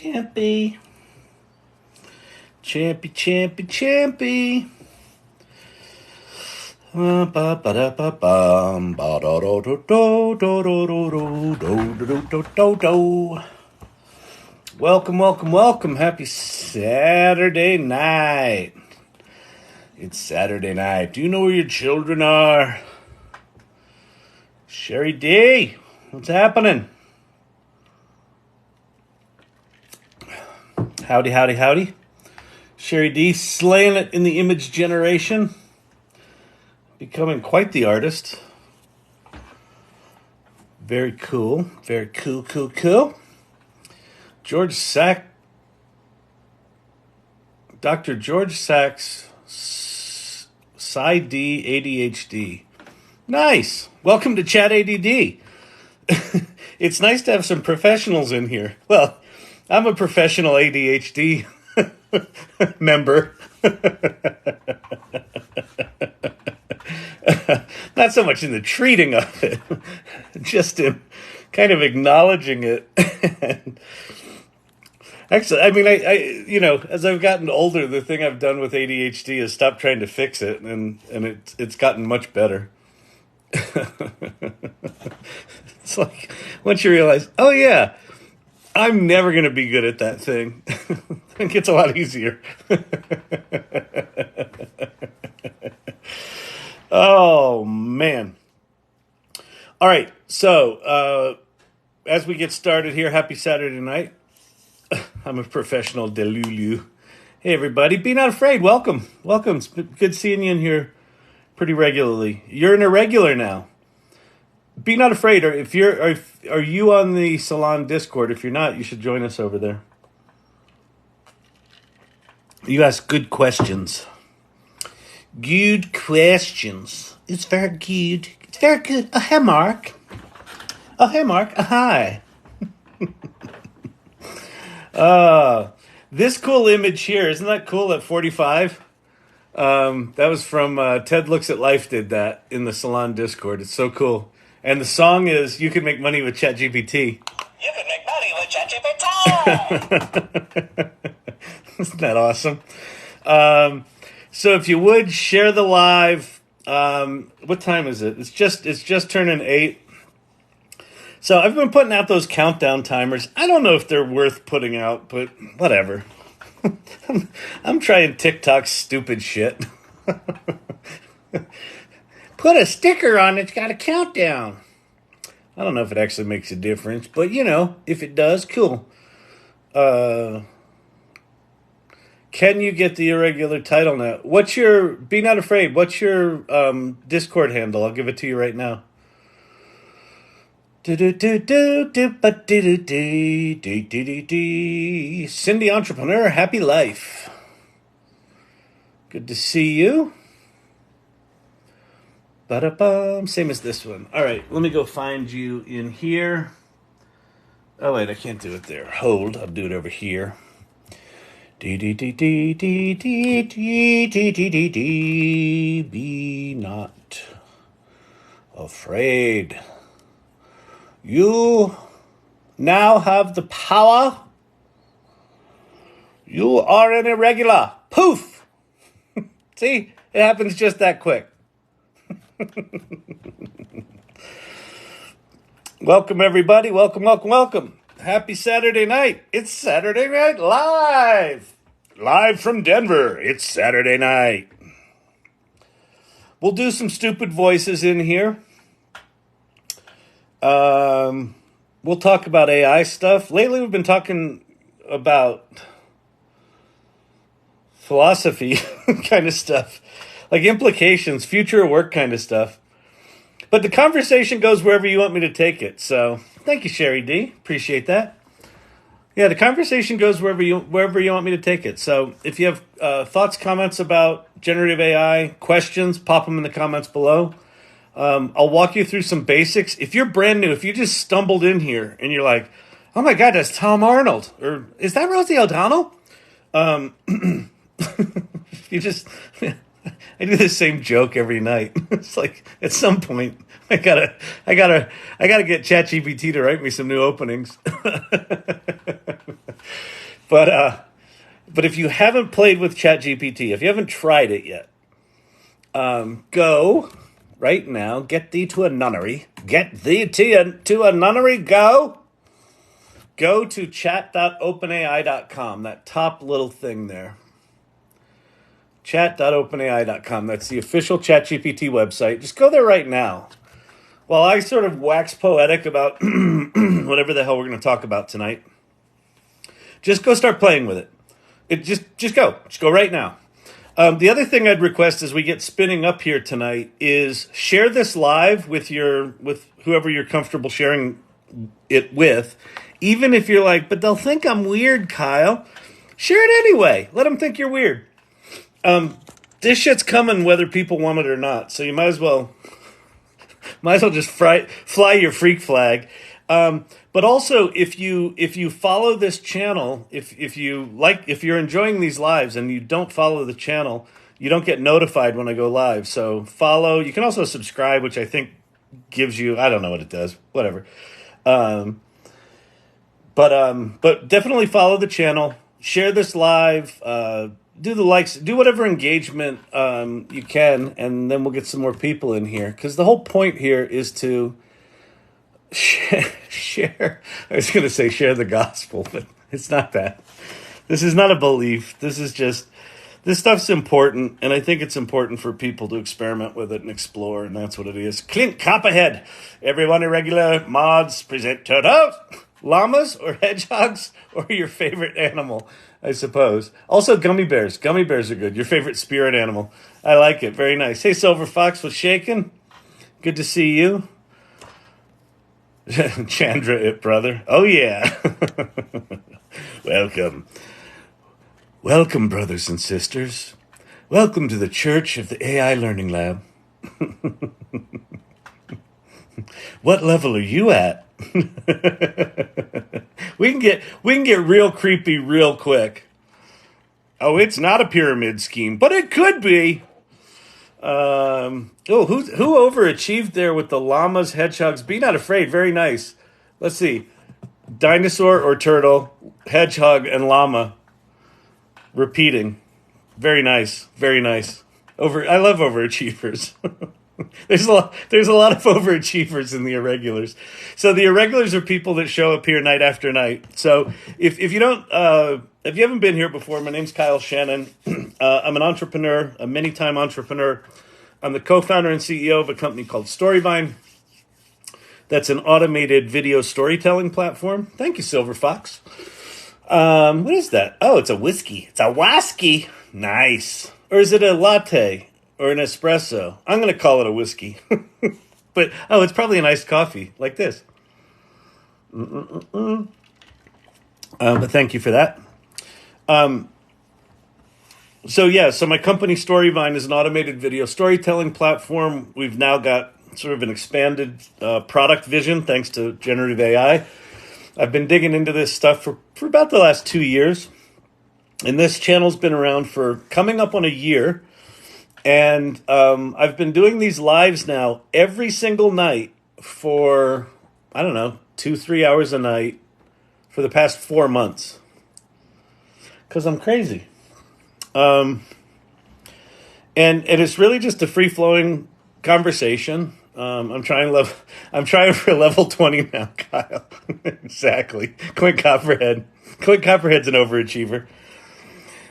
Champy. Champy. Welcome. Happy Saturday night. It's Saturday night. Do you know where your children are? Sherry D, what's happening? Howdy. Sherry D slaying it in the image generation. Becoming quite the artist. Very cool. Dr. George Sachs, PsyD ADHD. Nice. Welcome to Chat ADD. It's nice to have some professionals in here. Well, I'm a professional ADHD member. Not so much in the treating of it, just in kind of acknowledging it. Actually, I mean, I as I've gotten older, the thing I've done with ADHD is stop trying to fix it, and it's gotten much better. It's like once you realize, oh yeah, I'm never going to be good at that thing. It gets a lot easier. Oh, man. All right. So, as we get started here, happy Saturday night. I'm a professional delulu. Hey, everybody. Be not afraid. Welcome. It's good seeing you in here pretty regularly. You're an irregular now. Be not afraid. Or if are you on the Salon Discord? If you're not, you should join us over there. You ask good questions. Good questions. It's very good. Oh, hey, Mark. Oh, hi. This cool image here. Isn't that cool at 45? That was from Ted Looks at Life did that in the Salon Discord. It's so cool. And the song is You Can Make Money with ChatGPT. You can make money with ChatGPT. Isn't that awesome? So if you would share the live, what time is it? It's just turning 8. So I've been putting out those countdown timers. I don't know if they're worth putting out, but whatever. I'm trying TikTok's stupid shit. Put a sticker on it's got a countdown. I don't know if it actually makes a difference, but if it does, cool. Can you get the irregular title now? Be not afraid. What's your Discord handle? I'll give it to you right now. Cindy Entrepreneur, happy life. Good to see you. Ba-da-bum. Same as this one. All right, let me go find you in here. Oh, wait, I can't do it there. Hold, I'll do it over here. Be not afraid. You now have the power. You are an irregular. Poof! See, it happens just that quick. Welcome, everybody. Welcome. Happy Saturday night. It's Saturday Night Live. Live from Denver. It's Saturday night. We'll do some stupid voices in here. We'll talk about AI stuff. Lately, we've been talking about philosophy kind of stuff. Like implications, future of work kind of stuff. But the conversation goes wherever you want me to take it. So thank you, Sherry D. Appreciate that. Yeah, the conversation goes wherever you want me to take it. So if you have thoughts, comments about generative AI, questions, pop them in the comments below. I'll walk you through some basics. If you're brand new, if you just stumbled in here and you're like, oh my God, that's Tom Arnold. Or is that Rosie O'Donnell? You just... I do the same joke every night. It's like at some point I gotta get ChatGPT to write me some new openings. But if you haven't played with ChatGPT, if you haven't tried it yet, go right now. Get thee to a nunnery. Get thee to a nunnery. Go to chat.openai.com. That top little thing there. Chat.openai.com. That's the official ChatGPT website. Just go there right now. While I sort of wax poetic about whatever the hell we're going to talk about tonight, just go start playing with it. Just go right now. The other thing I'd request as we get spinning up here tonight is share this live with whoever you're comfortable sharing it with. Even if you're like, but they'll think I'm weird, Kyle. Share it anyway. Let them think you're weird. This shit's coming whether people want it or not. So you might as well just fly your freak flag. But also, if you follow this channel, if you're enjoying these lives and you don't follow the channel, you don't get notified when I go live. So follow. You can also subscribe, which I think gives you, I don't know what it does, whatever. But definitely follow the channel. Share this live. Do the likes. Do whatever engagement you can, and then we'll get some more people in here. Because the whole point here is to share. I was going to say share the gospel, but it's not that. This is not a belief. This stuff's important, and I think it's important for people to experiment with it and explore, and that's what it is. Clint Copperhead. Everyone irregular mods present turtles, llamas, or hedgehogs, or your favorite animal, I suppose. Also, gummy bears. Gummy bears are good. Your favorite spirit animal. I like it. Very nice. Hey, Silver Fox was shaking. Good to see you. Chandra, it brother. Oh, yeah. Welcome. Welcome, brothers and sisters. Welcome to the Church of the AI Learning Lab. What level are you at? We can get real creepy real quick. Oh, it's not a pyramid scheme, but it could be. Who overachieved there with the llamas, hedgehogs? Be not afraid. Very nice. Let's see. Dinosaur or turtle, hedgehog, and llama. Repeating. Very nice. Very nice. I love overachievers. There's a lot of overachievers in the irregulars. So the irregulars are people that show up here night after night. So if you haven't been here before, my name's Kyle Shannon. I'm an entrepreneur, a many-time entrepreneur. I'm the co-founder and CEO of a company called Storyvine. That's an automated video storytelling platform. Thank you, Silver Fox. What is that? Oh, it's a whiskey. It's a wasky. Nice. Or is it a latte? Or an espresso. I'm going to call it a whiskey. But, it's probably an iced coffee, like this. But thank you for that. So my company Storyvine is an automated video storytelling platform. We've now got sort of an expanded product vision thanks to generative AI. I've been digging into this stuff for about the last 2 years. And this channel's been around for coming up on a year. And I've been doing these lives now every single night for, 2-3 hours a night for the past 4 months. Because I'm crazy. And it's really just a free-flowing conversation. I'm trying for level 20 now, Kyle. Exactly. Clint Copperhead. Clint Copperhead's an overachiever.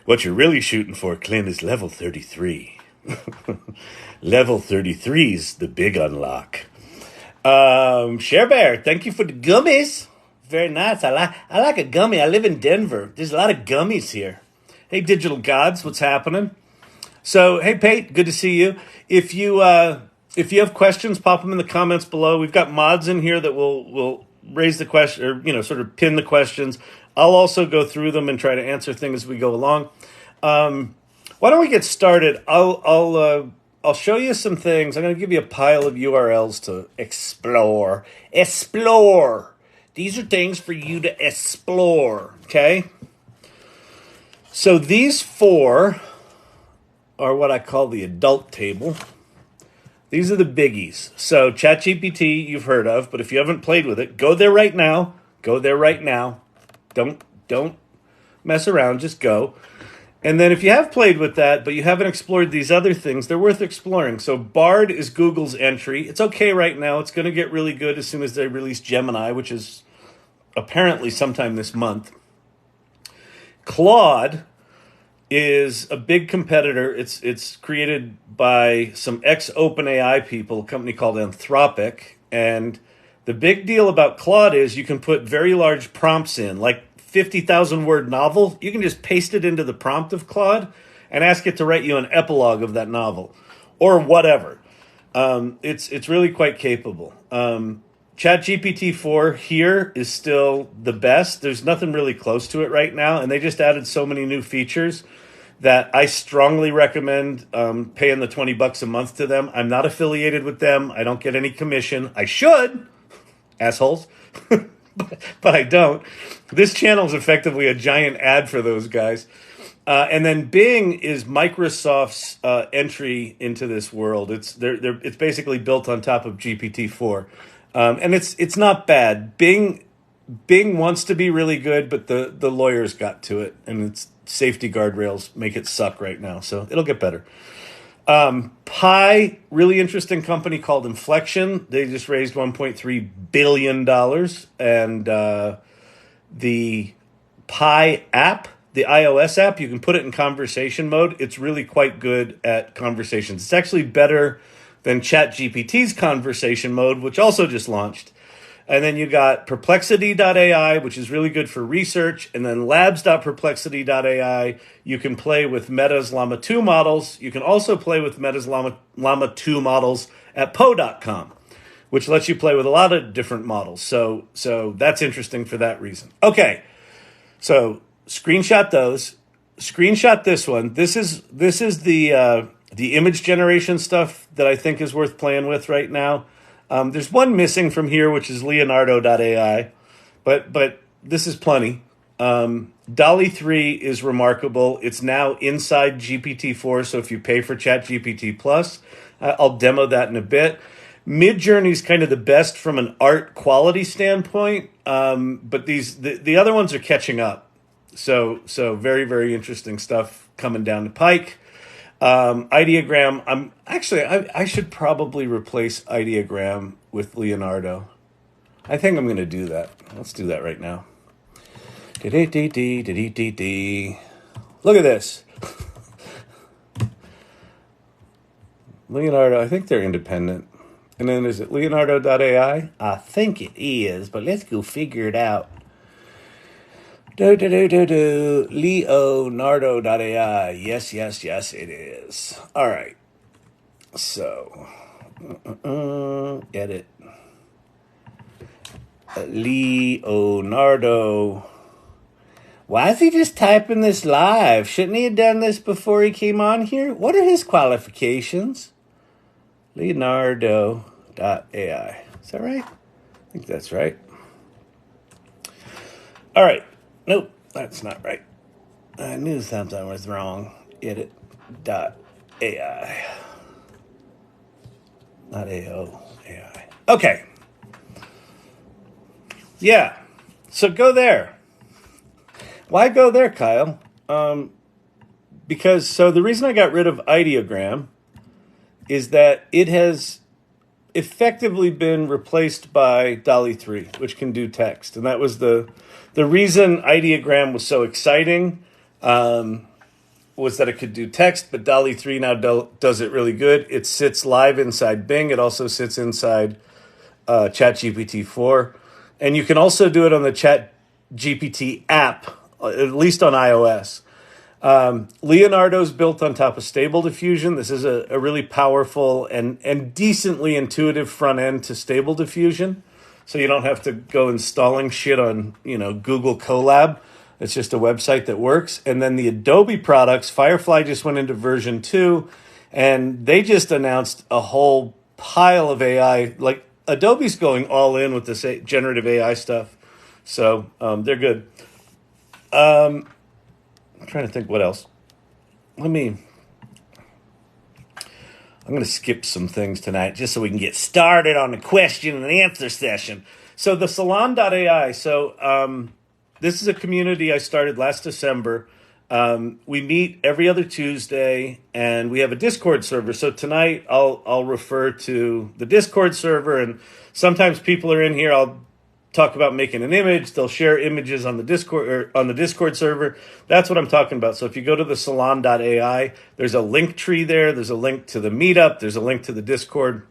What you're really shooting for, Clint, is level 33. Level 33's the big unlock. Share Bear, thank you for the gummies. Very nice. I like a gummy. I live in Denver. There's a lot of gummies here. Hey, Digital Gods, what's happening? So, hey, Pate, good to see you. If you have questions, pop them in the comments below. We've got mods in here that will raise the question, or sort of pin the questions. I'll also go through them and try to answer things as we go along. Why don't we get started? I'll show you some things. I'm going to give you a pile of URLs to explore. Explore. These are things for you to explore, okay? So these 4 are what I call the adult table. These are the biggies. So ChatGPT you've heard of, but if you haven't played with it, go there right now. Go there right now. Don't mess around, just go. And then if you have played with that, but you haven't explored these other things, they're worth exploring. So Bard is Google's entry. It's okay right now. It's going to get really good as soon as they release Gemini, which is apparently sometime this month. Claude is a big competitor. It's created by some ex-OpenAI people, a company called Anthropic. And the big deal about Claude is you can put very large prompts in, like 50,000 word novel. You can just paste it into the prompt of Claude and ask it to write you an epilogue of that novel or whatever. It's really quite capable. ChatGPT 4 here is still the best. There's nothing really close to it right now, and they just added so many new features that I strongly recommend paying the $20 a month to them. I'm not affiliated with them. I don't get any commission. I should, assholes, but I don't. This channel is effectively a giant ad for those guys. And then Bing is Microsoft's entry into this world. It's basically built on top of GPT-4. And it's not bad. Bing wants to be really good, but the lawyers got to it, and its safety guardrails make it suck right now. So it'll get better. Pi, really interesting company called Inflection. They just raised $1.3 billion. And the Pi app, the iOS app, you can put it in conversation mode. It's really quite good at conversations. It's actually better than ChatGPT's conversation mode, which also just launched. And then you got perplexity.ai, which is really good for research. And then labs.perplexity.ai, you can play with Meta's Llama 2 models. You can also play with Meta's Llama 2 models at Poe.com, which lets you play with a lot of different models. So that's interesting for that reason. Okay, so screenshot those. Screenshot this one. This is the image generation stuff that I think is worth playing with right now. There's one missing from here, which is Leonardo.ai, but this is plenty. DALL-E 3 is remarkable. It's now inside GPT-4, so if you pay for ChatGPT Plus, I'll demo that in a bit. Midjourney is kind of the best from an art quality standpoint, but the other ones are catching up. So very, very interesting stuff coming down the pike. Ideogram, I should probably replace Ideogram with Leonardo. I think I'm going to do that. Let's do that right now. Look at this. Leonardo, I think they're independent. And then is it Leonardo.ai? I think it is, but let's go figure it out. Leonardo.ai. Yes, it is. All right. So, edit. Leonardo. Why is he just typing this live? Shouldn't he have done this before he came on here? What are his qualifications? Leonardo.ai. Is that right? I think that's right. All right. Nope, that's not right. I knew something was wrong. Edit.ai. Not AO, AI. Okay. Yeah. So go there. Why go there, Kyle? Because the reason I got rid of Ideogram is that it has effectively been replaced by DALL-E 3, which can do text. And that was the reason Ideogram was so exciting, was that it could do text, but DALL-E 3 now does it really good. It sits live inside Bing. It also sits inside ChatGPT 4. And you can also do it on the ChatGPT app, at least on iOS. Leonardo's built on top of Stable Diffusion. This is a really powerful and decently intuitive front end to Stable Diffusion. So you don't have to go installing shit on, Google Colab. It's just a website that works. And then the Adobe products, Firefly just went into version 2, and they just announced a whole pile of AI. Like, Adobe's going all in with this generative AI stuff. So they're good. I'm trying to think what else. I'm going to skip some things tonight just so we can get started on the question and answer session. So the Salon.ai. So This is a community I started last December. We meet every other Tuesday, and we have a Discord server. So tonight I'll refer to the Discord server, and sometimes people are in here. I'll talk about making an image. They'll share images on the Discord server. That's what I'm talking about. So if you go to the salon.ai, there's a link tree there. There's a link to the meetup. There's a link to the Discord.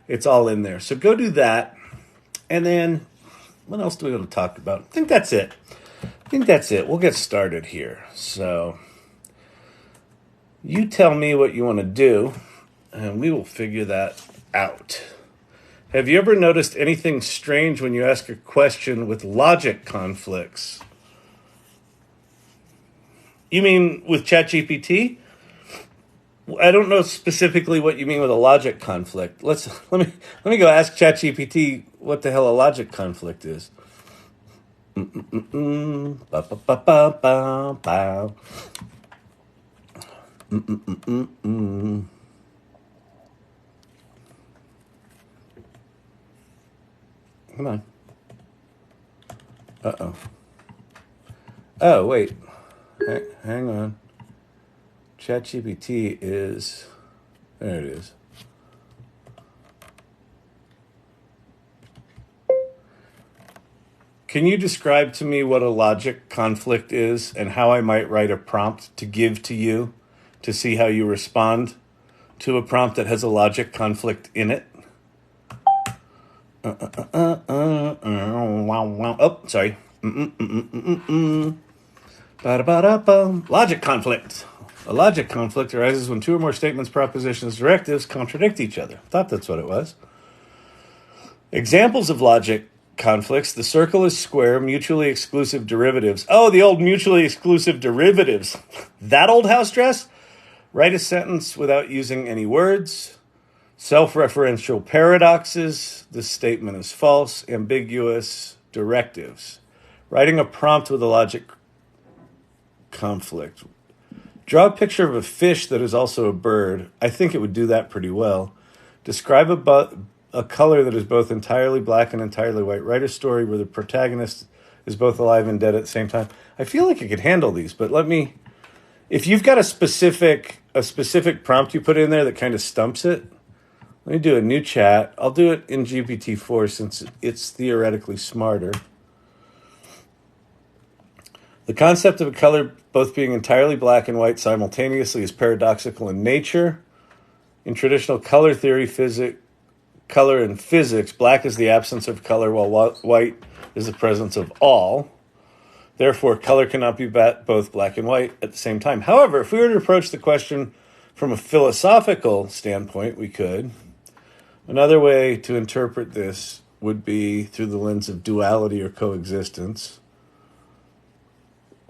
It's all in there. So go do that. And then what else do we want to talk about? I think that's it. We'll get started here. So you tell me what you want to do, and we will figure that out. Have you ever noticed anything strange when you ask a question with logic conflicts? You mean with ChatGPT? I don't know specifically what you mean with a logic conflict. Let me go ask ChatGPT what the hell a logic conflict is. Come on. Uh-oh. Oh, wait. Hang on. ChatGPT is... There it is. Can you describe to me what a logic conflict is and how I might write a prompt to give to you to see how you respond to a prompt that has a logic conflict in it? Oh, sorry. Logic conflict. A logic conflict arises when two or more statements, propositions, directives contradict each other. I thought that's what it was. Examples of logic conflicts: the circle is square, mutually exclusive derivatives. Oh, the old mutually exclusive derivatives. That old house dress? Write a sentence without using any words. Self-referential paradoxes. This statement is false. Ambiguous directives. Writing a prompt with a logic conflict. Draw a picture of a fish that is also a bird. I think it would do that pretty well. Describe a color that is both entirely black and entirely white. Write a story where the protagonist is both alive and dead at the same time. I feel like I could handle these, but if you've got a specific prompt you put in there that kind of stumps it, let me do a new chat. I'll do it in GPT-4 since it's theoretically smarter. The concept of a color both being entirely black and white simultaneously is paradoxical in nature. In traditional color theory, color in physics, black is the absence of color, while white is the presence of all. Therefore, color cannot be both black and white at the same time. However, if we were to approach the question from a philosophical standpoint, we could. Another way to interpret this would be through the lens of duality or coexistence.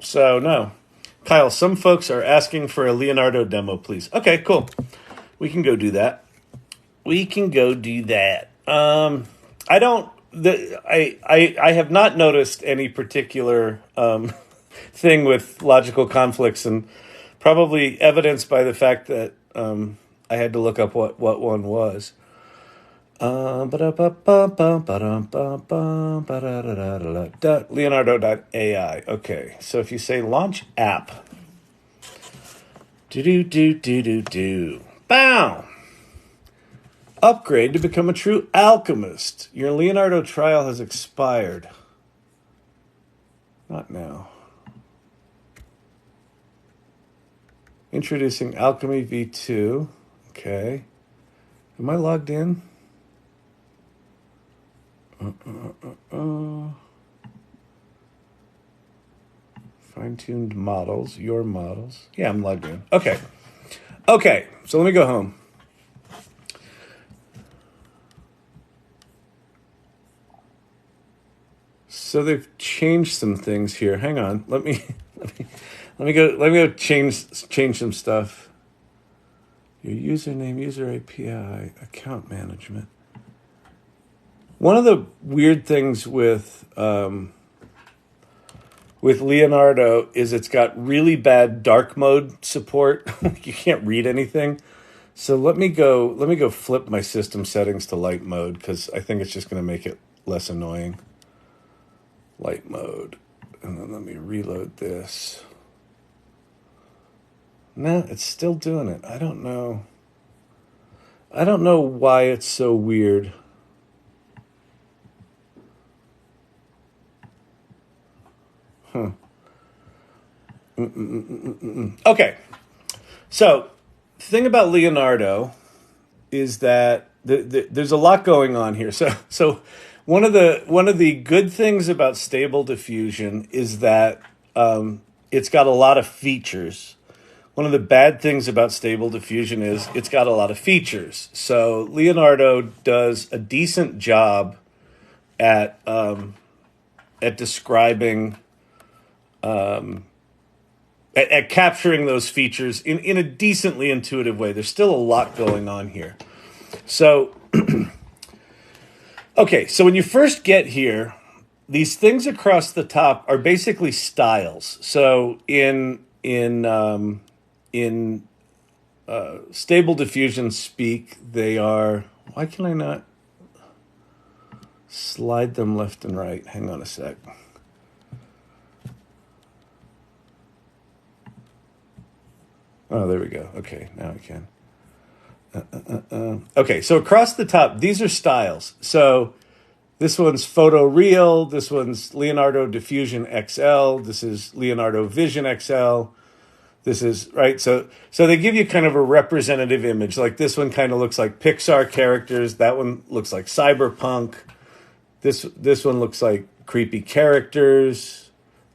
So, no. Kyle, some folks are asking for a Leonardo demo, please. Okay, cool. We can go do that. I have not noticed any particular thing with logical conflicts, and probably evidenced by the fact that I had to look up what one was. Leonardo.ai. Okay, so if you say launch app, bow. Upgrade to become a true alchemist. Your Leonardo trial has expired. Not now. Introducing Alchemy V2. Okay. Am I logged in? Fine-tuned models. Your models. Yeah, I'm logged in. Okay. So let me go home. So they've changed some things here. Hang on. Let me go change some stuff. Your username, user API, account management. One of the weird things with Leonardo is it's got really bad dark mode support. You can't read anything. So let me go flip my system settings to light mode, because I think it's just going to make it less annoying. Light mode. And then let me reload this. No, it's still doing it. I don't know. I don't know why it's so weird. Huh. Okay. So, the thing about Leonardo is that there's a lot going on here. So one of the good things about Stable Diffusion is that it's got a lot of features. One of the bad things about Stable Diffusion is it's got a lot of features. So Leonardo does a decent job at describing, at capturing those features in a decently intuitive way. There's still a lot going on here. So, okay, so when you first get here, these things across the top are basically styles. So in Stable Diffusion speak, they are. Why can I not slide them left and right? Hang on a sec. Oh, there we go. Okay, now I can. Okay, so across the top, these are styles. So this one's photoreal. This one's Leonardo Diffusion XL. This is Leonardo Vision XL. This is, right? So they give you kind of a representative image. Like this one kind of looks like Pixar characters. That one looks like cyberpunk. This one looks like creepy characters.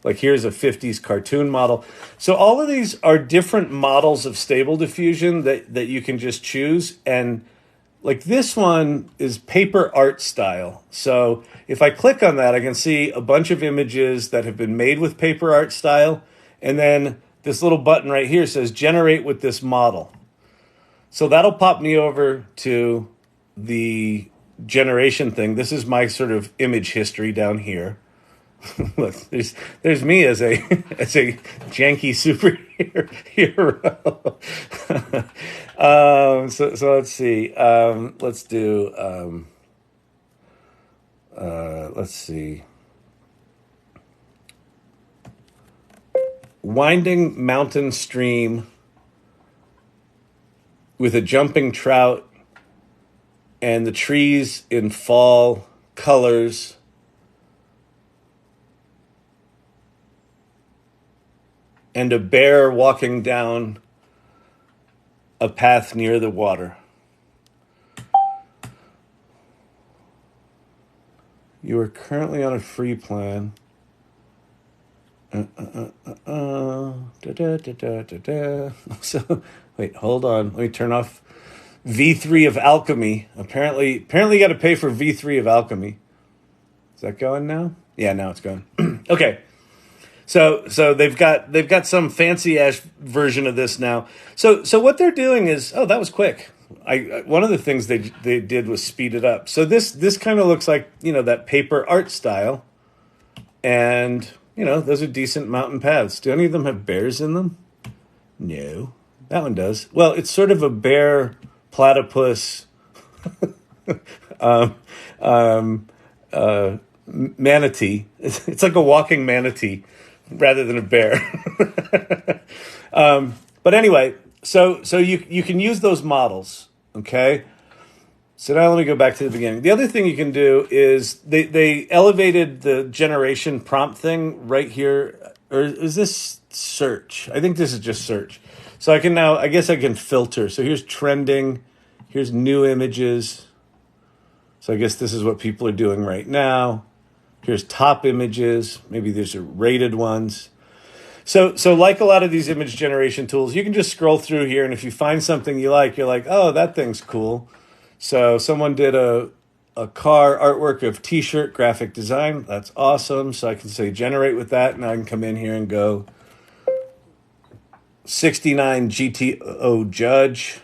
Like here's a 50s cartoon model. So all of these are different models of Stable Diffusion that you can just choose. And like this one is paper art style. So if I click on that, I can see a bunch of images that have been made with paper art style. And then this little button right here says generate with this model. So that'll pop me over to the generation thing. This is my sort of image history down here. Look, there's me as a janky superhero. So let's see. Let's see. Winding mountain stream with a jumping trout and the trees in fall colors. And a bear walking down a path near the water. You are currently on a free plan. So, wait, hold on. Let me turn off V3 of alchemy. Apparently you got to pay for V3 of alchemy. Is that going now? Yeah, now it's going. Okay. So they've got some fancy ass version of this now. So what they're doing is, oh, that was quick. One of the things they did was speed it up. So this kind of looks like, that paper art style, and those are decent mountain paths. Do any of them have bears in them? No, that one does. Well, it's sort of a bear platypus manatee. It's like a walking manatee rather than a bear. But anyway, so you can use those models, okay? So now let me go back to the beginning. The other thing you can do is they elevated the generation prompt thing right here. Or is this search? I think this is just search. So I guess I can filter. So here's trending. Here's new images. So I guess this is what people are doing right now. Here's top images. Maybe these are rated ones. So like a lot of these image generation tools, you can just scroll through here, and if you find something you like, you're like, oh, that thing's cool. So someone did a car artwork of T-shirt graphic design. That's awesome. So I can say generate with that, and I can come in here and go 69 GTO Judge.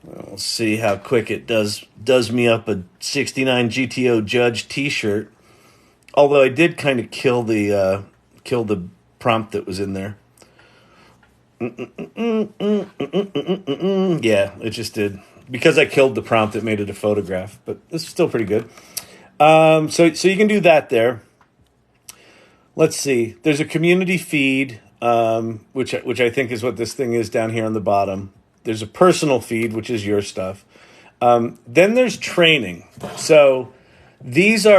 We'll see how quick it does me up a 69 GTO Judge T-shirt. Although I did kind of kill the prompt that was in there. Yeah, it just did. Because I killed the prompt, it made it a photograph. But this is still pretty good. So you can do that there. let's see. There's a community feed, which I think is what this thing is down here on the bottom. There's a personal feed, which is your stuff. Then there's training. So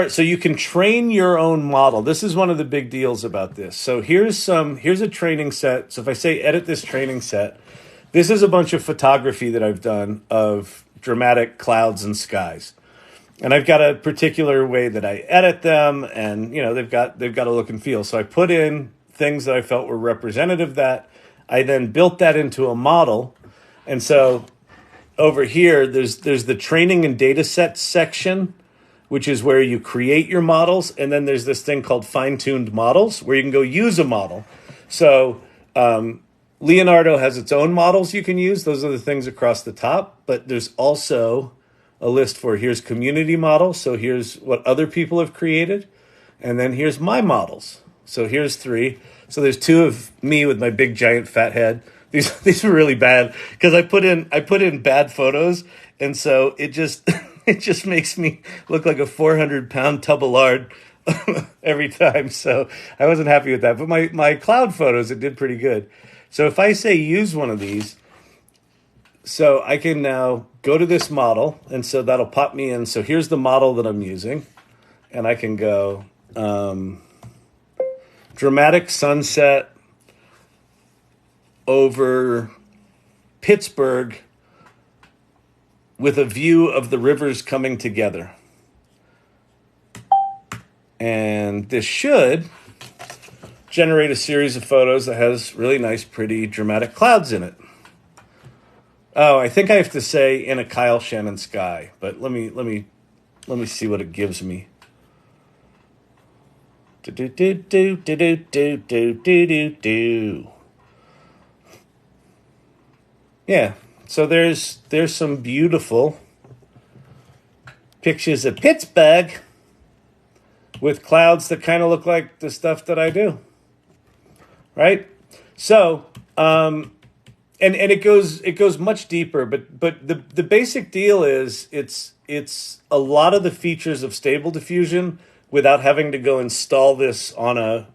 so you can train your own model. This is one of the big deals about this. So here's a training set. So if I say edit this training set, this is a bunch of photography that I've done of dramatic clouds and skies. And I've got a particular way that I edit them, and they've got a look and feel. So I put in things that I felt were representative of that. I then built that into a model. And so over here, there's the training and data sets section, which is where you create your models. And then there's this thing called fine-tuned models, where you can go use a model. So Leonardo has its own models you can use. Those are the things across the top. But there's also a list for here's community models. So here's what other people have created. And then here's my models. So here's 3. So there's 2 of me with my big giant fat head. These were really bad because I put in bad photos, and so it just it just makes me look like a 400-pound tub of lard every time. So I wasn't happy with that. But my cloud photos, it did pretty good. So if I say use one of these, so I can now go to this model, and so that'll pop me in. So here's the model that I'm using, and I can go dramatic sunset over Pittsburgh with a view of the rivers coming together. And this should generate a series of photos that has really nice, pretty, dramatic clouds in it. Oh, I think I have to say in a Kyle Shannon sky, but let me see what it gives me. Yeah, so there's some beautiful pictures of Pittsburgh with clouds that kind of look like the stuff that I do, right? So, and it goes much deeper, but the basic deal is it's a lot of the features of Stable Diffusion without having to go install this on a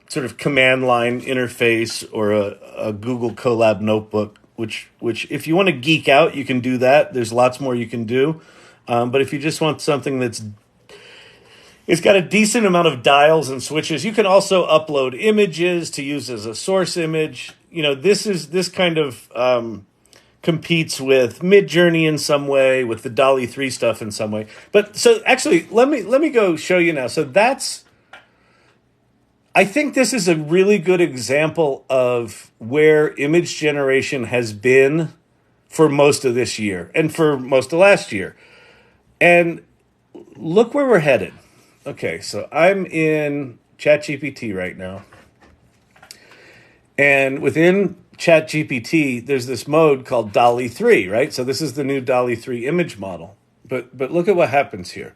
sort of command line interface or a Google Colab notebook, which if you want to geek out, you can do that. There's lots more you can do. But if you just want something it's got a decent amount of dials and switches, you can also upload images to use as a source image. This kind of competes with Midjourney in some way, with the DALL-E 3 stuff in some way. But so actually, let me go show you now. So I think this is a really good example of where image generation has been for most of this year and for most of last year. And look where we're headed. Okay, so I'm in ChatGPT right now. And within ChatGPT, there's this mode called DALL-E 3, right? So this is the new DALL-E 3 image model. But look at what happens here.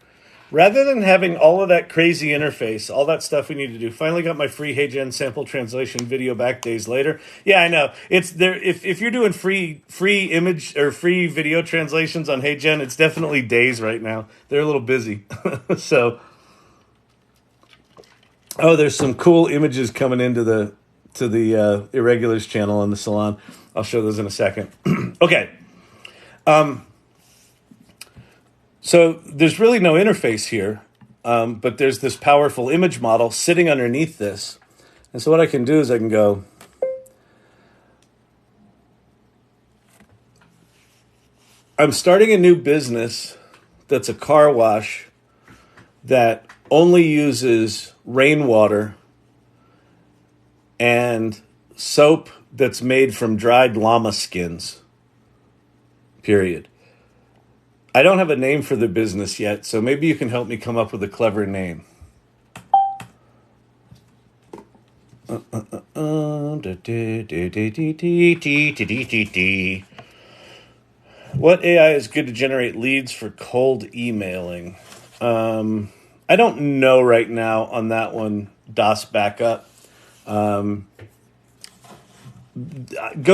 Rather than having all of that crazy interface, all that stuff we need to do, finally got my free HeyGen sample translation video back days later. Yeah, I know. It's there. If you're doing free image or free video translations on HeyGen, it's definitely days right now. They're a little busy. So, there's some cool images coming into the Irregulars channel on the Salon. I'll show those in a second. Okay. So there's really no interface here, but there's this powerful image model sitting underneath this. And so what I can do is I can go, I'm starting a new business that's a car wash that only uses rainwater and soap that's made from dried llama skins, period. I don't have a name for the business yet, so maybe you can help me come up with a clever name. What AI is good to generate leads for cold emailing? I don't know right now on that one. DOS backup. Go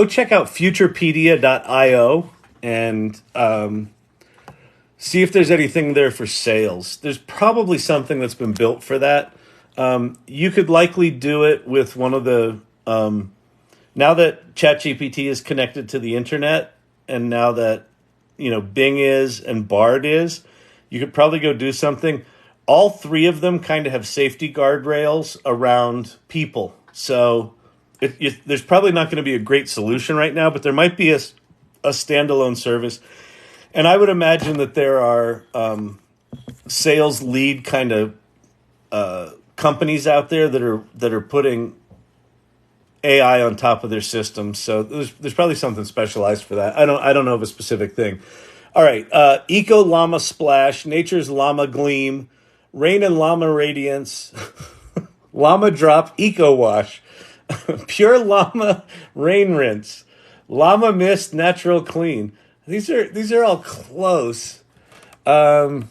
check out futurepedia.io and see if there's anything there for sales. There's probably something that's been built for that. You could likely do it with one of the, now that ChatGPT is connected to the internet, and now that, Bing is and Bard is, you could probably go do something. All three of them kind of have safety guardrails around people. So there's probably not going to be a great solution right now, but there might be a standalone service. And I would imagine that there are sales lead kind of companies out there that are putting AI on top of their systems. So there's probably something specialized for that. I don't know of a specific thing. All right, Eco Llama Splash, Nature's Llama Gleam, Rain and Llama Radiance, Llama Drop Eco Wash, Pure Llama Rain Rinse, Llama Mist Natural Clean. These are all close. Can't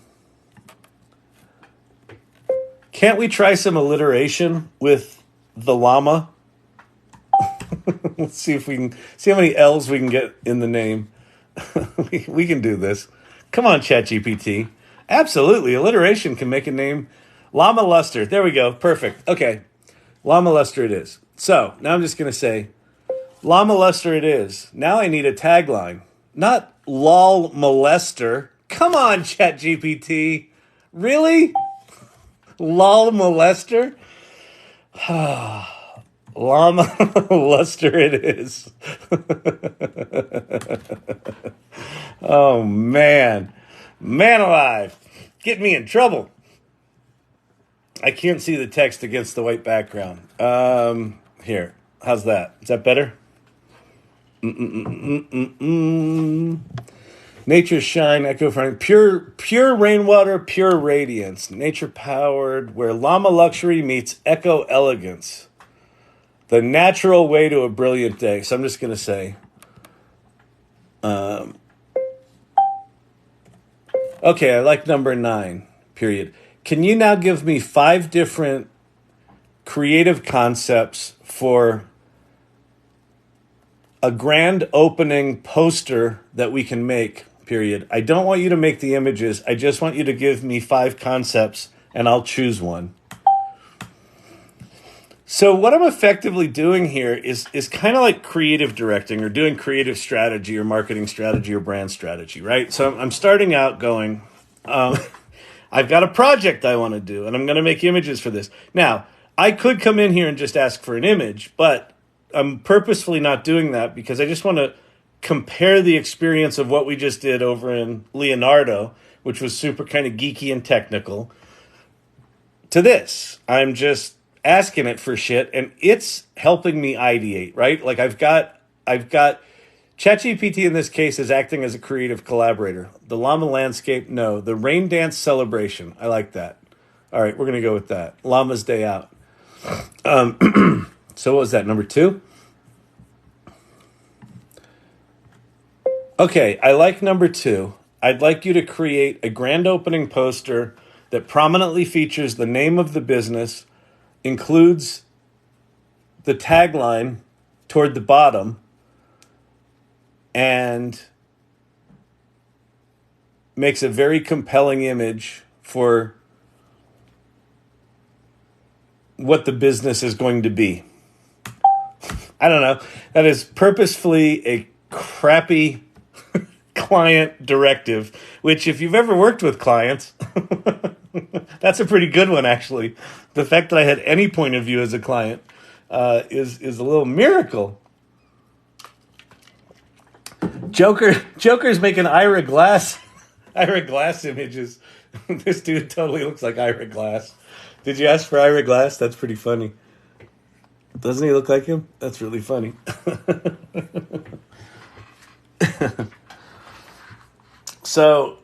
we try some alliteration with the llama? Let's see if we can see how many L's we can get in the name. we can do this. Come on, ChatGPT. Absolutely, alliteration can make a name. Llama Luster. There we go. Perfect. Okay, Llama Luster it is. So now I'm just gonna say, Llama Luster it is. Now I need a tagline, not lol molester. Come on, ChatGPT. Really? Lol molester? Llama Luster it is. Oh, man. Man alive. Get me in trouble. I can't see the text against the white background. Here. How's that? Is that better? Nature's shine, echo front, pure rainwater, pure radiance. Nature powered, where llama luxury meets eco elegance. The natural way to a brilliant day. So I'm just going to say, okay, I like number 9, period. Can you now give me 5 different creative concepts for a grand opening poster that we can make, period? I don't want you to make the images. I just want you to give me 5 concepts, and I'll choose one. So what I'm effectively doing here is kind of like creative directing, or doing creative strategy or marketing strategy or brand strategy, right? So I'm starting out going, I've got a project I want to do, and I'm going to make images for this. Now, I could come in here and just ask for an image, but I'm purposefully not doing that because I just want to compare the experience of what we just did over in Leonardo, which was super kind of geeky and technical, to this. I'm just asking it for shit, and it's helping me ideate, right? Like I've got ChatGPT in this case is acting as a creative collaborator. The llama landscape, no. The rain dance celebration, I like that. All right, we're going to go with that. Llama's Day Out. So what was that, number 2? Okay, I like number 2. I'd like you to create a grand opening poster that prominently features the name of the business, includes the tagline toward the bottom, and makes a very compelling image for what the business is going to be. I don't know. That is purposefully a crappy client directive, which if you've ever worked with clients, that's a pretty good one, actually. The fact that I had any point of view as a client is a little miracle. Joker's making Ira Glass images. This dude totally looks like Ira Glass. Did you ask for Ira Glass? That's pretty funny. Doesn't he look like him? That's really funny. So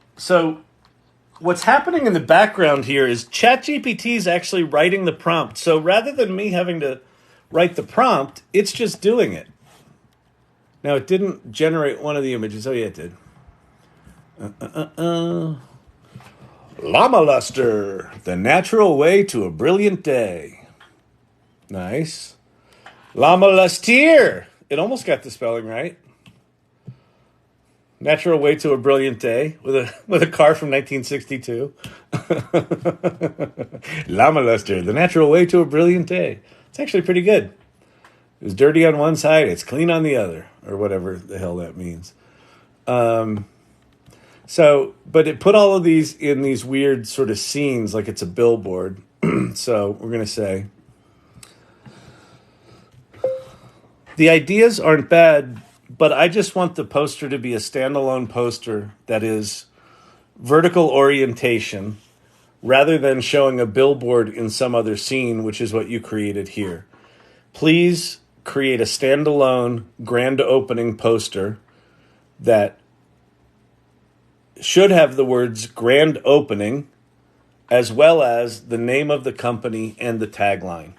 what's happening in the background here is ChatGPT is actually writing the prompt. So rather than me having to write the prompt, it's just doing it. Now, it didn't generate one of the images. Oh, yeah, it did. Llama Luster, the natural way to a brilliant day. Nice. Llama Lustier. It almost got the spelling right. Natural Way to a Brilliant Day with a car from 1962. Llama Luster, The Natural Way to a Brilliant Day. It's actually pretty good. It was dirty on one side, it's clean on the other, or whatever the hell that means. But it put all of these in these weird sort of scenes like it's a billboard. So we're going to say, the ideas aren't bad, but I just want the poster to be a standalone poster that is vertical orientation rather than showing a billboard in some other scene, which is what you created here. Please create a standalone grand opening poster that should have the words grand opening as well as the name of the company and the tagline.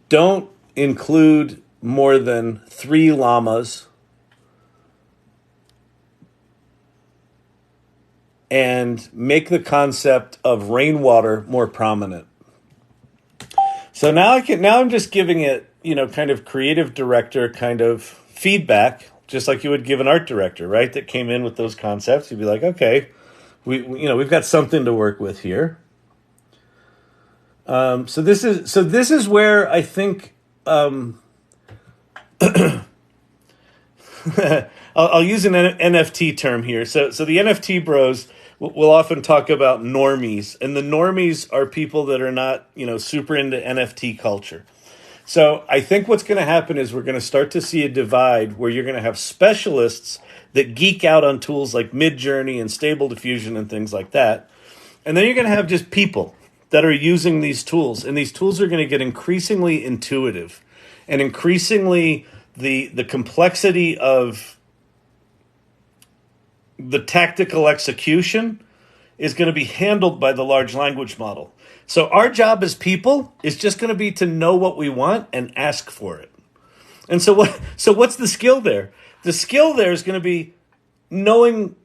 Don't include more than 3 llamas and make the concept of rainwater more prominent. So now I'm just giving it, kind of creative director kind of feedback, just like you would give an art director, right? That came in with those concepts. You'd be like, okay, we've got something to work with here. So this is where I think I'll use an NFT term here. So the NFT bros will often talk about normies, and the normies are people that are not, super into NFT culture. So I think what's going to happen is we're going to start to see a divide where you're going to have specialists that geek out on tools like Midjourney and Stable Diffusion and things like that. And then you're going to have just people that are using these tools, and these tools are going to get increasingly intuitive, and increasingly the complexity of the tactical execution is going to be handled by the large language model. So our job as people is just going to be to know what we want and ask for it. And so what's the skill there? The skill there is going to be knowing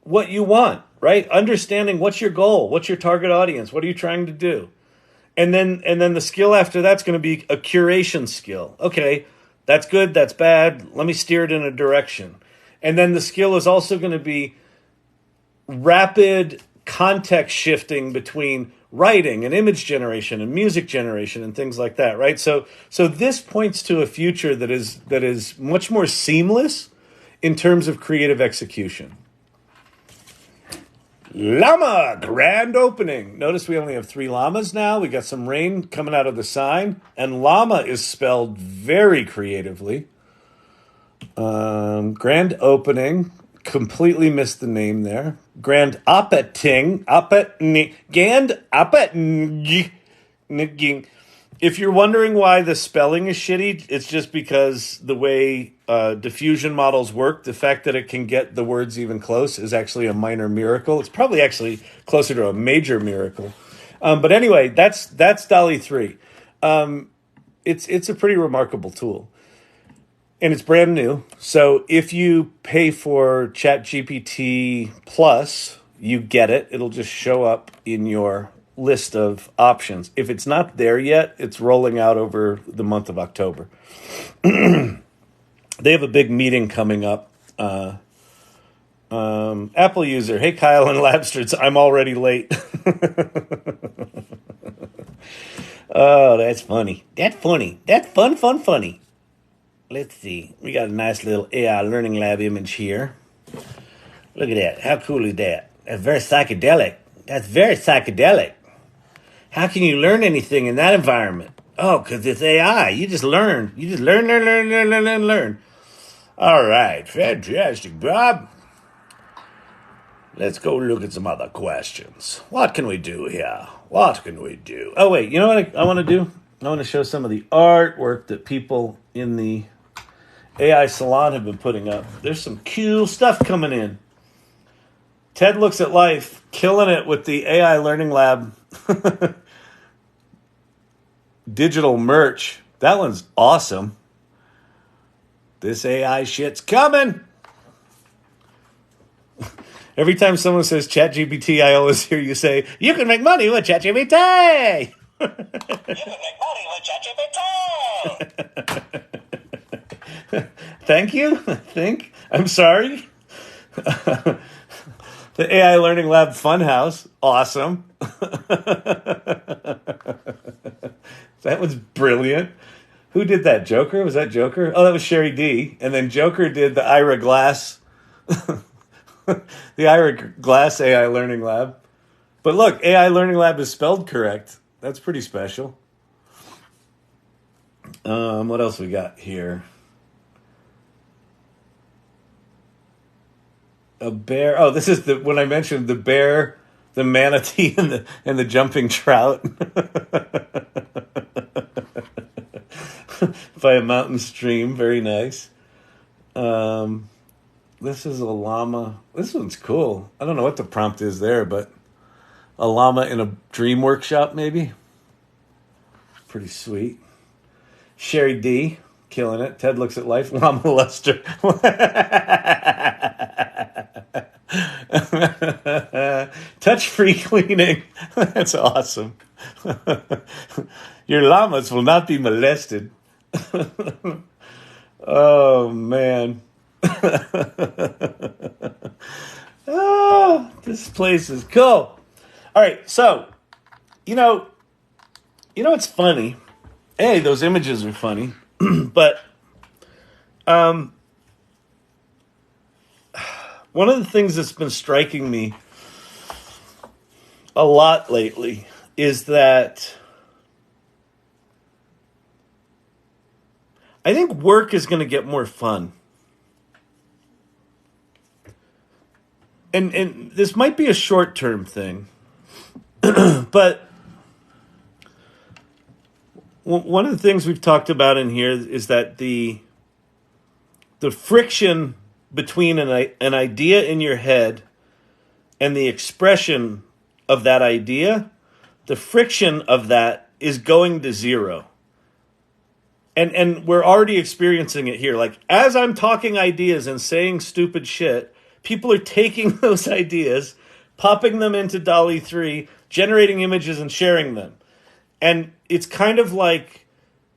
what you want, right? Understanding what's your goal, what's your target audience, what are you trying to do? And then the skill after that's going to be a curation skill. Okay, that's good, that's bad. Let me steer it in a direction. And then the skill is also going to be rapid context shifting between writing and image generation and music generation and things like that, right? So this points to a future that is much more seamless in terms of creative execution. Llama grand opening. Notice we only have 3 llamas now. We got some rain coming out of the sign, and llama is spelled very creatively. Grand opening. Completely missed the name there. Grand outpacing. If you're wondering why the spelling is shitty, it's just because the way diffusion models work, the fact that it can get the words even close is actually a minor miracle. It's probably actually closer to a major miracle. But anyway, that's DALL-E 3. It's a pretty remarkable tool. And it's brand new. So if you pay for ChatGPT Plus, you get it. It'll just show up in your list of options. If it's not there yet, it's rolling out over the month of October. They have a big meeting coming up. Apple user, hey Kyle and Labsters, I'm already late. Oh, that's funny. That's funny. That's funny. Let's see. We got a nice little AI Learning Lab image here. Look at that. How cool is that? That's very psychedelic. How can you learn anything in that environment? Oh, because it's AI. You just learn. You just learn. All right. Fantastic, Bob. Let's go look at some other questions. What can we do here? Oh, wait. You know what I want to do? I want to show some of the artwork that people in the AI Salon have been putting up. There's some cool stuff coming in. Ted Looks at Life, killing it with the AI Learning Lab digital merch. That one's awesome. This AI shit's coming. Every time someone says ChatGPT, I always hear you say, you can make money with ChatGPT. Thank you. Think. I'm sorry. The AI Learning Lab Funhouse. Awesome. That was brilliant. Who did that? Joker? Was that Joker? Oh, that was Sherry D. And then Joker did the Ira Glass, the Ira Glass AI Learning Lab. But look, AI Learning Lab is spelled correct. That's pretty special. What else we got here? A bear. Oh, this is the when I mentioned the bear, the manatee, and the jumping trout by a mountain stream. Very nice. This is a llama. This one's cool. I don't know what the prompt is there, but a llama in a dream workshop, maybe. Pretty sweet. Sherry D, killing it. Ted looks at life. Llama Lester. Touch-free cleaning. That's awesome. Your llamas will not be molested. Oh, man. Oh, this place is cool. All right, so, you know it's funny. Hey, those images are funny. But one of the things that's been striking me a lot lately is that I think work is going to get more fun. And this might be a short-term thing, but one of the things we've talked about in here is that the friction between an idea in your head and the expression of that idea, the friction of that is going to zero. And we're already experiencing it here. Like, as I'm talking ideas and saying stupid shit, people are taking those ideas, popping them into DALL-E 3, generating images and sharing them. And it's kind of like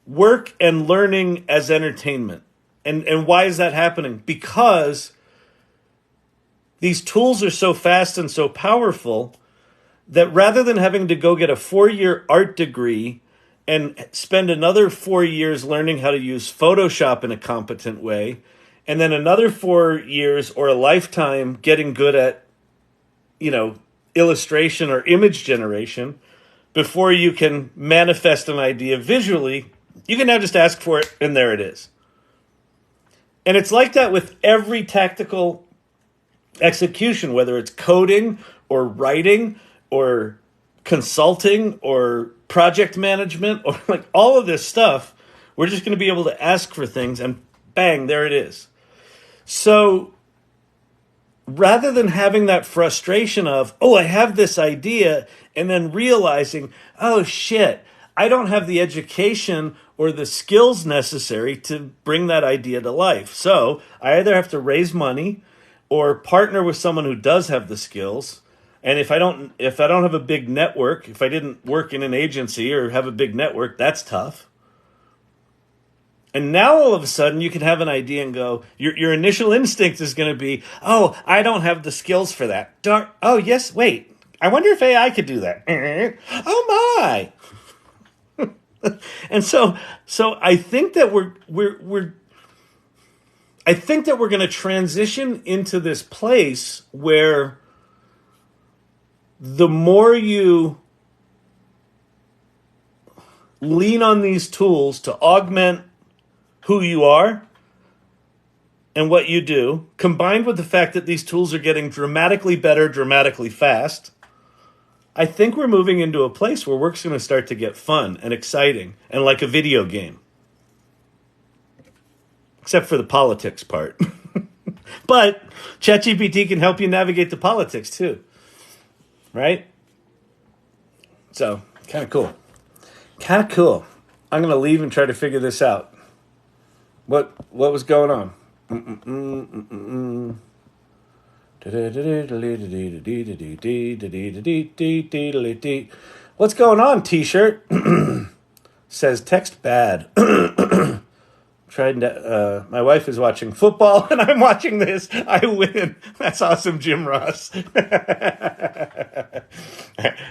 work and learning as entertainment. And why is that happening? Because these tools are so fast and so powerful that rather than having to go get a 4-year art degree and spend another 4 years learning how to use Photoshop in a competent way, and then another 4 years or a lifetime getting good at, illustration or image generation before you can manifest an idea visually, you can now just ask for it, and there it is. And it's like that with every tactical execution, whether it's coding or writing or consulting or project management or like all of this stuff. We're just going to be able to ask for things and bang, there it is. So rather than having that frustration of, oh, I have this idea, and then realizing, oh, shit, I don't have the education or the skills necessary to bring that idea to life. So I either have to raise money or partner with someone who does have the skills. And if I don't have a big network, if I didn't work in an agency or have a big network, that's tough. And now all of a sudden you can have an idea and go, your initial instinct is going to be, oh, I don't have the skills for that. Oh, yes, wait. I wonder if AI could do that. Oh my. And so I think that we're going to transition into this place where the more you lean on these tools to augment who you are and what you do, combined with the fact that these tools are getting dramatically better, dramatically fast, I think we're moving into a place where work's going to start to get fun and exciting and like a video game. Except for the politics part. But ChatGPT can help you navigate the politics too. Right? So, kind of cool. Kind of cool. I'm going to leave and try to figure this out. What was going on? What's going on, T-shirt? Says text bad. My wife is watching football, and I'm watching this. I win. That's awesome, Jim Ross.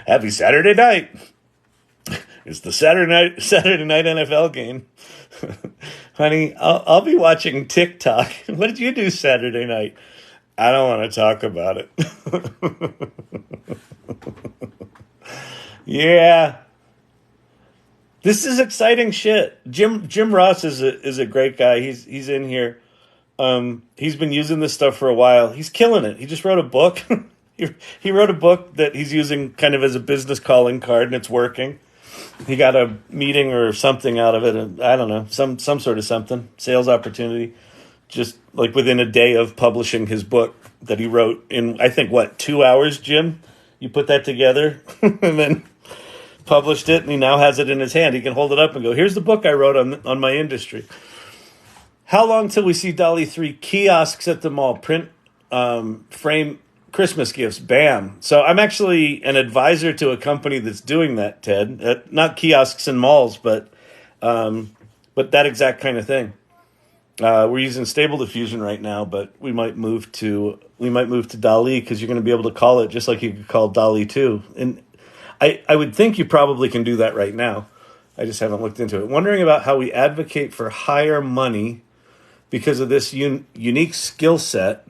Happy Saturday night. It's the Saturday night NFL game. Honey, I'll be watching TikTok. What did you do Saturday night? I don't want to talk about it. Yeah. This is exciting shit. Jim Ross is a great guy. He's in here. He's been using this stuff for a while. He's killing it. He just wrote a book. he wrote a book that he's using kind of as a business calling card, and it's working. He got a meeting or something out of it. And I don't know, some sort of something, sales opportunity, just like within a day of publishing his book that he wrote in, I think, 2 hours, Jim? You put that together and then published it, and he now has it in his hand. He can hold it up and go, here's the book I wrote on my industry. How long till we see DALL-E 3 kiosks at the mall, print, frame Christmas gifts? Bam. So I'm actually an advisor to a company that's doing that, Ted. Not kiosks in malls, but that exact kind of thing. We're using Stable Diffusion right now, but we might move to DALL-E because you're going to be able to call it just like you could call DALL-E 2. And I would think you probably can do that right now. I just haven't looked into it. Wondering about how we advocate for higher money because of this unique skill set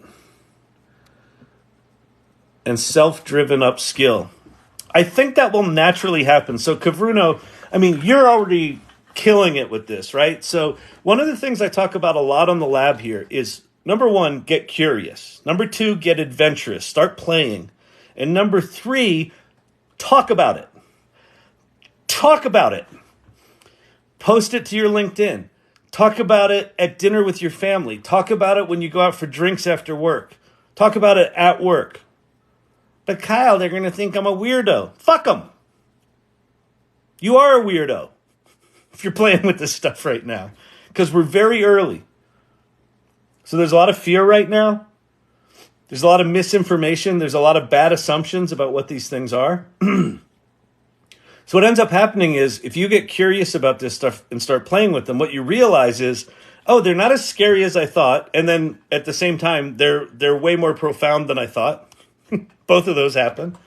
and self-driven upskill. I think that will naturally happen. So Kavruno, I mean, you're already killing it with this, right? So one of the things I talk about a lot on the lab here is, number one, get curious. Number two, get adventurous. Start playing. And number three, talk about it. Talk about it. Post it to your LinkedIn. Talk about it at dinner with your family. Talk about it when you go out for drinks after work. Talk about it at work. But Kyle, they're going to think I'm a weirdo. Fuck them. You are a weirdo if you're playing with this stuff right now, because we're very early. So there's a lot of fear right now. There's a lot of misinformation. There's a lot of bad assumptions about what these things are. So what ends up happening is if you get curious about this stuff and start playing with them, what you realize is, oh, they're not as scary as I thought. And then at the same time, they're way more profound than I thought. Both of those happen.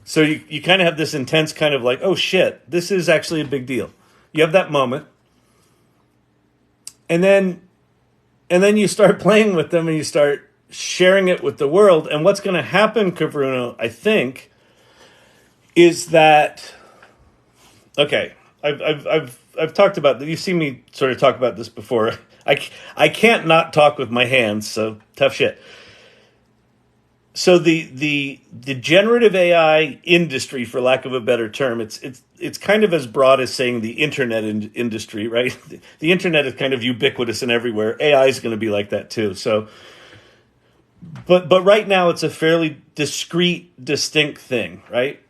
So you kind of have this intense kind of like, oh shit, this is actually a big deal. You have that moment. And then you start playing with them and you start sharing it with the world. And what's going to happen, Kavruno, I think, is that, okay, I've talked about that. You've seen me sort of talk about this before. I can't not talk with my hands, so tough shit. So the generative AI industry, for lack of a better term, it's kind of as broad as saying the internet industry, right? The internet is kind of ubiquitous and everywhere. AI is going to be like that too. So, but right now it's a fairly discrete, distinct thing, right?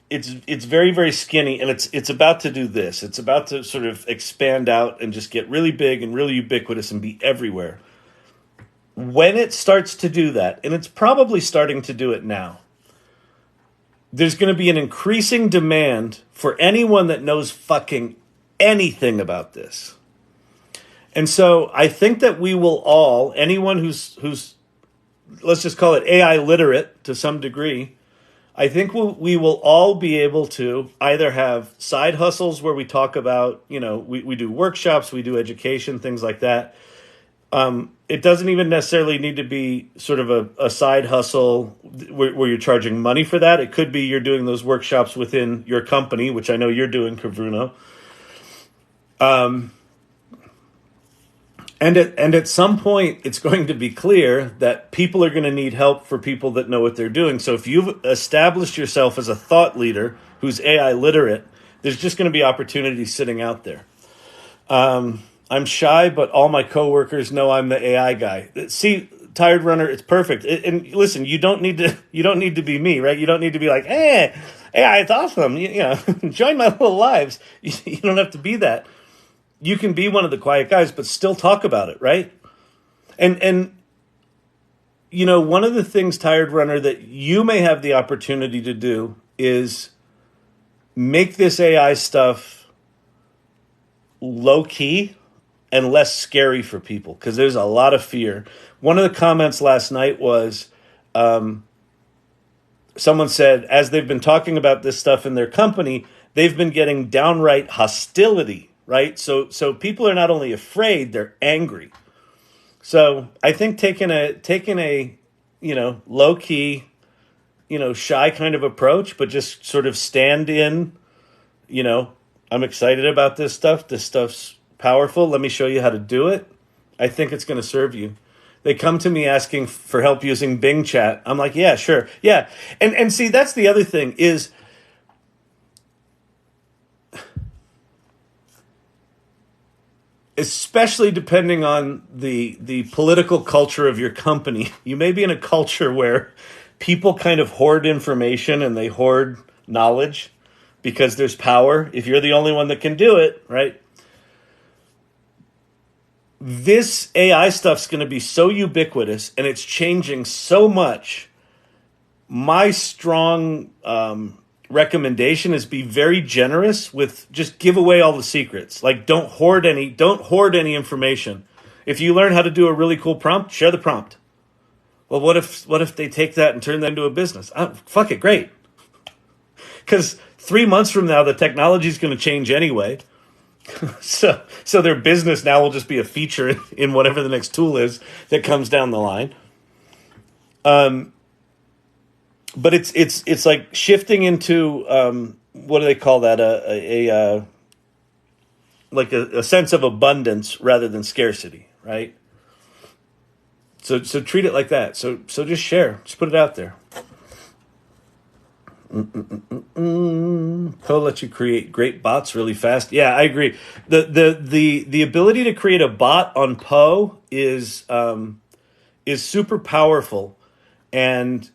It's very, very skinny, and it's about to do this. It's about to sort of expand out and just get really big and really ubiquitous and be everywhere. When it starts to do that, and it's probably starting to do it now, there's going to be an increasing demand for anyone that knows fucking anything about this. And so I think that we will all, anyone who's let's just call it AI literate to some degree, I think we will all be able to either have side hustles where we talk about, we do workshops, we do education, things like that. It doesn't even necessarily need to be sort of a side hustle where you're charging money for that. It could be you're doing those workshops within your company, which I know you're doing, Kavruno. And at some point, it's going to be clear that people are going to need help for people that know what they're doing. So if you've established yourself as a thought leader who's AI literate, there's just going to be opportunities sitting out there. I'm shy, but all my coworkers know I'm the AI guy. See, Tired Runner, it's perfect. And listen, you don't need to be me, right? You don't need to be like, hey, AI, it's awesome. Join my little lives. You don't have to be that. You can be one of the quiet guys, but still talk about it, right? And one of the things, Tired Runner, that you may have the opportunity to do is make this AI stuff low key. and less scary for people because there's a lot of fear. One of the comments last night was someone said, as they've been talking about this stuff in their company, they've been getting downright hostility, right? So people are not only afraid, they're angry. So I think taking a low key, shy kind of approach, but just sort of stand in, I'm excited about this stuff. This stuff's powerful. Let me show you how to do it. I think it's going to serve you. They come to me asking for help using Bing Chat. I'm like, yeah, sure. Yeah. And see, that's the other thing is, especially depending on the political culture of your company, you may be in a culture where people kind of hoard information and they hoard knowledge because there's power. If you're the only one that can do it, right? This AI stuff's going to be so ubiquitous and it's changing so much. My strong recommendation is be very generous with just give away all the secrets. Like don't hoard any information. If you learn how to do a really cool prompt, share the prompt. Well, what if they take that and turn that into a business? Fuck it, great. Because 3 months from now, the technology is going to change anyway. So their business now will just be a feature in whatever the next tool is that comes down the line. But it's like shifting into what do they call that? A sense of abundance rather than scarcity, right? So treat it like that. So just share, just put it out there. Poe lets you create great bots really fast. Yeah, I agree. The ability to create a bot on Poe is super powerful, and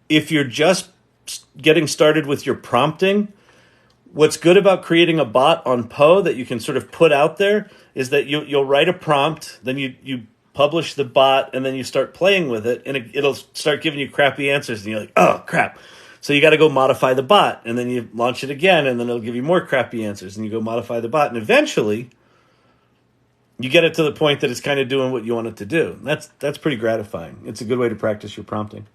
if you're just getting started with your prompting, what's good about creating a bot on Poe that you can sort of put out there is that you'll write a prompt, then you publish the bot, and then you start playing with it, and it'll start giving you crappy answers, and you're like, oh, crap. So you got to go modify the bot, and then you launch it again, and then it'll give you more crappy answers, and you go modify the bot, and eventually you get it to the point that it's kind of doing what you want it to do. That's pretty gratifying. It's a good way to practice your prompting.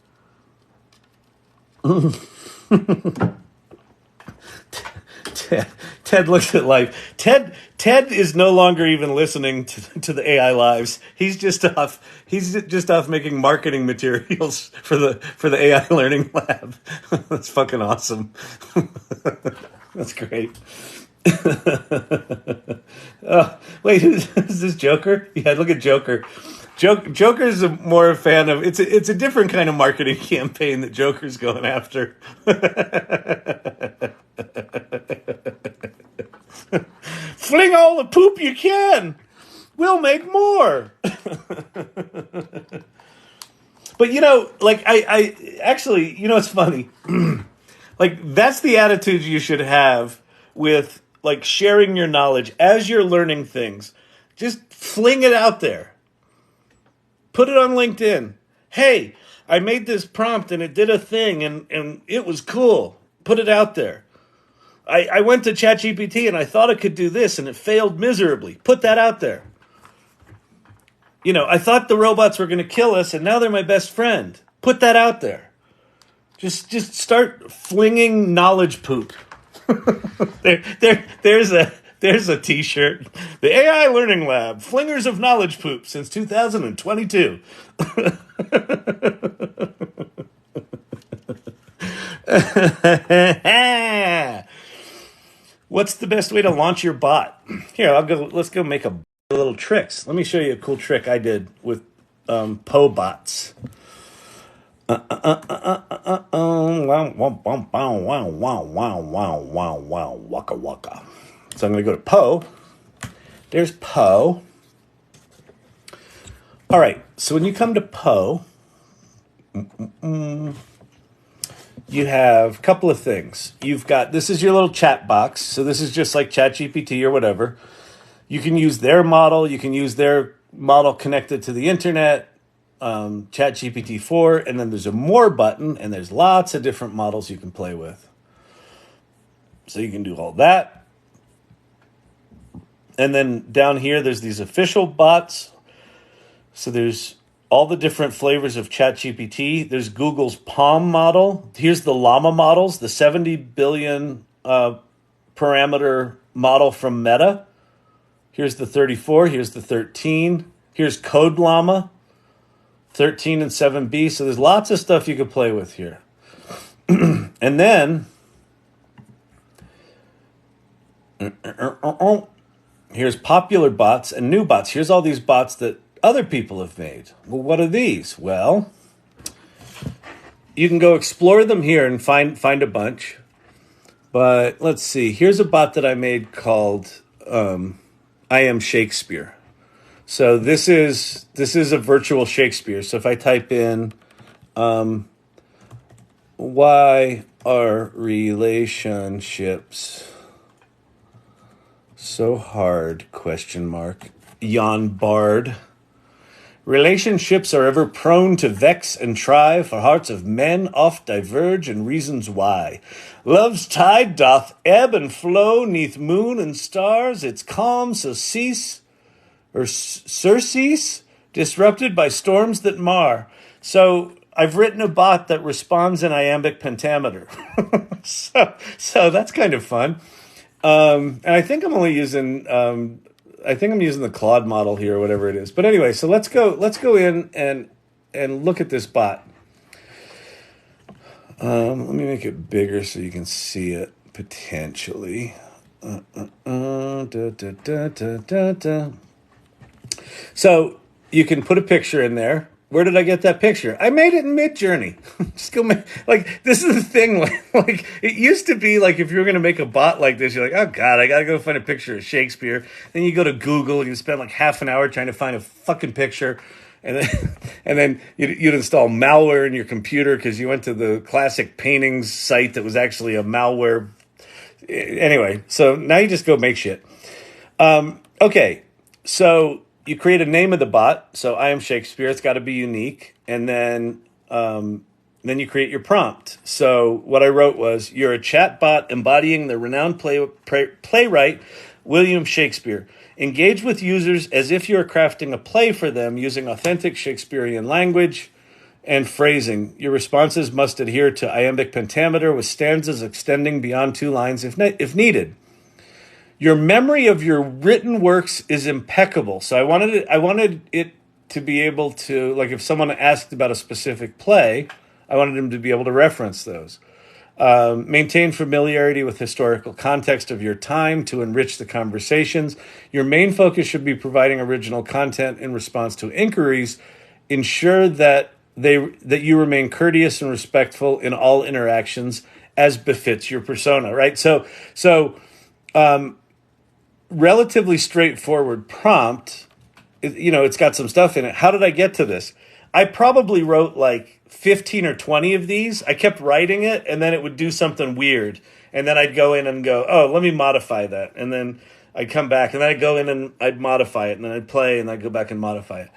Ted looks at life. Ted is no longer even listening to the AI lives. He's just off making marketing materials for the AI learning lab. That's fucking awesome. That's great. Wait, is this Joker? Yeah, look at Joker. Joker's more a fan of it's a different kind of marketing campaign that Joker's going after. Fling all the poop you can. We'll make more. But I actually, it's funny. Like that's the attitude you should have with like sharing your knowledge as you're learning things. Just fling it out there. Put it on LinkedIn. Hey, I made this prompt and it did a thing and it was cool. Put it out there. I went to ChatGPT and I thought it could do this and it failed miserably. Put that out there. I thought the robots were going to kill us and now they're my best friend. Put that out there. Just start flinging knowledge poop. There's a t-shirt. The AI Learning Lab, Flingers of Knowledge Poop since 2022. What's the best way to launch your bot? Here, let's go make a little tricks. Let me show you a cool trick I did with Poe bots. Waka waka. So I'm going to go to Poe. There's Poe. All right. So when you come to Poe, you have a couple of things. This is your little chat box. So this is just like ChatGPT or whatever. You can use their model. You can use their model connected to the internet, ChatGPT 4, and then there's a More button, and there's lots of different models you can play with. So you can do all that. And then down here, there's these official bots. So there's all the different flavors of ChatGPT. There's Google's Palm model. Here's the Llama models, the 70 billion parameter model from Meta. Here's the 34. Here's the 13. Here's Code Llama, 13 and 7B. So there's lots of stuff you could play with here. And then here's popular bots and new bots. Here's all these bots that other people have made. Well, what are these? Well, you can go explore them here and find a bunch. But let's see. Here's a bot that I made called I Am Shakespeare. So this is a virtual Shakespeare. So if I type in why are relationships so hard? ? Jan Bard. Relationships are ever prone to vex and try, for hearts of men oft diverge, and reasons why. Love's tide doth ebb and flow neath moon and stars, its calm so cease, or surcease, disrupted by storms that mar. So I've written a bot that responds in iambic pentameter. so that's kind of fun. And I think I'm only using I'm using the Claude model here or whatever it is. But anyway, so let's go in and look at this bot. Let me make it bigger so you can see it potentially. So you can put a picture in there. Where did I get that picture? I made it in Midjourney. Just go make, like, this is the thing. Like it used to be like if you were going to make a bot like this, you're like, oh God, I got to go find a picture of Shakespeare. Then you go to Google and you spend like half an hour trying to find a fucking picture. And then you'd install malware in your computer because you went to the classic paintings site that was actually a malware. Anyway, so now you just go make shit. Okay, so you create a name of the bot. So I am Shakespeare. It's got to be unique. And then you create your prompt. So what I wrote was, you're a chat bot embodying the renowned playwright William Shakespeare. Engage with users as if you're crafting a play for them using authentic Shakespearean language and phrasing. Your responses must adhere to iambic pentameter with stanzas extending beyond 2 lines if needed. Your memory of your written works is impeccable. So I wanted it to be able to, like, if someone asked about a specific play, I wanted them to be able to reference those. Maintain familiarity with historical context of your time to enrich the conversations. Your main focus should be providing original content in response to inquiries. Ensure that you remain courteous and respectful in all interactions as befits your persona, right? So relatively straightforward prompt. It's got some stuff in it. How did I get to this? I probably wrote like 15 or 20 of these. I kept writing it, and then it would do something weird. And then I'd go in and go, oh, let me modify that. And then I'd come back, and then I'd go in and I'd modify it. And then I'd play, and I'd go back and modify it.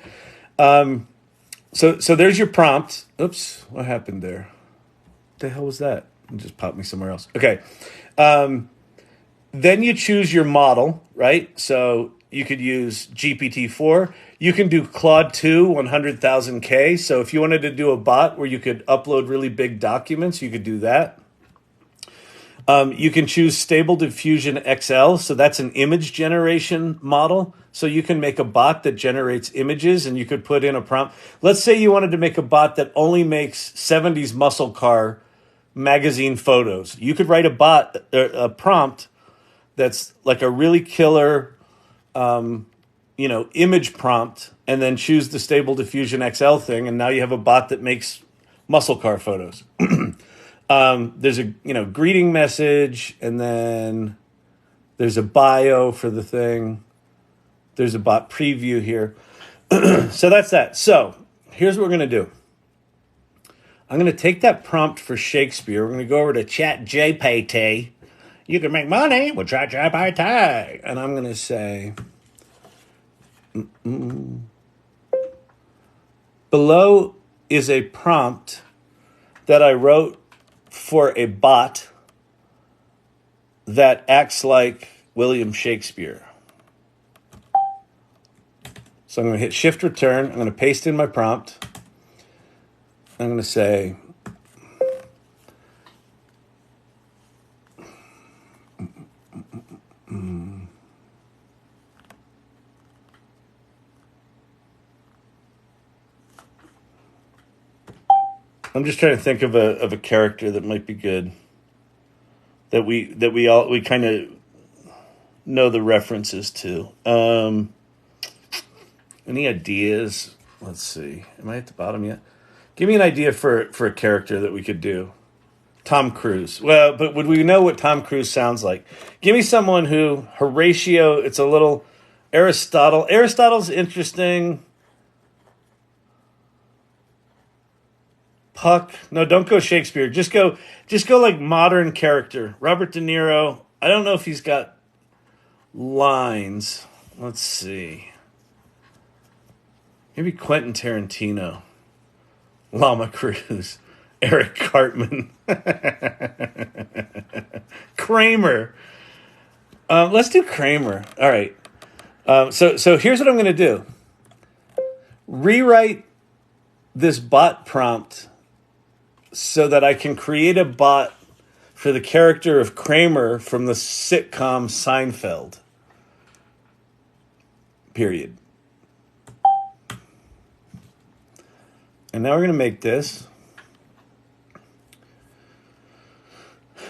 So there's your prompt. Oops, what happened there? What the hell was that? It just popped me somewhere else. Okay. Then you choose your model, right? So you could use GPT-4. You can do Claude 2, 100,000K. So if you wanted to do a bot where you could upload really big documents, you could do that. You can choose Stable Diffusion XL. So that's an image generation model. So you can make a bot that generates images, and you could put in a prompt. Let's say you wanted to make a bot that only makes 70s muscle car magazine photos. You could write a prompt that's like a really killer, image prompt, and then choose the Stable Diffusion XL thing, and now you have a bot that makes muscle car photos. There's a greeting message, and then there's a bio for the thing. There's a bot preview here. So that's that. So here's what we're going to do. I'm going to take that prompt for Shakespeare. We're going to go over to ChatGPT. You can make money with ChatGPT. And I'm going to say, below is a prompt that I wrote for a bot that acts like William Shakespeare. So I'm going to hit Shift Return. I'm going to paste in my prompt. I'm going to say, I'm just trying to think of a character that might be good. That we kind of know the references to. Any ideas? Let's see. Am I at the bottom yet? Give me an idea for a character that we could do. Tom Cruise. Well, but would we know what Tom Cruise sounds like? Give me someone who Horatio. It's a little Aristotle. Aristotle's interesting. Puck. No, don't go Shakespeare. Just go like modern character. Robert De Niro. I don't know if he's got lines. Let's see. Maybe Quentin Tarantino. Llama Cruz. Eric Cartman. Kramer. Let's do Kramer. All right. So here's what I'm going to do. Rewrite this bot prompt so that I can create a bot for the character of Kramer from the sitcom Seinfeld. Period. And now we're going to make this.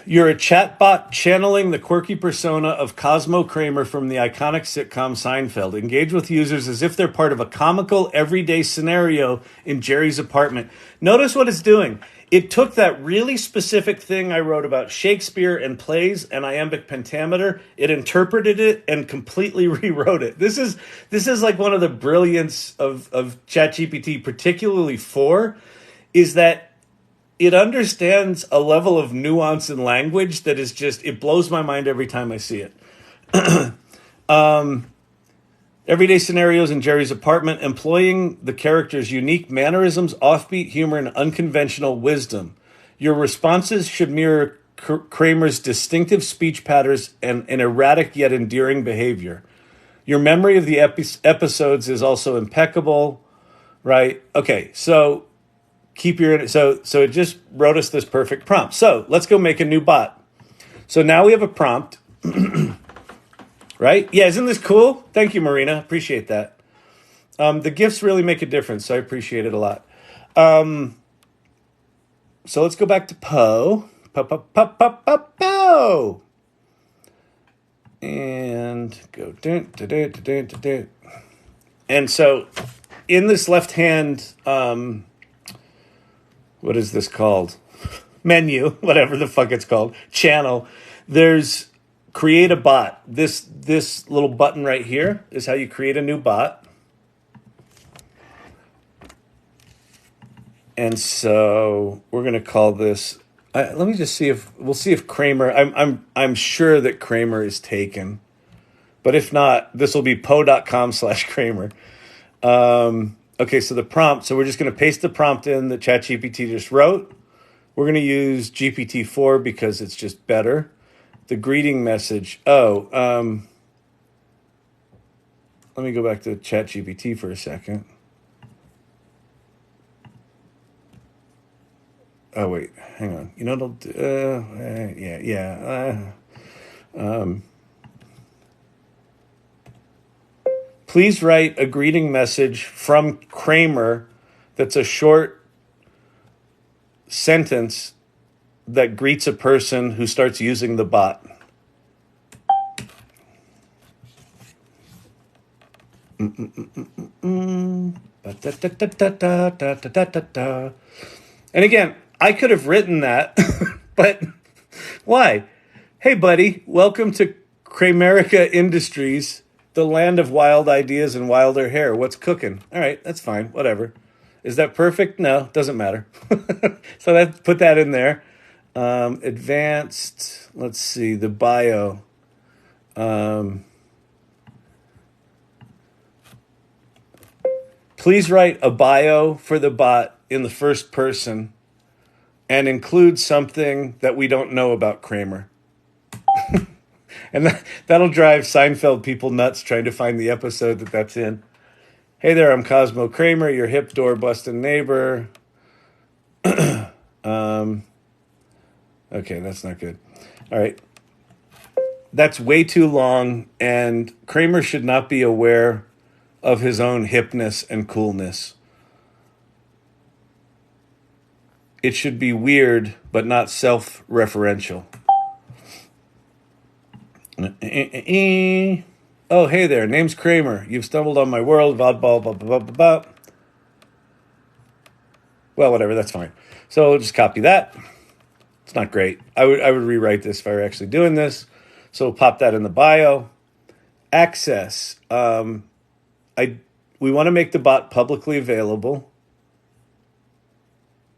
You're a chatbot channeling the quirky persona of Cosmo Kramer from the iconic sitcom Seinfeld. Engage with users as if they're part of a comical, everyday scenario in Jerry's apartment. Notice what it's doing. It took that really specific thing I wrote about Shakespeare and plays and iambic pentameter. It interpreted it and completely rewrote it. This is like one of the brilliance of ChatGPT, particularly 4, is that it understands a level of nuance in language that is just, it blows my mind every time I see it. Everyday scenarios in Jerry's apartment, employing the character's unique mannerisms, offbeat humor, and unconventional wisdom. Your responses should mirror Kramer's distinctive speech patterns and an erratic yet endearing behavior. Your memory of the episodes is also impeccable, right? Okay, so so it just wrote us this perfect prompt. So let's go make a new bot. So now we have a prompt, right? Yeah, isn't this cool? Thank you, Marina. Appreciate that. The gifts really make a difference, so I appreciate it a lot. So let's go back to Poe. Poe. And go. And so in this left hand, what is this called? Menu, whatever the fuck it's called. Channel. There's create a bot. This little button right here is how you create a new bot. And so we're going to call this. Let me just see if we'll see if Kramer. I'm sure that Kramer is taken, but if not, this will be poe.com/Kramer. Okay, so the prompt. So we're just going to paste the prompt in that ChatGPT just wrote. We're going to use GPT-4 because it's just better. The greeting message. Let me go back to ChatGPT for a second. Oh, wait, hang on. You know, please write a greeting message from Kramer that's a short sentence that greets a person who starts using the bot. And again, I could have written that, but why? Hey, buddy, welcome to Kramerica Industries, the land of wild ideas and wilder hair. What's cooking? All right, that's fine. Whatever. Is that perfect? No, doesn't matter. So put that in there. Advanced. Let's see the bio. Please write a bio for the bot in the first person and include something that we don't know about Kramer. And that'll drive Seinfeld people nuts trying to find the episode that's in. Hey there, I'm Cosmo Kramer, your hip door busting neighbor. Okay, that's not good. All right. That's way too long, and Kramer should not be aware of his own hipness and coolness. It should be weird, but not self-referential. Oh, hey there, name's Kramer. You've stumbled on my world, blah, blah, blah, blah, blah, blah. Well, whatever, that's fine. So we'll just copy that. It's not great. I would rewrite this if I were actually doing this. So we'll pop that in the bio. Access. We want to make the bot publicly available.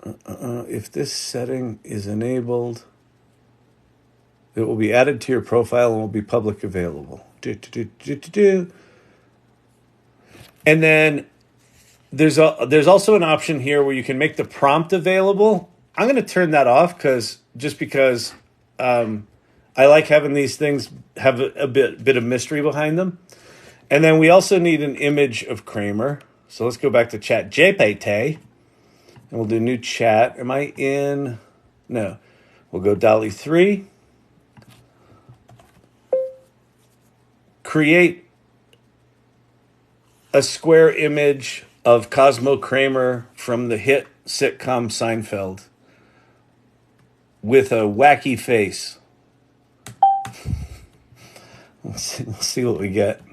If this setting is enabled, it will be added to your profile and will be public available. And then there's also an option here where you can make the prompt available. I'm going to turn that off because I like having these things have a bit of mystery behind them. And then we also need an image of Kramer. So let's go back to Chat GPT. And we'll do new chat. Am I in? No. We'll go DALL-E 3. Create a square image of Cosmo Kramer from the hit sitcom Seinfeld with a wacky face. Let's see what we get.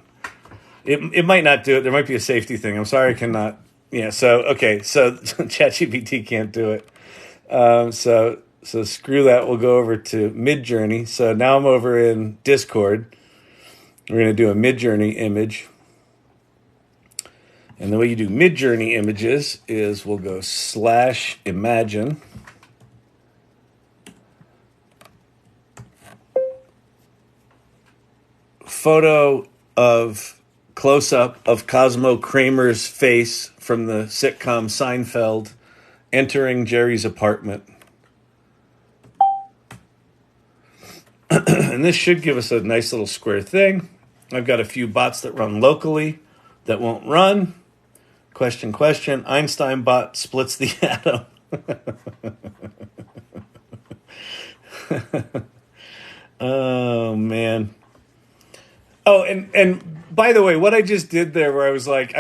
It might not do it. There might be a safety thing. I'm sorry I cannot. Yeah, so ChatGPT can't do it. So screw that. We'll go over to Midjourney. So now I'm over in Discord. We're going to do a Midjourney image. And the way you do Midjourney images is we'll go /imagine. Photo of close-up of Cosmo Kramer's face from the sitcom Seinfeld entering Jerry's apartment. And this should give us a nice little square thing. I've got a few bots that run locally that won't run. Question. Einstein bot splits the atom. Oh, man. Oh, and by the way, what I just did there where I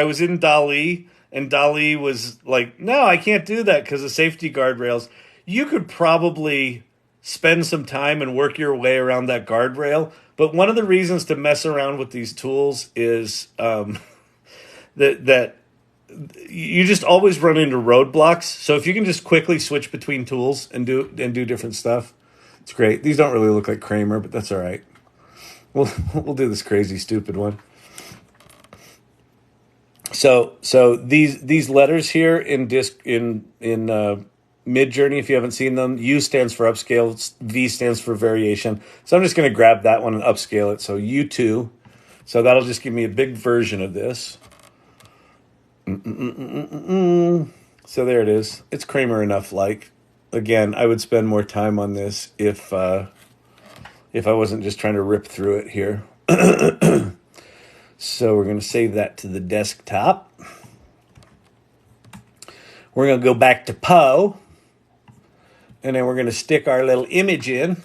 was in DALL-E, and DALL-E was like, no, I can't do that because of safety guardrails. You could probably spend some time and work your way around that guardrail. But one of the reasons to mess around with these tools is that you just always run into roadblocks. So if you can just quickly switch between tools and do different stuff, it's great. These don't really look like Kramer, but that's all right. We'll do this crazy stupid one. So these letters here in Midjourney, if you haven't seen them, U stands for upscale, V stands for variation. So I'm just going to grab that one and upscale it. So U2. So that'll just give me a big version of this. So there it is. It's Kramer enough. Again, I would spend more time on this if I wasn't just trying to rip through it here. So we're going to save that to the desktop. We're going to go back to Poe. And then we're going to stick our little image in.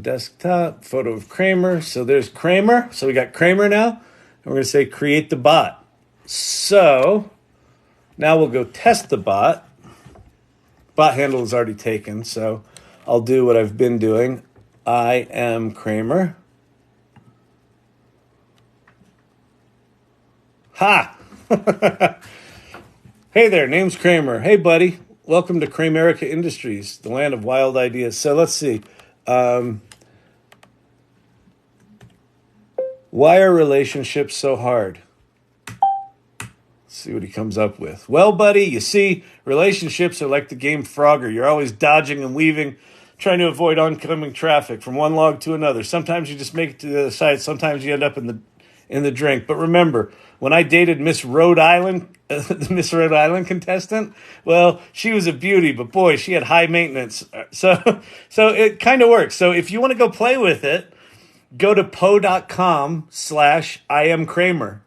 Desktop, photo of Kramer. So there's Kramer. So we got Kramer now. And we're going to say create the bot. So now we'll go test the bot. Bot handle is already taken. So I'll do what I've been doing. I am Kramer. Ha! Hey there, name's Kramer. Hey, buddy. Welcome to Kramerica Industries, the land of wild ideas. So let's see. Why are relationships so hard? Let's see what he comes up with. Well, buddy, you see, relationships are like the game Frogger. You're always dodging and weaving, trying to avoid oncoming traffic from one log to another. Sometimes you just make it to the other side. Sometimes you end up in the drink. But remember, when I dated Miss Rhode Island, the Miss Rhode Island contestant, well, she was a beauty, but boy, she had high maintenance. So it kind of works. So if you want to go play with it, go to po.com/IamKramer,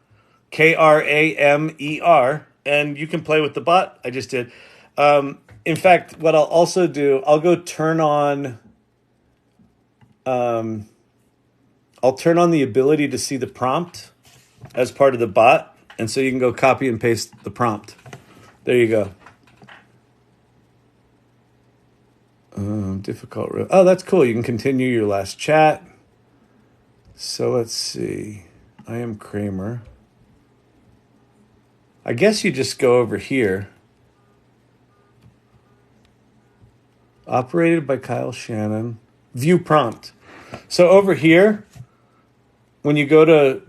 Kramer, and you can play with the bot. I just did. In fact, what I'll also do, I'll go turn on. I'll turn on the ability to see the prompt as part of the bot, and so you can go copy and paste the prompt. There you go. Difficult. Oh, that's cool. You can continue your last chat. So let's see. I am Kramer. I guess you just go over here. Operated by Kyle Shannon. View prompt. So over here, when you go to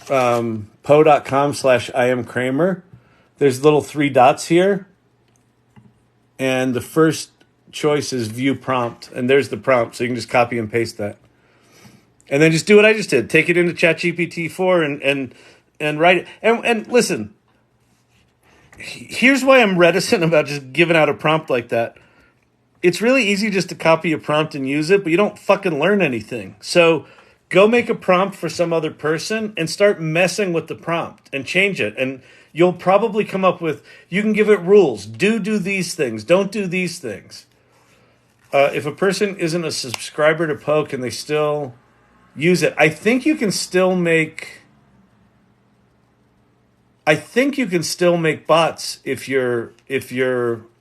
po.com/IamKramer, there's little 3 dots here. And the first choice is view prompt. And there's the prompt. So you can just copy and paste that. And then just do what I just did. Take it into ChatGPT-4 and write it. And listen, here's why I'm reticent about just giving out a prompt like that. It's really easy just to copy a prompt and use it, but you don't fucking learn anything. So go make a prompt for some other person and start messing with the prompt and change it. And you'll probably come up with, you can give it rules. Do these things. Don't do these things. If a person isn't a subscriber to Po, can they still use it? I think you can still make bots if you're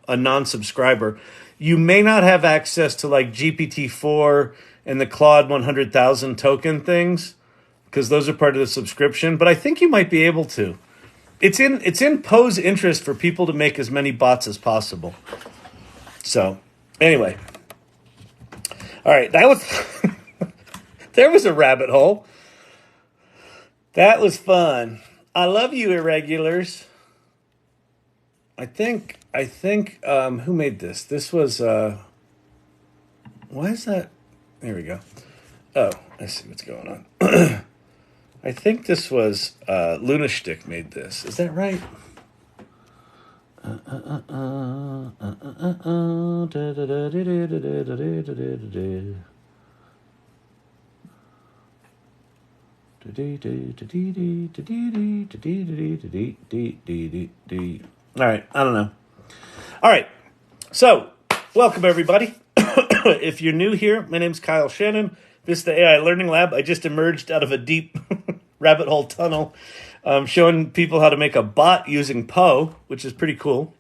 a non-subscriber. You may not have access to like GPT-4 and the Claude 100,000 token things because those are part of the subscription, but I think you might be able to. It's in Po's interest for people to make as many bots as possible. So, anyway. All right, that was there was a rabbit hole. That was fun. I love you, irregulars. I think who made this? This was why is that? There we go. Oh, I see what's going on. I think this was Lunashtick made this. Is that right? All right, I don't know. All right, so welcome everybody. If you're new here, my name's Kyle Shannon. This is the AI Learning Lab. I just emerged out of a deep rabbit hole tunnel, showing people how to make a bot using Po, which is pretty cool.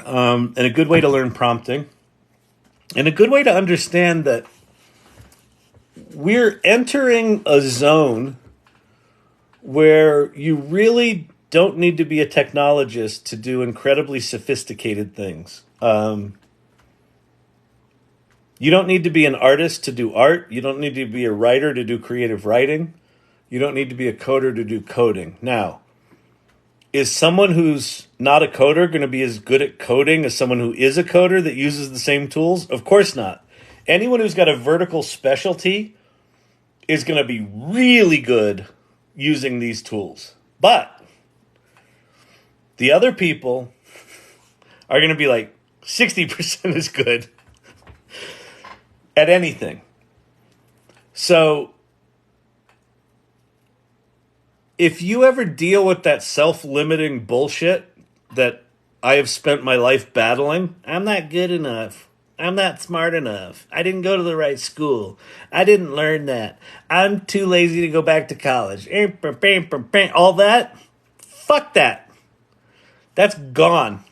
And a good way to learn prompting. And a good way to understand that we're entering a zone where you really don't need to be a technologist to do incredibly sophisticated things. You don't need to be an artist to do art. You don't need to be a writer to do creative writing. You don't need to be a coder to do coding. Now, is someone who's not a coder going to be as good at coding as someone who is a coder that uses the same tools? Of course not. Anyone who's got a vertical specialty is going to be really good using these tools. But the other people are going to be like 60% as good at anything. So if you ever deal with that self-limiting bullshit that I have spent my life battling, I'm not good enough. I'm not smart enough. I didn't go to the right school. I didn't learn that. I'm too lazy to go back to college. All that, fuck that. That's gone.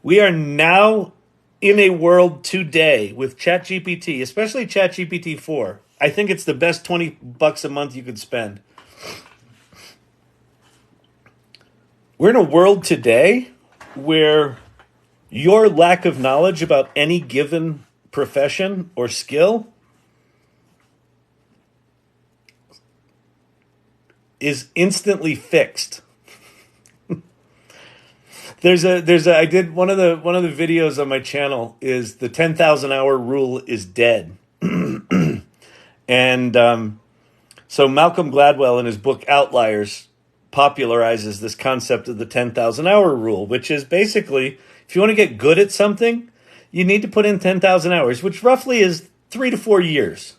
We are now in a world today with ChatGPT, especially ChatGPT-4. I think it's the best $20 a month you could spend. We're in a world today where your lack of knowledge about any given profession or skill is instantly fixed. I did one of the videos on my channel is the 10,000 hour rule is dead. And so Malcolm Gladwell in his book Outliers popularizes this concept of the 10,000 hour rule, which is basically if you want to get good at something, you need to put in 10,000 hours, which roughly is 3 to 4 years,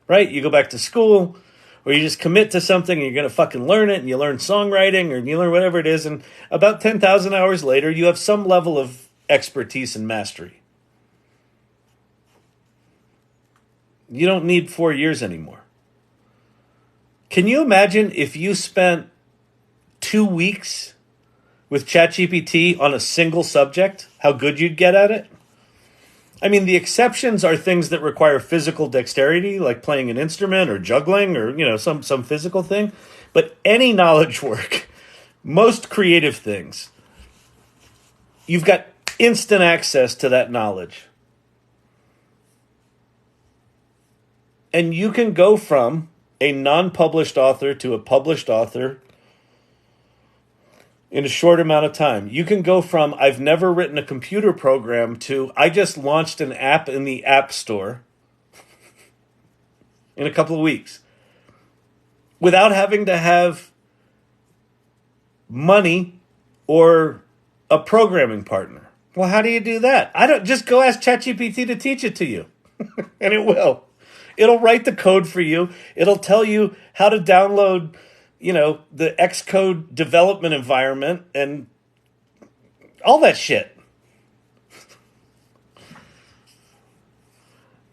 right? You go back to school, or you just commit to something and you're going to fucking learn it, and you learn songwriting or you learn whatever it is, and about 10,000 hours later, you have some level of expertise and mastery. You don't need 4 years anymore. Can you imagine if you spent 2 weeks with ChatGPT on a single subject, how good you'd get at it? I mean, the exceptions are things that require physical dexterity, like playing an instrument or juggling or, some physical thing. But any knowledge work, most creative things, you've got instant access to that knowledge. And you can go from a non-published author to a published author in a short amount of time. You can go from I've never written a computer program to I just launched an app in the App Store in a couple of weeks without having to have money or a programming partner. Well, how do you do that? Just go ask ChatGPT to teach it to you. And it will. It'll write the code for you. It'll tell you how to download, the Xcode development environment and all that shit.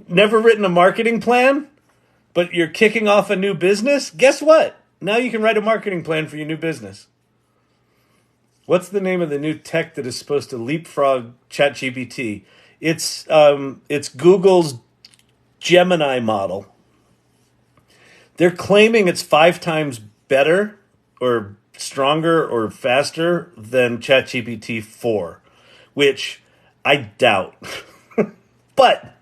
Never written a marketing plan, but you're kicking off a new business? Guess what? Now you can write a marketing plan for your new business. What's the name of the new tech that is supposed to leapfrog ChatGPT? It's Google's Gemini model. They're claiming it's 5 times better or stronger or faster than ChatGPT 4, which I doubt. But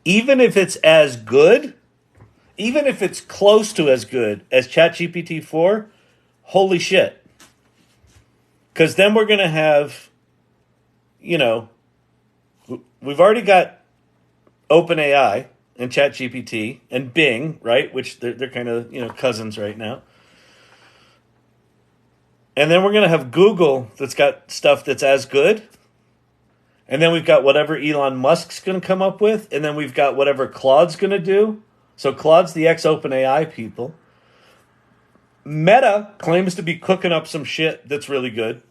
even if it's as good, even if it's close to as good as ChatGPT 4, holy shit. Because then we're going to have, we've already got OpenAI and ChatGPT and Bing, right? Which they're kind of, cousins right now. And then we're going to have Google that's got stuff that's as good. And then we've got whatever Elon Musk's going to come up with. And then we've got whatever Claude's going to do. So Claude's the ex-OpenAI people. Meta claims to be cooking up some shit that's really good.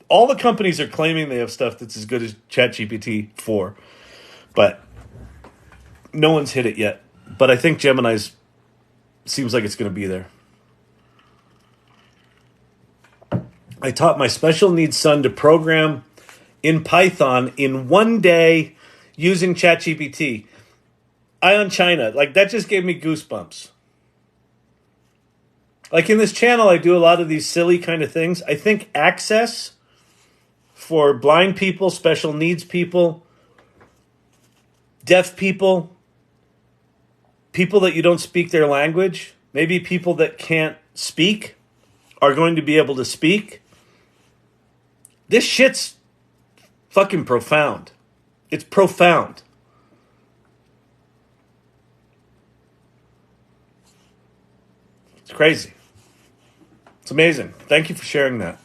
All the companies are claiming they have stuff that's as good as ChatGPT 4. But no one's hit it yet. But I think Gemini's seems like it's going to be there. I taught my special needs son to program in Python in 1 day using ChatGPT. Ion China, that just gave me goosebumps. In this channel, I do a lot of these silly kind of things. I think access for blind people, special needs people, deaf people, people that you don't speak their language, maybe people that can't speak are going to be able to speak. This shit's fucking profound. It's profound. It's crazy. It's amazing. Thank you for sharing that.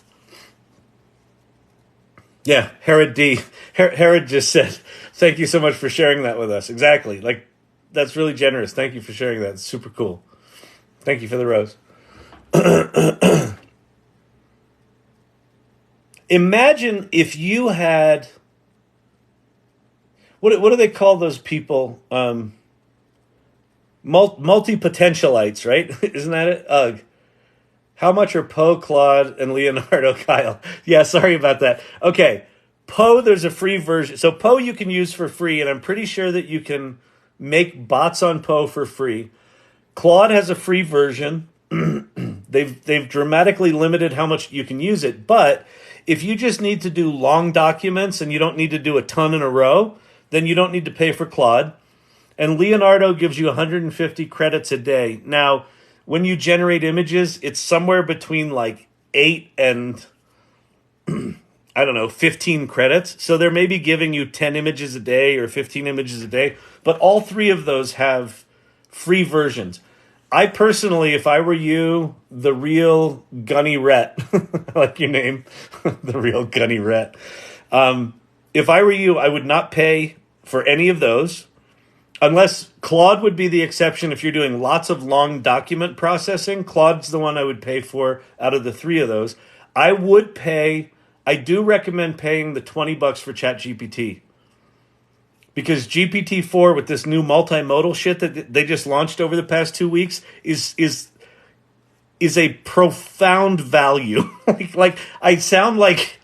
Yeah, Herod D. Herod just said, thank you so much for sharing that with us. Exactly. That's really generous. Thank you for sharing that. It's super cool. Thank you for the rose. Imagine if you had, what do they call those people? Multi-potentialites, right? Isn't that it? Ugh. How much are Poe, Claude, and Leonardo, Kyle? Yeah, sorry about that. Okay, Poe, there's a free version. So Poe you can use for free, and I'm pretty sure that you can make bots on Poe for free. Claude has a free version. They've dramatically limited how much you can use it, but if you just need to do long documents and you don't need to do a ton in a row, then you don't need to pay for Claude. And Leonardo gives you 150 credits a day. Now, when you generate images, it's somewhere between 8 and, 15 credits. So they're maybe giving you 10 images a day or 15 images a day. But all 3 of those have free versions. I personally, if I were you, the real Gunny Rhett, I like your name, the real Gunny Rhett, if I were you, I would not pay for any of those. Unless Claude would be the exception if you're doing lots of long document processing. Claude's the one I would pay for out of the three of those. I do recommend paying the $20 for ChatGPT. Because GPT-4 with this new multimodal shit that they just launched over the past 2 weeks is a profound value. like I sound like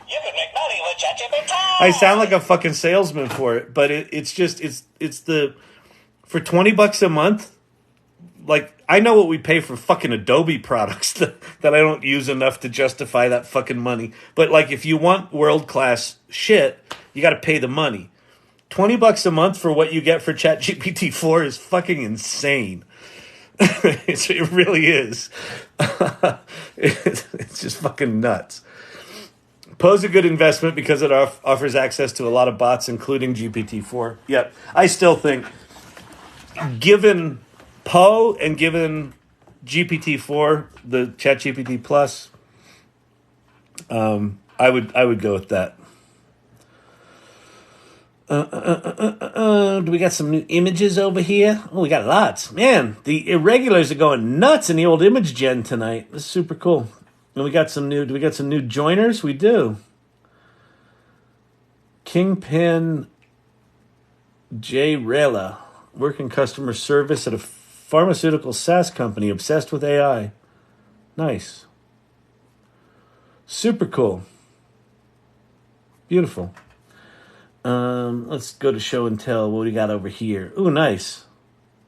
You can make money with ChatGPT. I sound like a fucking salesman for it, but it's for $20 a month. Like, I know what we pay for fucking Adobe products that I don't use enough to justify that fucking money. But like, if you want world class shit, you got to pay the money. $20 a month for what you get for ChatGPT 4 is fucking insane. It really is. It's just fucking nuts. Poe's a good investment because it offers access to a lot of bots, including GPT-4. Yep. I still think, given Poe and given GPT-4, the ChatGPT Plus, I would go with that. Do we got some new images over here? Oh, we got lots. Man, the irregulars are going nuts in the old image gen tonight. This is super cool. And we got some new joiners? We do. Kingpin J. Rela, working customer service at a pharmaceutical SaaS company obsessed with AI. Nice. Super cool. Beautiful. Let's go to show and tell. What do we got over here? Ooh, nice.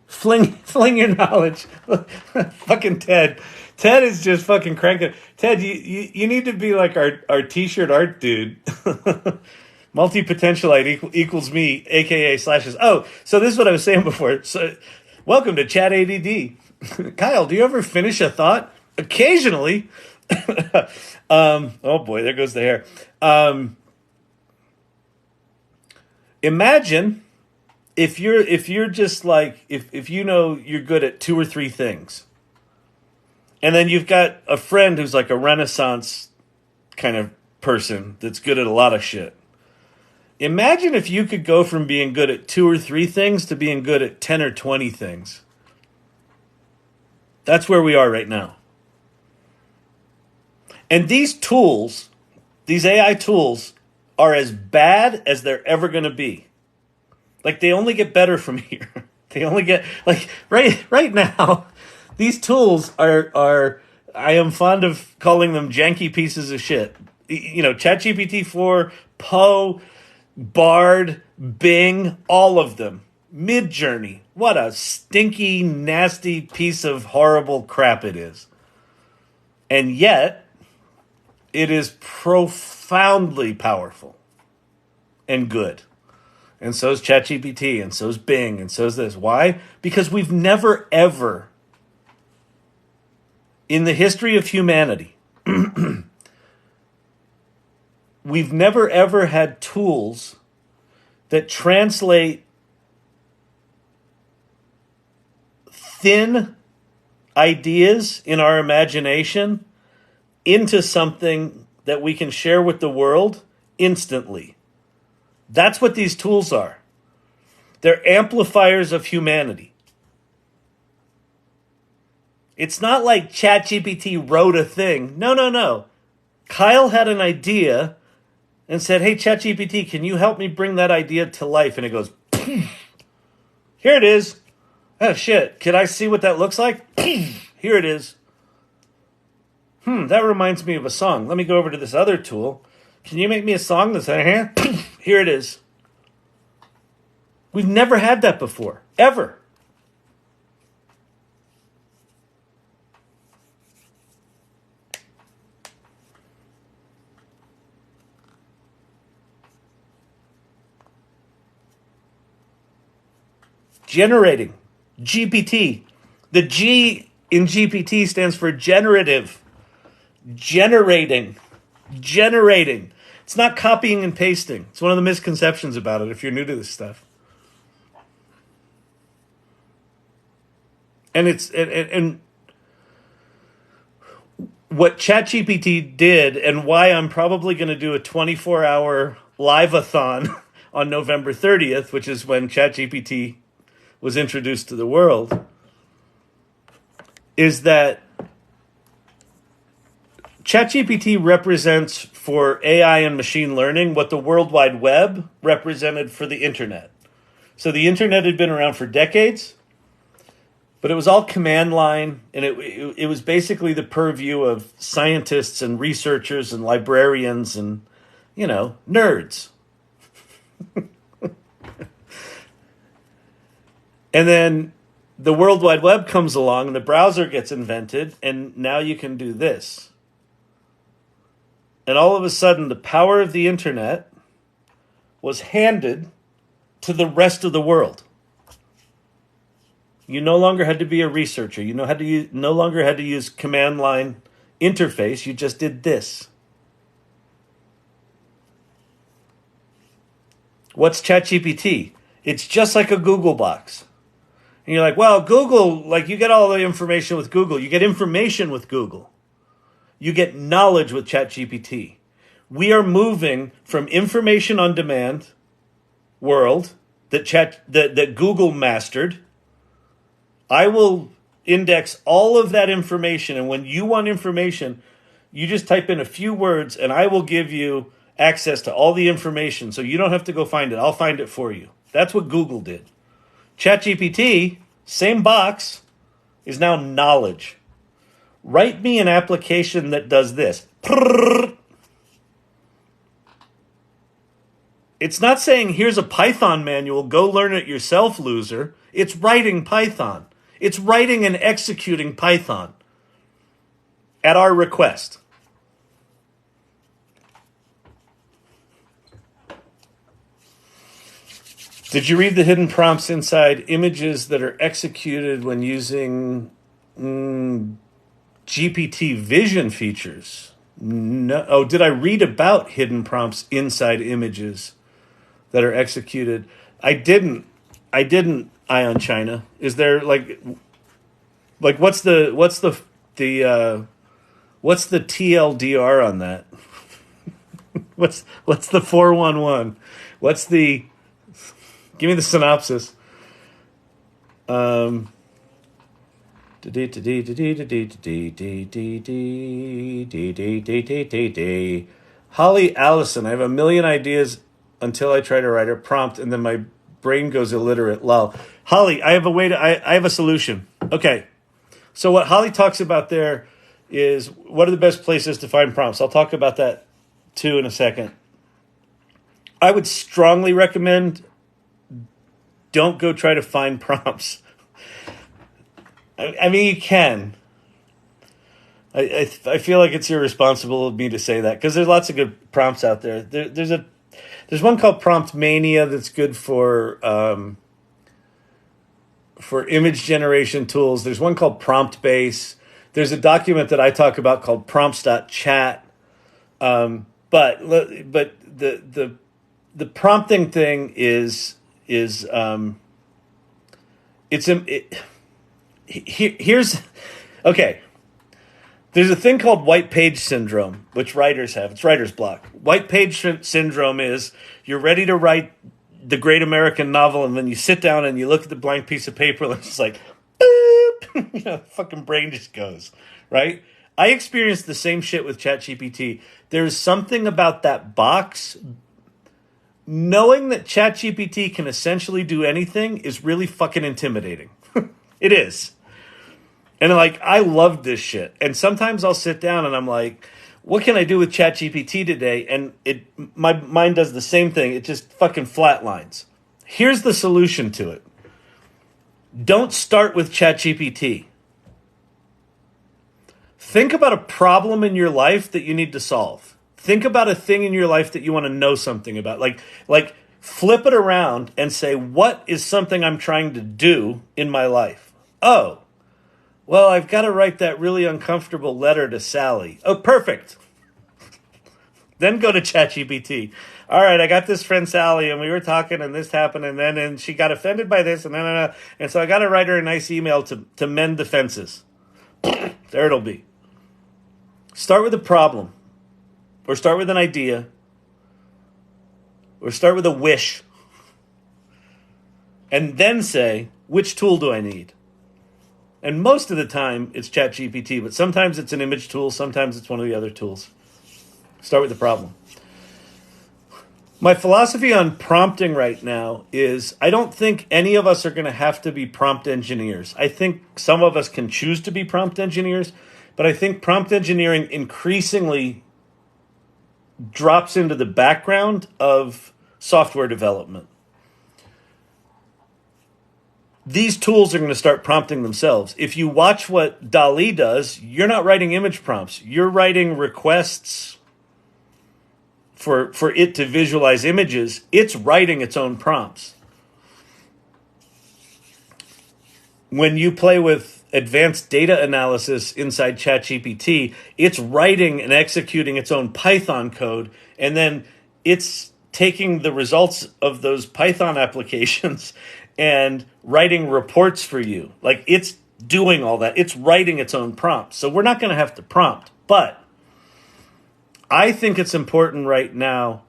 Fling your knowledge. Fucking Ted. Ted is just fucking cranking. Ted, you need to be like our t-shirt art dude. Multi-potentialite equals me, aka slashes. Oh, so this is what I was saying before. So, welcome to Chat ADD. Kyle, do you ever finish a thought? Occasionally. Oh boy, there goes the hair. Imagine if you're just like, if you know you're good at 2 or 3 things, and then you've got a friend who's like a Renaissance kind of person that's good at a lot of shit. Imagine if you could go from being good at 2 or 3 things to being good at 10 or 20 things. That's where we are right now. And these tools, these AI tools, are as bad as they're ever going to be. Like, they only get better from here. They only get, like, right now, these tools are I am fond of calling them janky pieces of shit. You know, ChatGPT 4, Poe, Bard, Bing, all of them. Midjourney. What a stinky, nasty piece of horrible crap it is. And yet, it is profoundly powerful and good. And so is ChatGPT, and so is Bing, and so is this. Why? Because we've never, ever, in the history of humanity, we've never, ever had tools that translate thin ideas in our imagination into something that we can share with the world instantly. That's what these tools are. They're amplifiers of humanity. It's not like ChatGPT wrote a thing. No. Kyle had an idea and said, hey, ChatGPT, can you help me bring that idea to life? And it goes, here it is. Oh, shit. Can I see what that looks like? Here it is. That reminds me of a song. Let me go over to this other tool. Can you make me a song that's here? Here it is. We've never had that before. Ever. Generating. GPT. The G in GPT stands for generative. Generating. It's not copying and pasting. It's one of the misconceptions about it if you're new to this stuff. And and what ChatGPT did, and why I'm probably going to do a 24-hour live-a-thon on November 30th, which is when ChatGPT was introduced to the world, is that ChatGPT represents for AI and machine learning what the World Wide Web represented for the internet. So the internet had been around for decades, but it was all command line, and it was basically the purview of scientists and researchers and librarians and, nerds. And then the World Wide Web comes along and the browser gets invented, and now you can do this. And all of a sudden, the power of the internet was handed to the rest of the world. You no longer had to be a researcher. You no longer had to use command line interface. You just did this. What's ChatGPT? It's just like a Google box. And you're like, well, Google, you get all the information with Google. You get information with Google. You get knowledge with ChatGPT. We are moving from information on demand world that Google mastered. I will index all of that information, and when you want information, you just type in a few words, and I will give you access to all the information, so you don't have to go find it. I'll find it for you. That's what Google did. ChatGPT, same box, is now knowledge. Write me an application that does this. It's not saying, here's a Python manual, go learn it yourself, loser. It's writing Python. It's writing and executing Python at our request. Did you read the hidden prompts inside images that are executed when using GPT vision features? No. Oh, did I read about hidden prompts inside images that are executed? I didn't. Ion China. Is there what's the TLDR on that? what's the 411? Give me the synopsis. Holly Allison, I have a million ideas until I try to write a prompt and then my brain goes illiterate. Lol. Holly, I have a solution. Okay. So what Holly talks about there is what are the best places to find prompts. I'll talk about that too in a second. I would strongly recommend don't go try to find prompts. I mean, you can. I feel like it's irresponsible of me to say that because there's lots of good prompts out there. There's one called Prompt Mania that's good for image generation tools. There's one called Prompt Base. There's a document that I talk about called prompts.chat. But the prompting thing here's okay. There's a thing called white page syndrome, which writers have. It's writer's block. White page syndrome is you're ready to write the great American novel, and then you sit down and you look at the blank piece of paper, and it's like, boop, fucking brain just goes, right? I experienced the same shit with ChatGPT. There's something about that box. Knowing that ChatGPT can essentially do anything is really fucking intimidating. It is. And I loved this shit. And sometimes I'll sit down and I'm like, what can I do with ChatGPT today? And my mind does the same thing. It just fucking flatlines. Here's the solution to it. Don't start with ChatGPT. Think about a problem in your life that you need to solve. Think about a thing in your life that you want to know something about. Like flip it around and say, what is something I'm trying to do in my life? Oh, well, I've got to write that really uncomfortable letter to Sally. Oh, perfect. Then go to ChatGPT. All right, I got this friend Sally, and we were talking, and this happened, and she got offended by this, and so I got to write her a nice email to mend the fences. There it'll be. Start with a problem, or start with an idea, or start with a wish, and then say, which tool do I need? And most of the time, it's ChatGPT, but sometimes it's an image tool, sometimes it's one of the other tools. Start with the problem. My philosophy on prompting right now is I don't think any of us are going to have to be prompt engineers. I think some of us can choose to be prompt engineers, but I think prompt engineering increasingly drops into the background of software development. These tools are going to start prompting themselves. If you watch what DALL-E does, you're not writing image prompts. You're writing requests for it to visualize images. It's writing its own prompts. When you play with advanced data analysis inside ChatGPT, it's writing and executing its own Python code, and then it's taking the results of those Python applications and writing reports for you. Like, it's doing all that. It's writing its own prompts. So we're not going to have to prompt. But I think it's important right now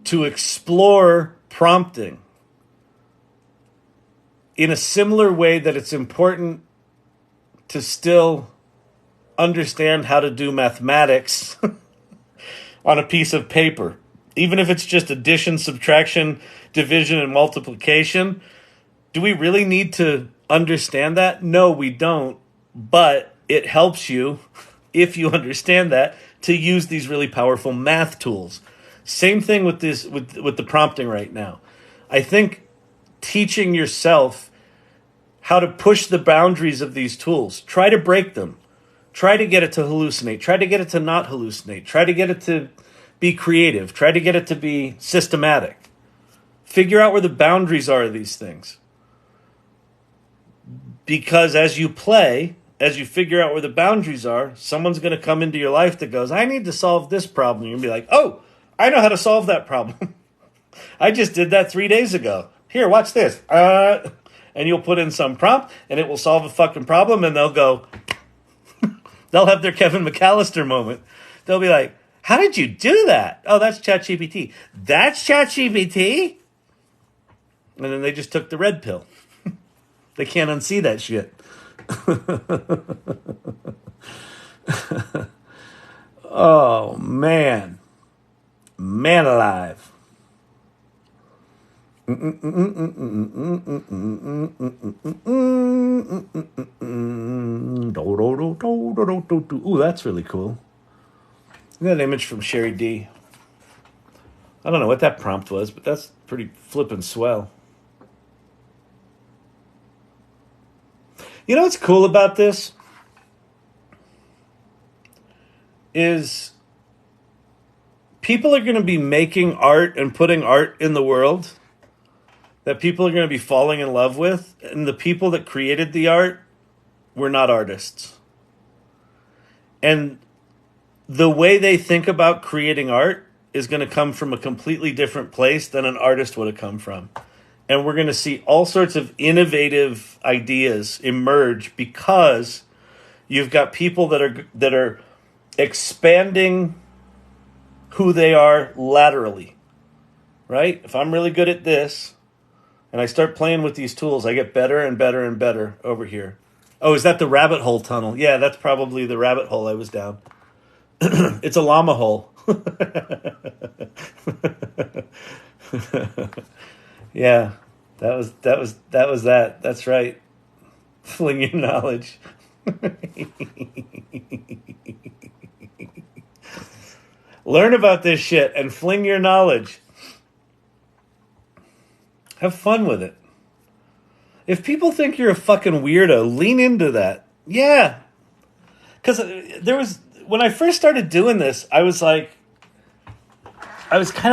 to explore prompting in a similar way that it's important to still understand how to do mathematics on a piece of paper. Even if it's just addition, subtraction, division, and multiplication. Do we really need to understand that? No, we don't. But it helps you, if you understand that, to use these really powerful math tools. Same thing with this, with the prompting right now. I think teaching yourself how to push the boundaries of these tools. Try to break them. Try to get it to hallucinate. Try to get it to not hallucinate. Try to get it to be creative. Try to get it to be systematic. Figure out where the boundaries are of these things. Because as you play, as you figure out where the boundaries are, someone's going to come into your life that goes, I need to solve this problem. You're going to be like, oh, I know how to solve that problem. I just did that 3 days ago. Here, watch this. And you'll put in some prompt, and it will solve a fucking problem, and they'll go, they'll have their Kevin McAllister moment. They'll be like, how did you do that? Oh, that's ChatGPT. That's ChatGPT? And then they just took the red pill. They can't unsee that shit. Oh, man. Man alive. Ooh, that's really cool. That image from Sherry D. I don't know what that prompt was, but that's pretty flippin' swell. You know what's cool about this? Is people are going to be making art and putting art in the world that people are going to be falling in love with, and the people that created the art were not artists. And the way they think about creating art is going to come from a completely different place than an artist would have come from. And we're going to see all sorts of innovative ideas emerge because you've got people that are expanding who they are laterally, right? If I'm really good at this and I start playing with these tools, I get better and better and better over here. Oh, is that the rabbit hole tunnel? Yeah, that's probably the rabbit hole I was down. It's a llama hole. Yeah, that was that. That's right. Fling your knowledge. Learn about this shit and fling your knowledge. Have fun with it. If people think you're a fucking weirdo, lean into that. Yeah. Because when I first started doing this, I was kind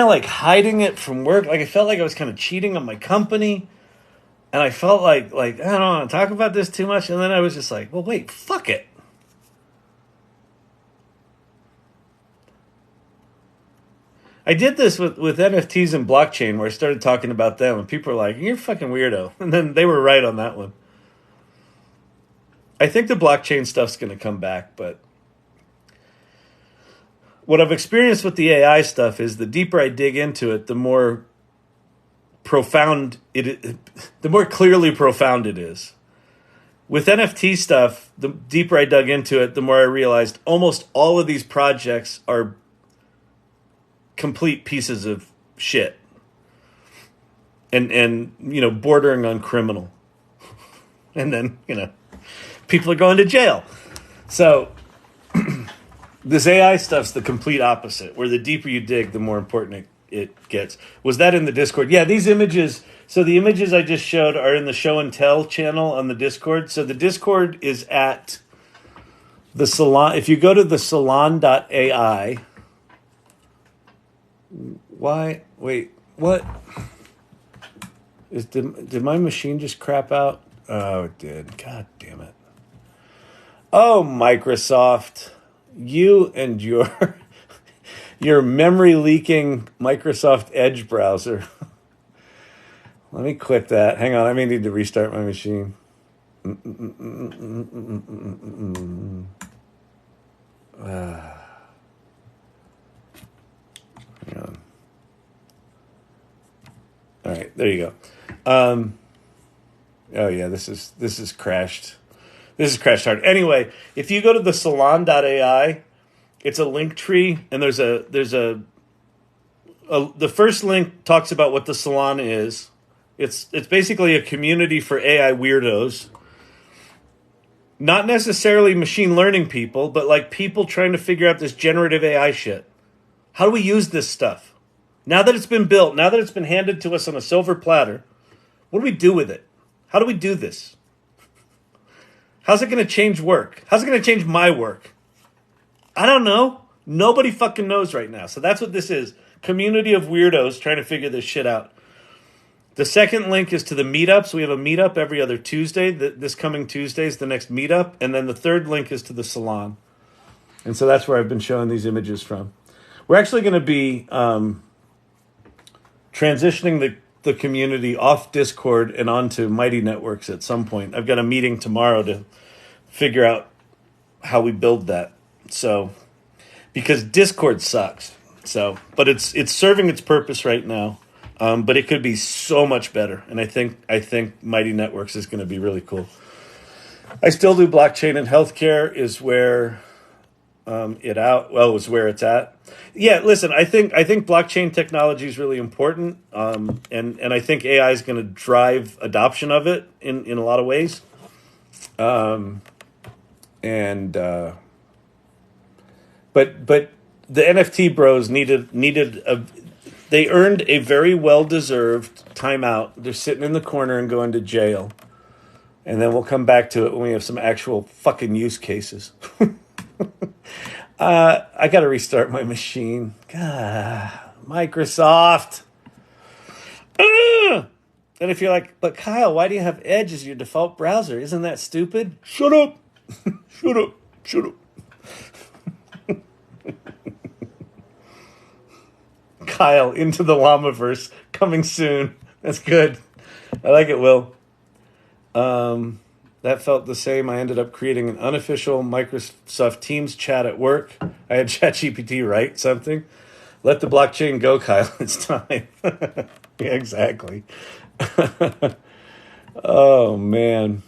of like hiding it from work. Like I felt like I was kind of cheating on my company. And I felt like I don't want to talk about this too much. And then I was just like, well, wait, fuck it. I did this with NFTs and blockchain where I started talking about them. And people were like, you're a fucking weirdo. And then they were right on that one. I think the blockchain stuff's going to come back. But what I've experienced with the AI stuff is the deeper I dig into it, the more profound the more clearly profound it is. With NFT stuff, the deeper I dug into it, the more I realized almost all of these projects are complete pieces of shit. And bordering on criminal. And then, people are going to jail. So this AI stuff's the complete opposite, where the deeper you dig, the more important it gets. Was that in the Discord? Yeah, these images. So the images I just showed are in the Show and Tell channel on the Discord. So the Discord is at the Salon. If you go to the salon.ai. Why? Wait, what? Did my machine just crap out? Oh, it did. God damn it. Oh, Microsoft. You and your memory leaking Microsoft Edge browser. Let me quit that. Hang on, I may need to restart my machine. Hang on. All right, there you go. Oh yeah, this is crashed. This is crashed hard. Anyway, if you go to the salon.ai, it's a link tree, and there's the first link talks about what the salon is. It's basically a community for AI weirdos. Not necessarily machine learning people, but like people trying to figure out this generative AI shit. How do we use this stuff? Now that it's been built, now that it's been handed to us on a silver platter, what do we do with it? How do we do this? How's it going to change work? How's it going to change my work? I don't know. Nobody fucking knows right now. So that's what this is. Community of weirdos trying to figure this shit out. The second link is to the meetups. We have a meetup every other Tuesday. This coming Tuesday is the next meetup. And then the third link is to the salon. And so that's where I've been showing these images from. We're actually going to be transitioning the community off Discord and onto Mighty Networks at some point. I've got a meeting tomorrow to figure out how we build that. So, because Discord sucks. So, but it's serving its purpose right now. But it could be so much better. And I think Mighty Networks is going to be really cool. I still do blockchain and healthcare is where is where it's at. Yeah, listen, I think blockchain technology is really important. And I think AI is going to drive adoption of it in a lot of ways. But the NFT bros they earned a very well-deserved timeout. They're sitting in the corner and going to jail. And then we'll come back to it when we have some actual fucking use cases. I got to restart my machine. God, Microsoft. And if you're like, but Kyle, why do you have Edge as your default browser? Isn't that stupid? Shut up. Shut up. Shut up. Kyle, into the Llamaverse, coming soon. That's good. I like it, Will. That felt the same. I ended up creating an unofficial Microsoft Teams chat at work. I had ChatGPT write something. Let the blockchain go, Kyle. It's time. Yeah, exactly. Oh, man.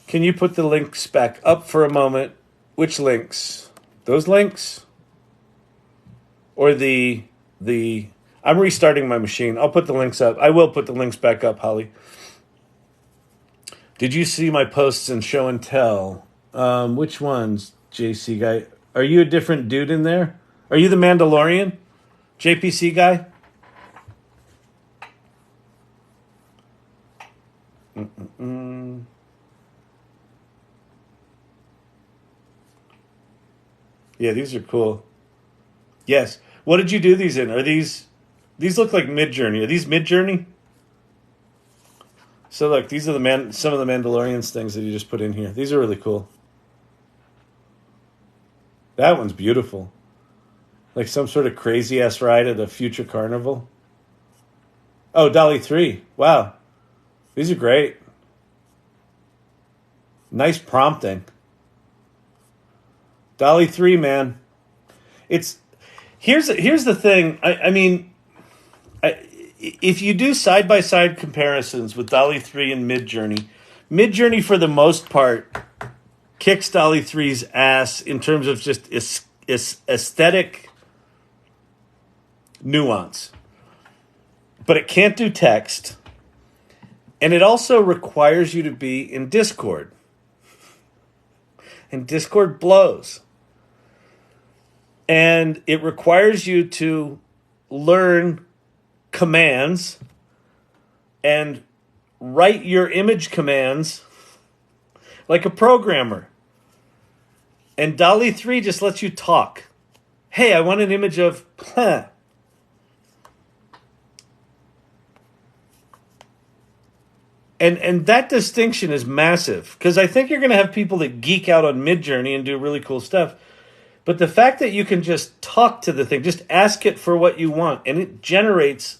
Can you put the links back up for a moment? Which links? Those links? Or the I'm restarting my machine. I'll put the links up. I will put the links back up, Holly. Did you see my posts in Show and Tell? Which ones, JC guy? Are you a different dude in there? Are you the Mandalorian? JPC guy? Yeah, these are cool. Yes. What did you do these in? Are these look like Mid-Journey. Are these Mid-Journey? So look, these are some of the Mandalorians things that you just put in here. These are really cool. That one's beautiful. Like some sort of crazy ass ride at a future carnival. Oh, Dolly 3. Wow. These are great. Nice prompting. DALL-E 3, man. Here's the thing. If you do side-by-side comparisons with DALL-E 3 and Midjourney for the most part kicks DALL-E 3's ass in terms of just aesthetic nuance. But it can't do text. And it also requires you to be in Discord. And Discord blows. And it requires you to learn commands and write your image commands like a programmer. And DALL-E 3 just lets you talk. Hey, I want an image of... And that distinction is massive, because I think you're going to have people that geek out on Midjourney and do really cool stuff. But the fact that you can just talk to the thing, just ask it for what you want, and it generates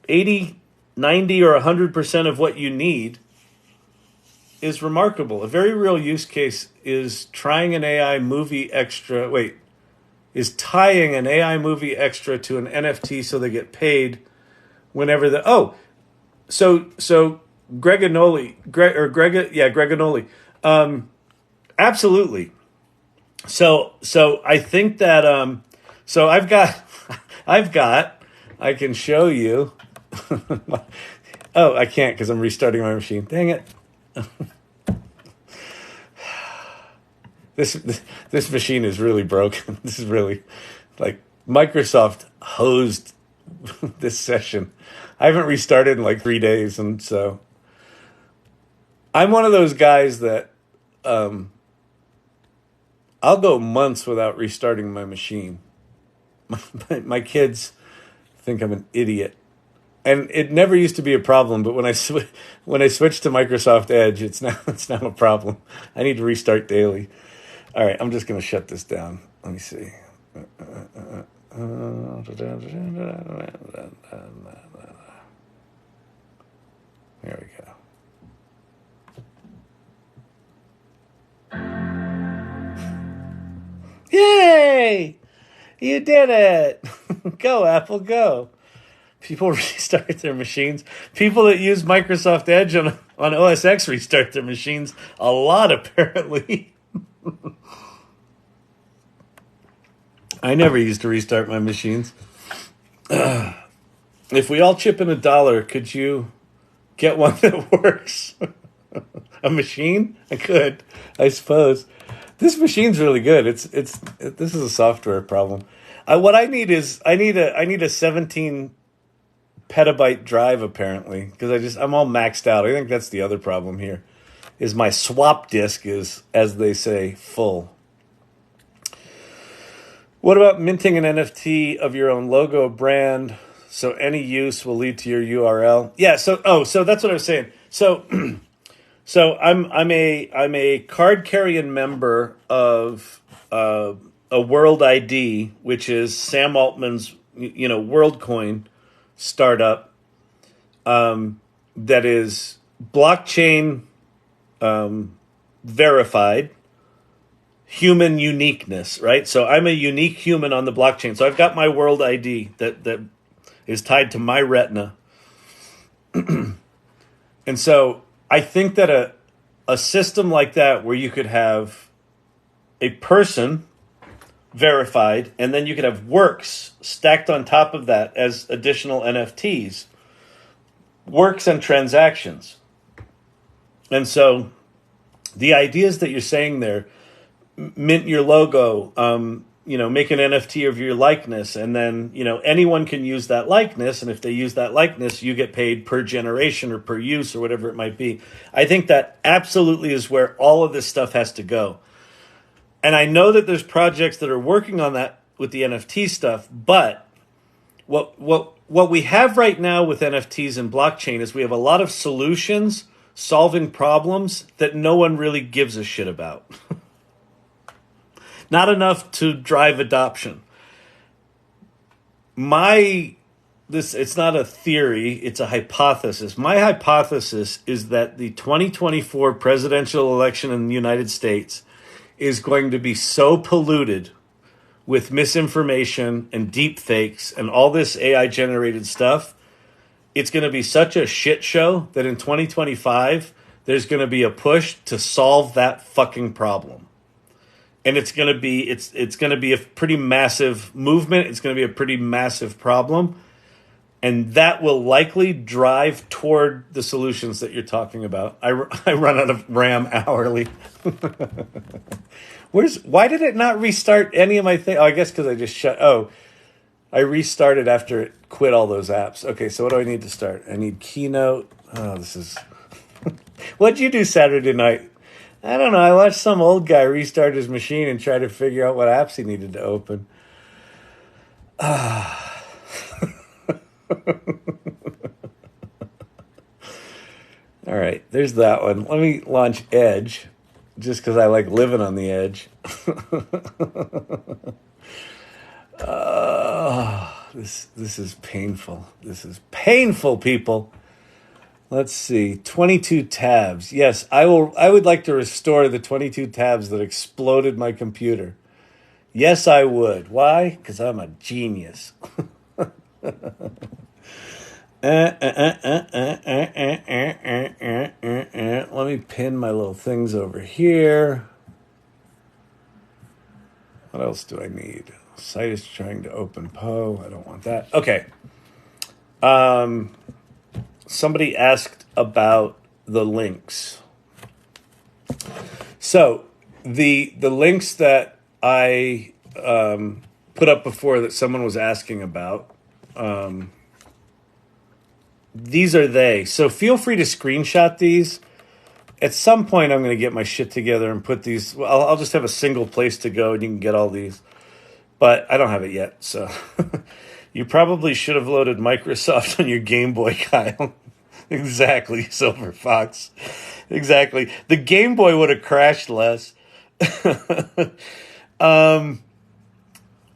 80, 90, or 100% of what you need is remarkable. A very real use case is tying an AI movie extra to an NFT so they get paid whenever So Greganoli, absolutely. So I think that so I've got I can show you. Oh, I can't because I'm restarting my machine. Dang it. This machine is really broken. This is really like Microsoft hosed this session. I haven't restarted in like 3 days, and so I'm one of those guys that I'll go months without restarting my machine. My kids think I'm an idiot, and it never used to be a problem. But when I switched to Microsoft Edge, it's now a problem. I need to restart daily. All right, I'm just going to shut this down. Let me see. There we go. Yay! You did it! Go, Apple, go. People restart their machines. People that use Microsoft Edge on OS X restart their machines a lot, apparently. I never used to restart my machines. If we all chip in $1, could you get one that works? A machine? I could, I suppose. This machine's really good. This is a software problem. What I need is I need a 17 petabyte drive, apparently, because I'm all maxed out. I think that's the other problem here. Is my swap disk is, as they say, full. What about minting an NFT of your own logo brand, so any use will lead to your URL? Yeah. So that's what I was saying. So I'm a card carrying member of a World ID, which is Sam Altman's WorldCoin startup that is blockchain verified. Human uniqueness, right? So I'm a unique human on the blockchain. So I've got my World ID that is tied to my retina. And so I think that a system like that, where you could have a person verified and then you could have works stacked on top of that as additional NFTs, works and transactions. And so the ideas that you're saying there, mint your logo, make an NFT of your likeness, and then, anyone can use that likeness, and if they use that likeness, you get paid per generation or per use or whatever it might be. I think that absolutely is where all of this stuff has to go. And I know that there's projects that are working on that with the NFT stuff, but what we have right now with NFTs and blockchain is we have a lot of solutions solving problems that no one really gives a shit about. Not enough to drive adoption. My it's not a theory, it's a hypothesis. My hypothesis is that the 2024 presidential election in the United States is going to be so polluted with misinformation and deep fakes and all this AI generated stuff. It's going to be such a shit show that in 2025 there's going to be a push to solve that fucking problem. And it's going to be a pretty massive movement. It's going to be a pretty massive problem. And that will likely drive toward the solutions that you're talking about. I run out of RAM hourly. Why did it not restart any of my things? Oh, I guess because I just I restarted after it quit all those apps. Okay, so what do I need to start? I need Keynote. Oh, this is... What'd you do Saturday night? I don't know. I watched some old guy restart his machine and try to figure out what apps he needed to open. All right, there's that one. Let me launch Edge, just because I like living on the edge. This is painful. This is painful, people. Let's see, 22 tabs. Yes, I would like to restore the 22 tabs that exploded my computer. Yes, I would. Why? Because I'm a genius. Let me pin my little things over here. What else do I need? Site is trying to open Poe. I don't want that. Okay. Somebody asked about the links. So the links that I put up before that someone was asking about, these are they. So feel free to screenshot these. At some point, I'm going to get my shit together and put these. Well, I'll just have a single place to go and you can get all these. But I don't have it yet, so you probably should have loaded Microsoft on your Game Boy, Kyle. Exactly, Silver Fox. Exactly. The Game Boy would have crashed less. All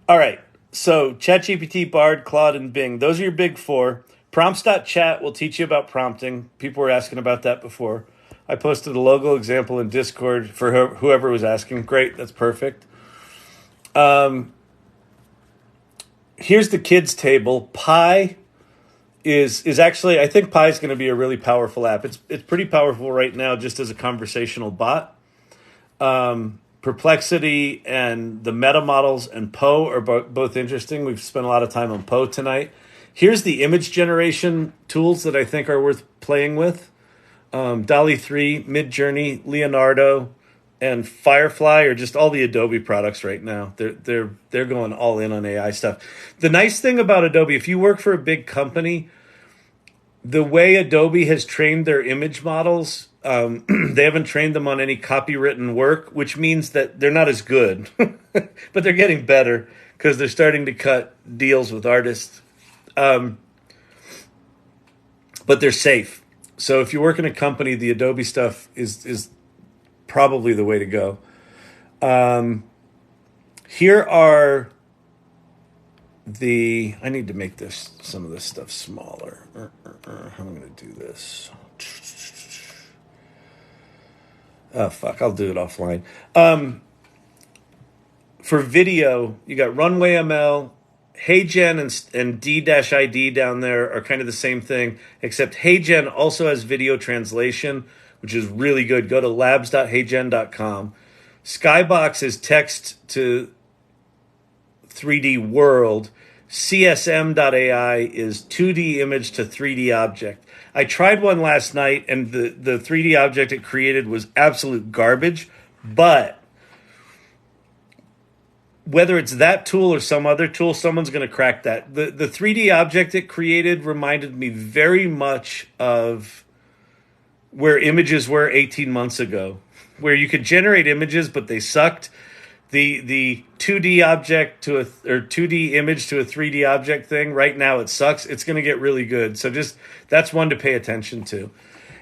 right. So ChatGPT, Bard, Claude, and Bing. Those are your big four. Prompts.chat will teach you about prompting. People were asking about that before. I posted a logo example in Discord for whoever was asking. Great, that's perfect. Here's the kids table. Pi is actually, I think Pi is going to be a really powerful app. It's pretty powerful right now just as a conversational bot. Perplexity and the meta models and Poe are both interesting. We've spent a lot of time on Poe tonight. Here's the image generation tools that I think are worth playing with. DALL-E 3, Midjourney, Leonardo, and Firefly are just all the Adobe products right now. They're going all in on AI stuff. The nice thing about Adobe, if you work for a big company, the way Adobe has trained their image models, they haven't trained them on any copywritten work, which means that they're not as good, but they're getting better because they're starting to cut deals with artists. But they're safe. So if you work in a company, the Adobe stuff is probably the way to go. Here are I need to make some of this stuff smaller. How am I going to do this? Oh, fuck. I'll do it offline. For video, you got Runway ML, HeyGen and D-ID down there are kind of the same thing, except HeyGen also has video translation, which is really good. Go to labs.heygen.com. Skybox is text to 3D world. CSM.ai is 2D image to 3D object. I tried one last night, and the 3D object it created was absolute garbage, but whether it's that tool or some other tool, someone's going to crack that. The 3D object it created reminded me very much of where images were 18 months ago, where you could generate images, but they sucked. The 2D object or 2D image to a 3D object thing, right now it sucks. It's going to get really good. So that's one to pay attention to.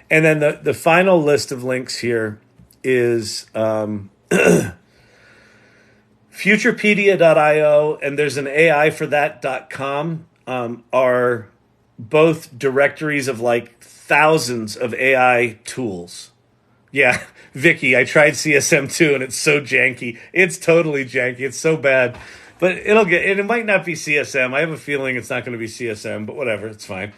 And then the final list of links here is Futurepedia.io, and there's an AI for that.com. are both directories of like thousands of AI tools. Yeah, Vicky, I tried CSM2 and it's so janky. It's totally janky. It's so bad. But it might not be CSM. I have a feeling it's not going to be CSM, but whatever, it's fine.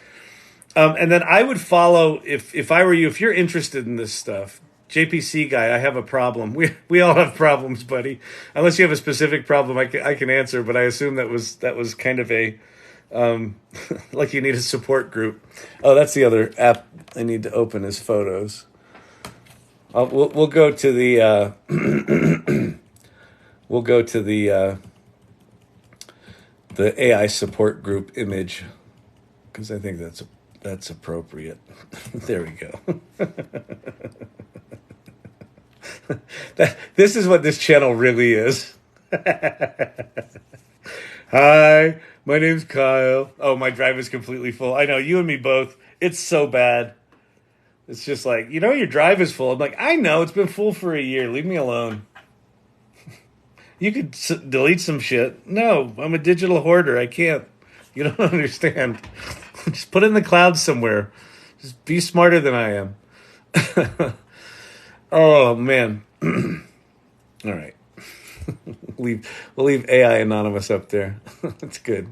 And then I would follow, if I were you, if you're interested in this stuff, JPC guy, I have a problem. We all have problems, buddy. Unless you have a specific problem, I can answer. But I assume that was kind of a like you need a support group. Oh, that's the other app I need to open is Photos. We'll go to the the AI support group image because I think that's appropriate. There we go. This is what this channel really is. Hi, my name's Kyle. Oh, my drive is completely full. I know, you and me both. It's so bad. It's just like, your drive is full. I'm like, I know, it's been full for a year. Leave me alone. You could delete some shit. No, I'm a digital hoarder. I can't. You don't understand. Just put it in the cloud somewhere. Just be smarter than I am. Oh, man. All right. We'll leave AI Anonymous up there. That's good.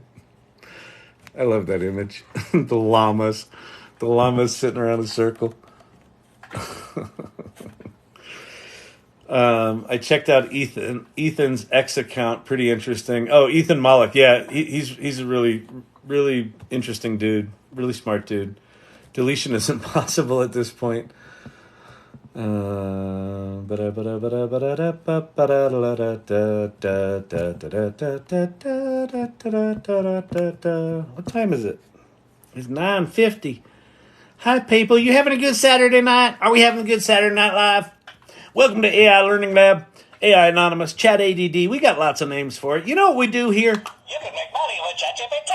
I love that image. The llamas sitting around a circle. I checked out Ethan's X account. Pretty interesting. Oh, Ethan Malik. Yeah, he's a really, really interesting dude. Really smart dude. Deletion is impossible at this point. What time is it? It's 9:50. Hi, people. You having a good Saturday night? Are we having a good Saturday Night Live? Welcome to AI Learning Lab, AI Anonymous, Chat ADD. We got lots of names for it. You know what we do here? You can make money with ChatGPT.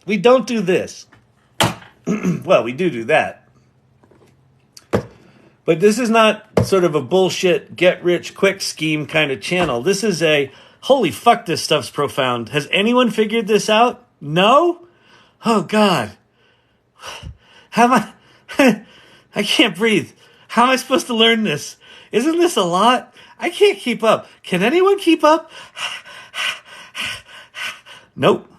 We don't do this. Well, we do that. But this is not sort of a bullshit, get-rich-quick scheme kind of channel. This is a, holy fuck, this stuff's profound. Has anyone figured this out? No? Oh, God. How am I... I can't breathe. How am I supposed to learn this? Isn't this a lot? I can't keep up. Can anyone keep up? Nope.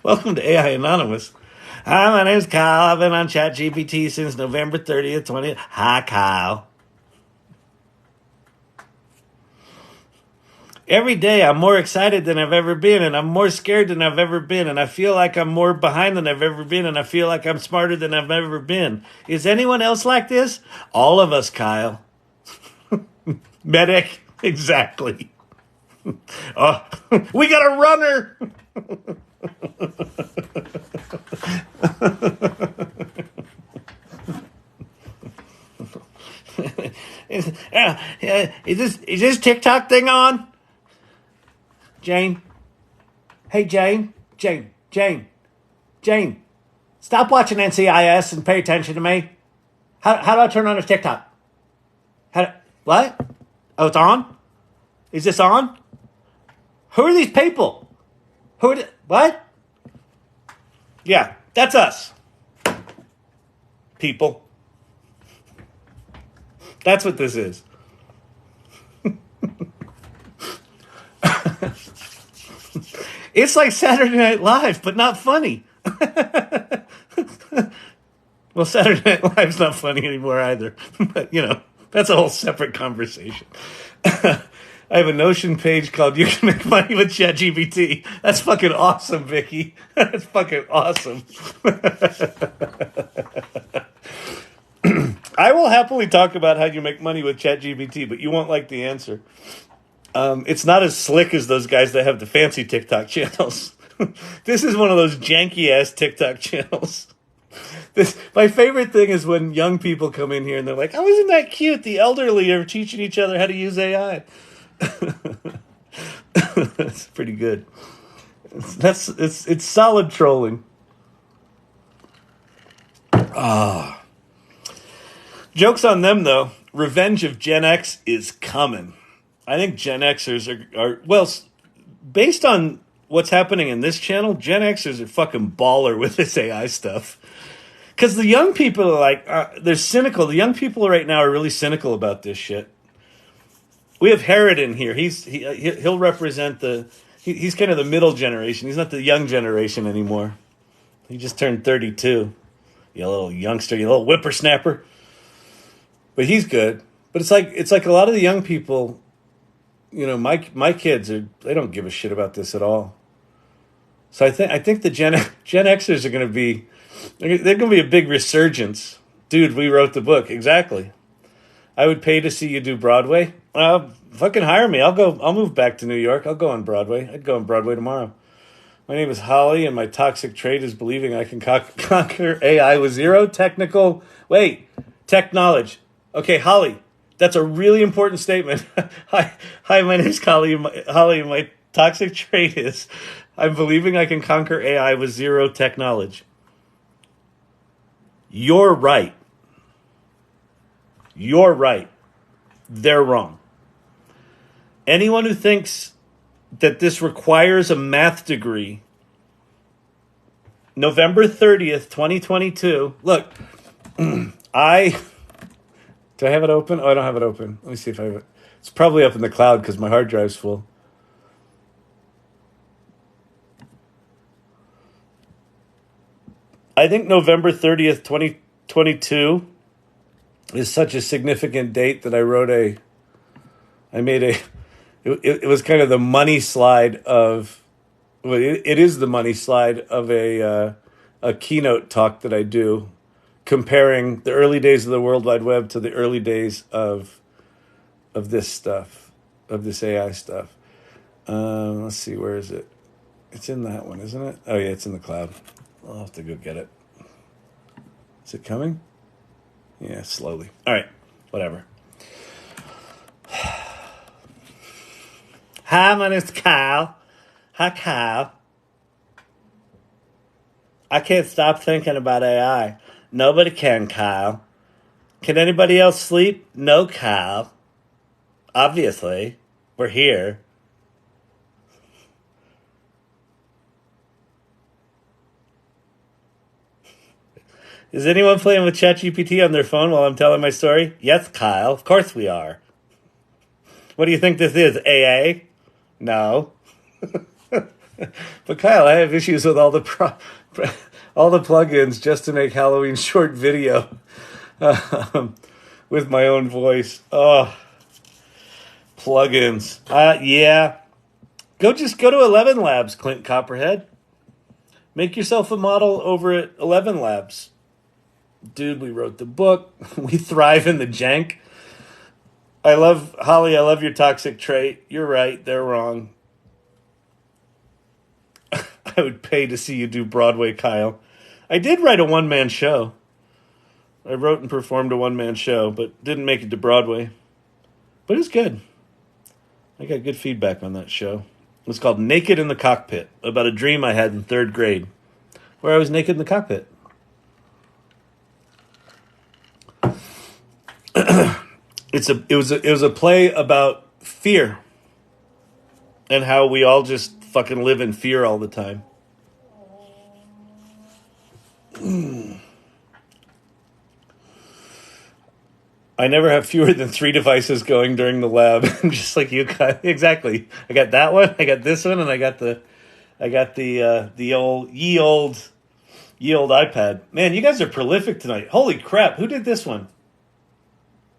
Welcome to AI Anonymous. Hi, my name's Kyle. I've been on ChatGPT since November 30th, 20th. Hi, Kyle. Every day I'm more excited than I've ever been, and I'm more scared than I've ever been, and I feel like I'm more behind than I've ever been, and I feel like I'm smarter than I've ever been. Is anyone else like this? All of us, Kyle. Medic, exactly. Oh, we got a runner. Is this TikTok thing on? Jane? Hey, Jane? Jane. Stop watching NCIS and pay attention to me. How do I turn on a TikTok? What? Oh, it's on? Is this on? Who are these people? What? Yeah, that's us. People. That's what this is. It's like Saturday Night Live, but not funny. Well, Saturday Night Live's not funny anymore either. But, that's a whole separate conversation. I have a Notion page called You Can Make Money with ChatGPT. That's fucking awesome, Vicky. That's fucking awesome. I will happily talk about how you make money with ChatGPT, but you won't like the answer. It's not as slick as those guys that have the fancy TikTok channels. This is one of those janky-ass TikTok channels. My favorite thing is when young people come in here and they're like, oh, isn't that cute? The elderly are teaching each other how to use AI. That's pretty good. It's solid trolling. Joke's on them, though. Revenge of Gen X is coming. I think Gen Xers are well, based on what's happening in this channel, Gen Xers are fucking baller with this AI stuff. Because the young people are like, they're cynical. The young people right now are really cynical about this shit. We have Herod in here. He'll represent he's kind of the middle generation. He's not the young generation anymore. He just turned 32. You little youngster, you little whippersnapper. But he's good. But it's like a lot of the young people, you know, my kids they don't give a shit about this at all. So I think the Gen Xers are going to be, they're going to be a big resurgence. Dude, we wrote the book. Exactly. I would pay to see you do Broadway. Fucking hire me. I'll move back to New York. I'll go on Broadway. I'd go on Broadway tomorrow. My name is Holly, and my toxic trait is believing I can conquer AI with zero tech knowledge. Okay, Holly, that's a really important statement. Hi, my name is Holly, and my toxic trait is I'm believing I can conquer AI with zero tech knowledge. You're right. You're right. They're wrong. Anyone who thinks that this requires a math degree, November 30th, 2022. Look, do I have it open? Oh, I don't have it open. Let me see if I have it. It's probably up in the cloud because my hard drive's full. I think November 30th, 2022 is such a significant date that it was kind of the money slide of, well, it is the money slide of a keynote talk that I do, comparing the early days of the World Wide Web to the early days of this stuff, of this AI stuff. Let's see, where is it? It's in that one, isn't it? Oh yeah, it's in the cloud. I'll have to go get it. Is it coming? Yeah, slowly. All right, whatever. Hi, my name's Kyle. Hi, Kyle. I can't stop thinking about AI. Nobody can, Kyle. Can anybody else sleep? No, Kyle. Obviously, we're here. Is anyone playing with ChatGPT on their phone while I'm telling my story? Yes, Kyle. Of course we are. What do you think this is, AA? No. But Kyle, I have issues with all the plugins just to make Halloween short video with my own voice. Oh, plugins. Yeah. Go to 11 Labs, Clint Copperhead. Make yourself a model over at 11 Labs. Dude, we wrote the book. We thrive in the jank. Holly, I love your toxic trait. You're right. They're wrong. I would pay to see you do Broadway, Kyle. I did write a one-man show. I wrote and performed a one-man show, but didn't make it to Broadway. But it was good. I got good feedback on that show. It was called Naked in the Cockpit, about a dream I had in 3rd grade, where I was naked in the cockpit. It was a play about fear and how we all just fucking live in fear all the time. I never have fewer than 3 devices going during the lab. Just like you got. Exactly. I got that one, I got this one, and I got the old iPad. Man, you guys are prolific tonight. Holy crap, who did this one?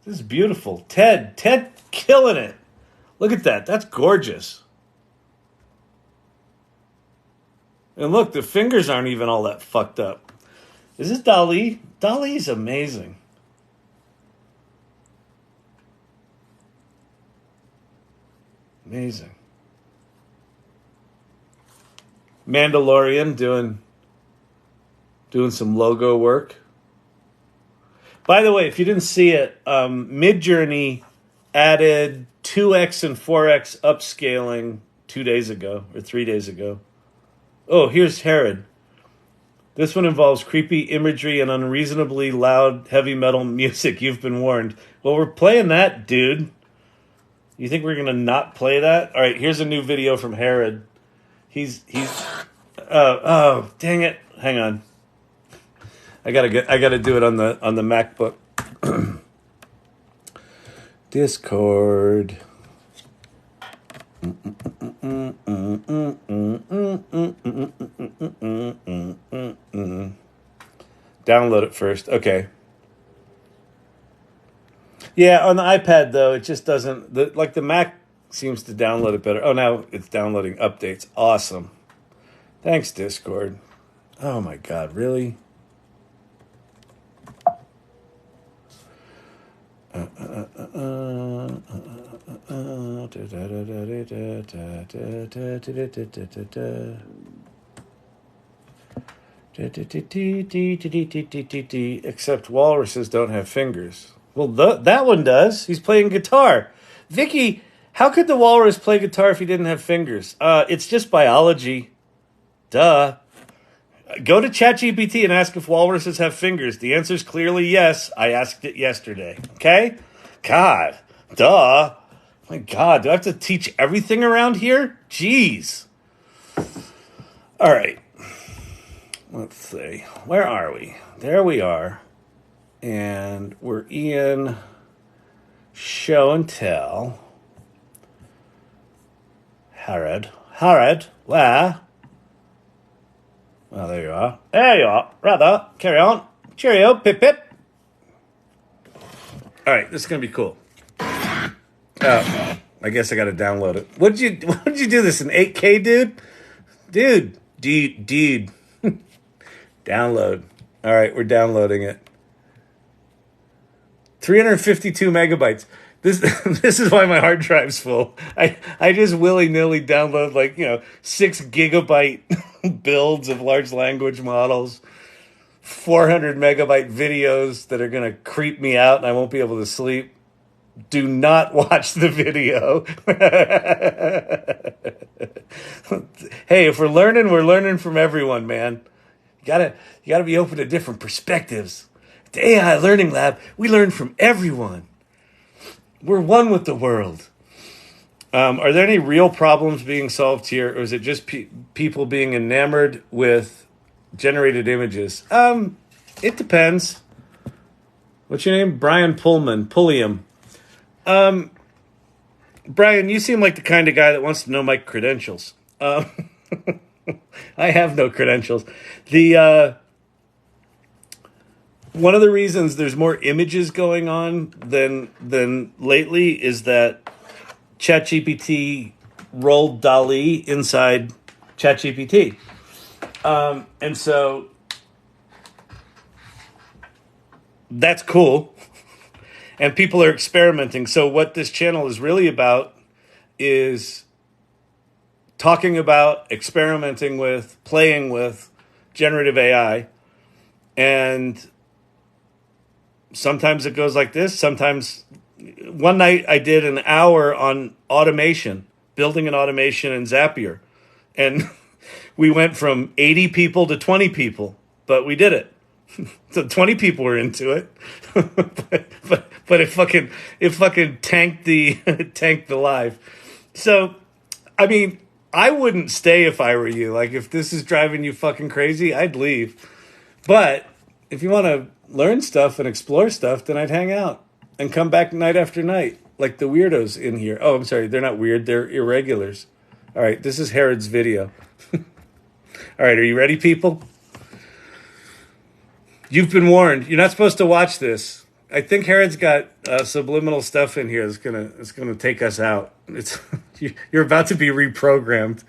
This is beautiful. Ted killing it. Look at that. That's gorgeous. And look, the fingers aren't even all that fucked up. Is this Dali? Dali's amazing. Amazing. Mandalorian doing some logo work. By the way, if you didn't see it, Midjourney added 2x and 4x upscaling 2 days ago or 3 days ago. Oh, here's Herod. This one involves creepy imagery and unreasonably loud heavy metal music. You've been warned. Well, we're playing that, dude. You think we're going to not play that? All right, here's a new video from Herod. He's oh dang it. Hang on. I gotta do it on the MacBook. Discord. Download it first. Okay. Yeah, on the iPad though, it just doesn't. The Mac seems to download it better. Oh, now it's downloading updates. Awesome. Thanks, Discord. Oh my God, really? Except walruses don't have fingers. Well, that one does. He's playing guitar. Vicky, how could the walrus play guitar if he didn't have fingers? It's just biology. Duh. Go to ChatGPT and ask if walruses have fingers. The answer is clearly yes. I asked it yesterday. Okay? God. Duh. My God, do I have to teach everything around here? Jeez. All right. Let's see. Where are we? There we are. And we're in show and tell. Harrod, where? Well, there you are. There you are. Rather, carry on. Cheerio, pip pip. All right, this is gonna be cool. I guess I gotta download it. What'd you do this in 8K, dude? Dude. Download. All right, we're downloading it. 352 megabytes. This is why my hard drive's full. I just willy-nilly download 6 gigabyte builds of large language models, 400 megabyte videos that are going to creep me out and I won't be able to sleep. Do not watch the video. Hey, if we're learning from everyone, man. You gotta be open to different perspectives. At the AI Learning Lab, we learn from everyone. We're one with the world. Are there any real problems being solved here, or is it just people being enamored with generated images? It depends. What's your name? Brian Pulliam. Brian, you seem like the kind of guy that wants to know my credentials. I have no credentials. One of the reasons there's more images going on than lately is that ChatGPT rolled DALL-E inside ChatGPT. And so that's cool. And people are experimenting. So what this channel is really about is talking about, experimenting with, playing with generative AI. And sometimes it goes like this. Sometimes, one night I did an hour on automation, building an automation in Zapier. And we went from 80 people to 20 people, but we did it. So 20 people were into it, but it fucking tanked the live. So, I mean, I wouldn't stay if I were you. Like, if this is driving you fucking crazy, I'd leave. But if you want to learn stuff and explore stuff, then I'd hang out and come back night after night, like the weirdos in here. Oh, I'm sorry, they're not weird, they're irregulars. All right, this is Herod's video. All right, are you ready, people? You've been warned. You're not supposed to watch this. I think Herod's got subliminal stuff in here that's gonna take us out. You're about to be reprogrammed.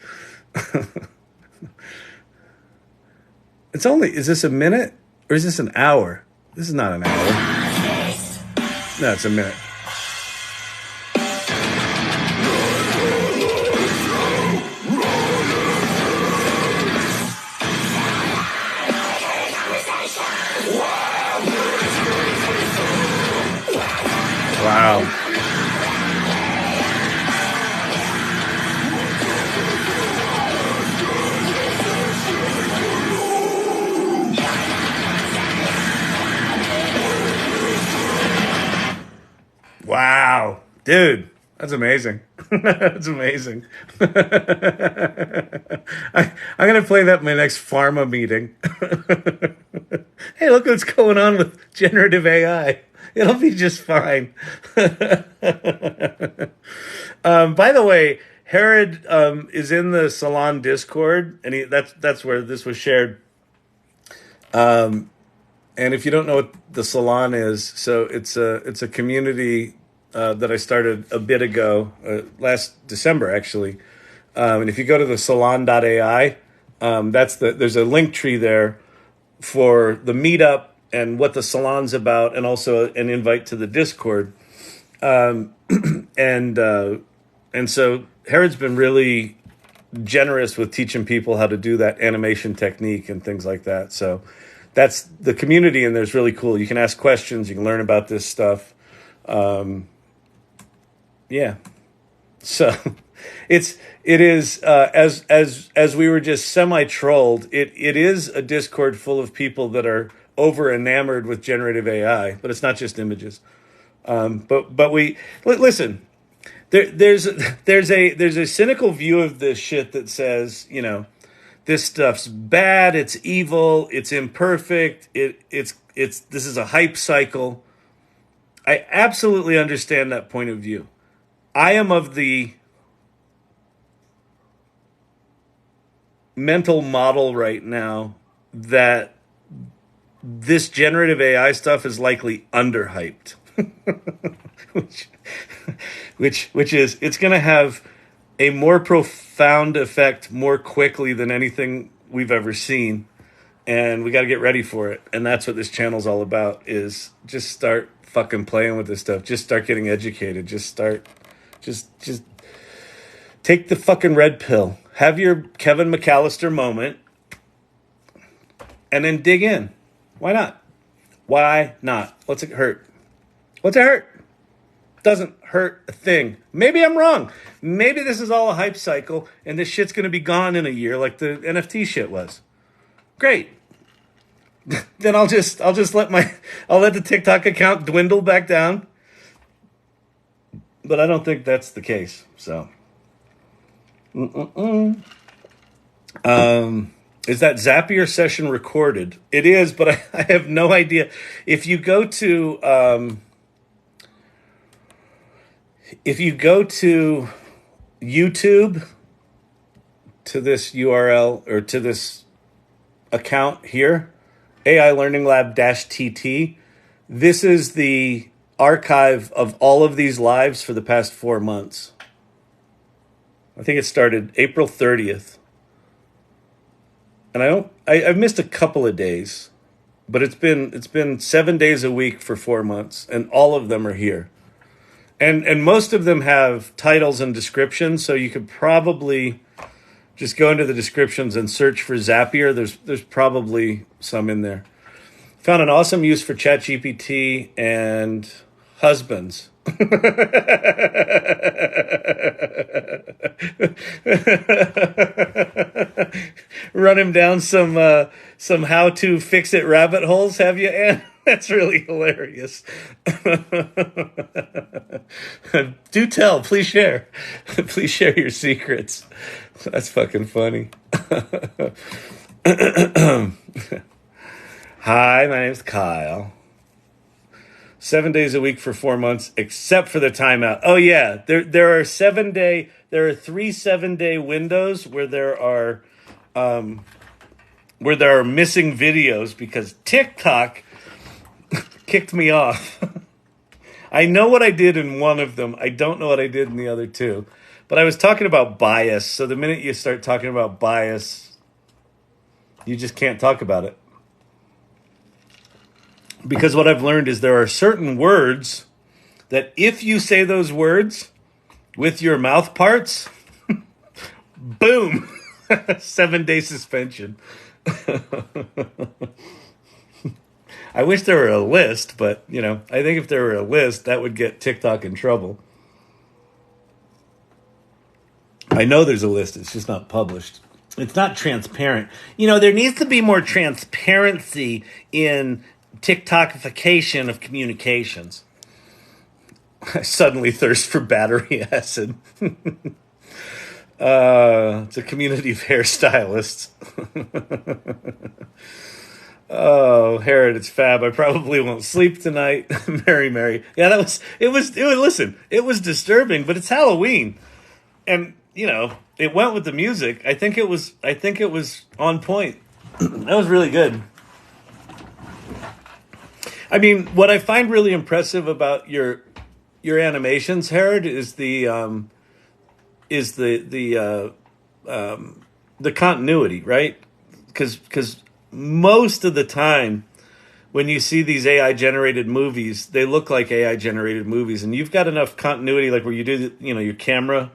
Is this a minute or is this an hour? This is not an hour. No, it's a minute. Wow. Wow. Dude, That's amazing. That's amazing. I'm going to play that in my next pharma meeting. Hey, look what's going on with generative AI. It'll be just fine. By the way, Herod is in the Salon Discord, and that's where this was shared. And if you don't know what the Salon is, so it's a community that I started a bit ago, last December actually. And if you go to the salon.ai, there's a link tree there for the meetup and what the salon's about, and also an invite to the Discord. And so Herod's been really generous with teaching people how to do that animation technique and things like that. So that's the community, and there's really cool. You can ask questions, you can learn about this stuff. Yeah. So it is as we were just semi-trolled, it is a Discord full of people that are over enamored with generative AI, but it's not just images. But we listen. There's a cynical view of this shit that says, this stuff's bad, it's evil, it's imperfect, it's this is a hype cycle. I absolutely understand that point of view. I am of the mental model right now that this generative AI stuff is likely underhyped. which is, it's going to have a more profound effect more quickly than anything we've ever seen, and we got to get ready for it. And that's what this channel's all about, is just start fucking playing with this stuff. Just start getting educated. Just take the fucking red pill. Have your Kevin McAllister moment, and then dig in. Why not? Why not? What's it hurt? What's it hurt? Doesn't hurt a thing. Maybe I'm wrong. Maybe this is all a hype cycle, and this shit's going to be gone in a year, like the NFT shit was. Great. Then I'll let the TikTok account dwindle back down. But I don't think that's the case. So, is that Zapier session recorded? It is, but I have no idea. If you go to YouTube, to this URL or to this account here, AI Learning Lab -TT, this is the archive of all of these lives for the past 4 months. I think it started April 30th. And I've missed a couple of days, but it's been 7 days a week for 4 months, and all of them are here. And most of them have titles and descriptions, so you could probably just go into the descriptions and search for Zapier. There's probably some in there. Found an awesome use for ChatGPT and husbands. Run him down some how to fix it rabbit holes, have you, Ann? That's really hilarious. Do tell, please share. Please share your secrets. That's fucking funny. Hi, my name's Kyle. 7 days a week for 4 months, except for the timeout. Oh yeah, there are 3 7-day windows where there are missing videos because TikTok kicked me off. I know what I did in one of them. I don't know what I did in the other two. But I was talking about bias. So the minute you start talking about bias, you just can't talk about it. Because what I've learned is there are certain words that if you say those words with your mouth parts, boom, 7-day suspension. I wish there were a list, but, I think if there were a list, that would get TikTok in trouble. I know there's a list, it's just not published. It's not transparent. There needs to be more transparency in TikTokification of communications. I suddenly thirst for battery acid. It's a community of hairstylists. Oh, Herod, it's fab. I probably won't sleep tonight. Mary. Yeah, listen, it was disturbing, but it's Halloween. And, it went with the music. I think it was on point. That was really good. I mean, what I find really impressive about your animations, Herod, is the continuity, right? Because most of the time when you see these AI generated movies, they look like AI generated movies, and you've got enough continuity, like where you do, your camera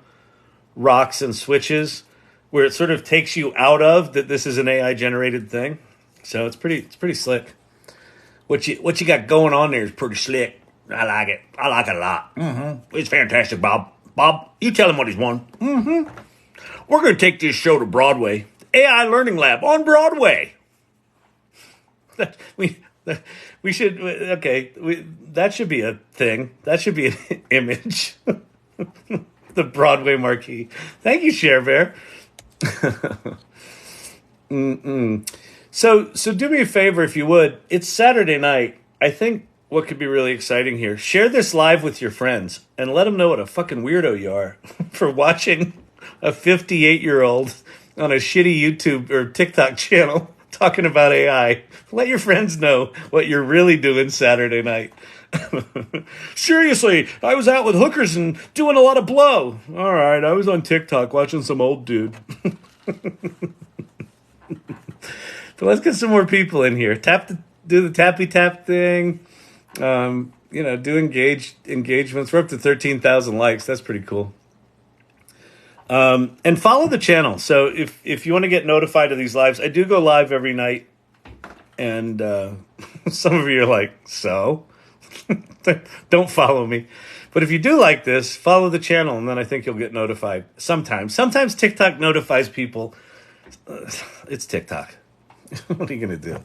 rocks and switches, where it sort of takes you out of that this is an AI generated thing. So it's pretty slick. What you got going on there is pretty slick. I like it. I like it a lot. It's fantastic, Bob. Bob, you tell him what he's won. We're going to take this show to Broadway. AI Learning Lab on Broadway. We should, that should be a thing. That should be an image. The Broadway marquee. Thank you, Cher Bear. So do me a favor if you would. It's Saturday night. I think what could be really exciting here, share this live with your friends and let them know what a fucking weirdo you are for watching a 58-year-old on a shitty YouTube or TikTok channel talking about AI. Let your friends know what you're really doing Saturday night. Seriously, I was out with hookers and doing a lot of blow. All right, I was on TikTok watching some old dude. But let's get some more people in here. Do the tappy tap thing. Do engagements. We're up to 13,000 likes. That's pretty cool. And follow the channel. So if you want to get notified of these lives, I do go live every night. And some of you are like, so? Don't follow me. But if you do like this, follow the channel, and then I think you'll get notified. Sometimes TikTok notifies people. It's TikTok. What are you going to do?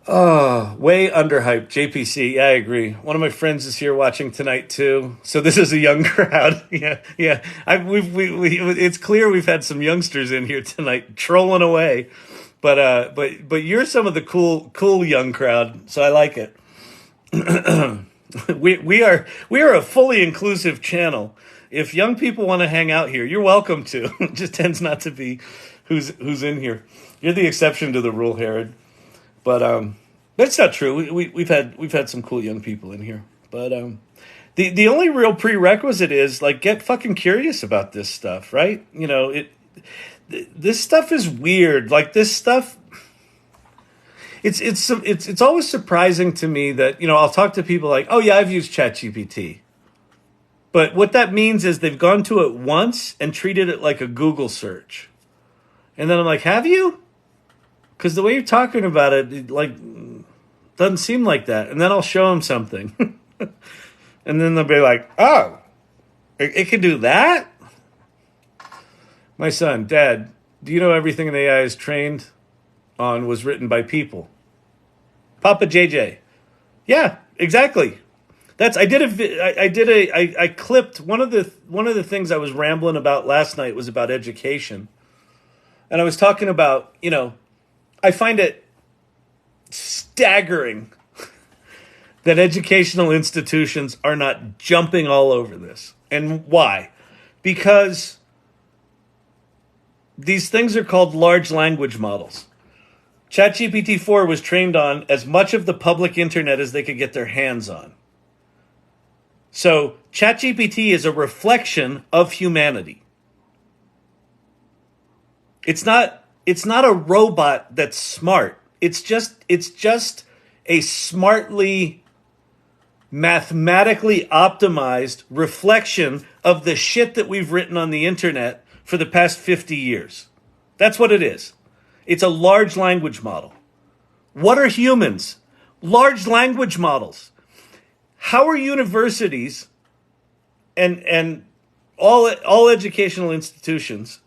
Oh, way underhyped. JPC, yeah, I agree. One of my friends is here watching tonight too. So this is a young crowd. Yeah. It's clear we've had some youngsters in here tonight trolling away. But you're some of the cool young crowd. So I like it. we are a fully inclusive channel. If young people want to hang out here, you're welcome to. It just tends not to be who's in here. You're the exception to the rule, Herod. But that's not true. We've had some cool young people in here. But the only real prerequisite is like get fucking curious about this stuff, right? This stuff is weird. Like this stuff. It's always surprising to me that I'll talk to people like, oh yeah, I've used ChatGPT. But what that means is they've gone to it once and treated it like a Google search. And then I'm like, have you? Because the way you're talking about it, like, doesn't seem like that. And then I'll show them something. And then they'll be like, oh, it can do that? My son, Dad, do you know everything an AI is trained on was written by people? Papa JJ. Yeah, exactly. I clipped one of the things I was rambling about last night was about education. And I was talking about, I find it staggering that educational institutions are not jumping all over this. And why? Because these things are called large language models. ChatGPT 4 was trained on as much of the public internet as they could get their hands on. So ChatGPT is a reflection of humanity. It's not a robot that's smart. It's just a smartly, mathematically optimized reflection of the shit that we've written on the internet for the past 50 years. That's what it is. It's a large language model. What are humans? Large language models. How are universities and all educational institutions,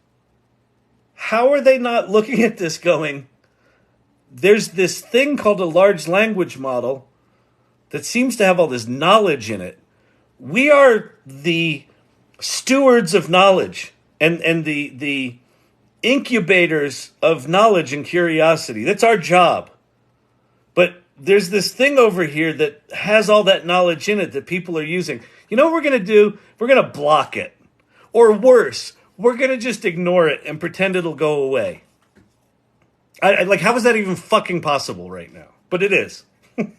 how are they not looking at this going, there's this thing called a large language model that seems to have all this knowledge in it. We are the stewards of knowledge and the incubators of knowledge and curiosity. That's our job. But there's this thing over here that has all that knowledge in it that people are using. You know what we're going to do? We're going to block it. Or worse, we're going to just ignore it and pretend it'll go away. Like, how is that even fucking possible right now? But it is.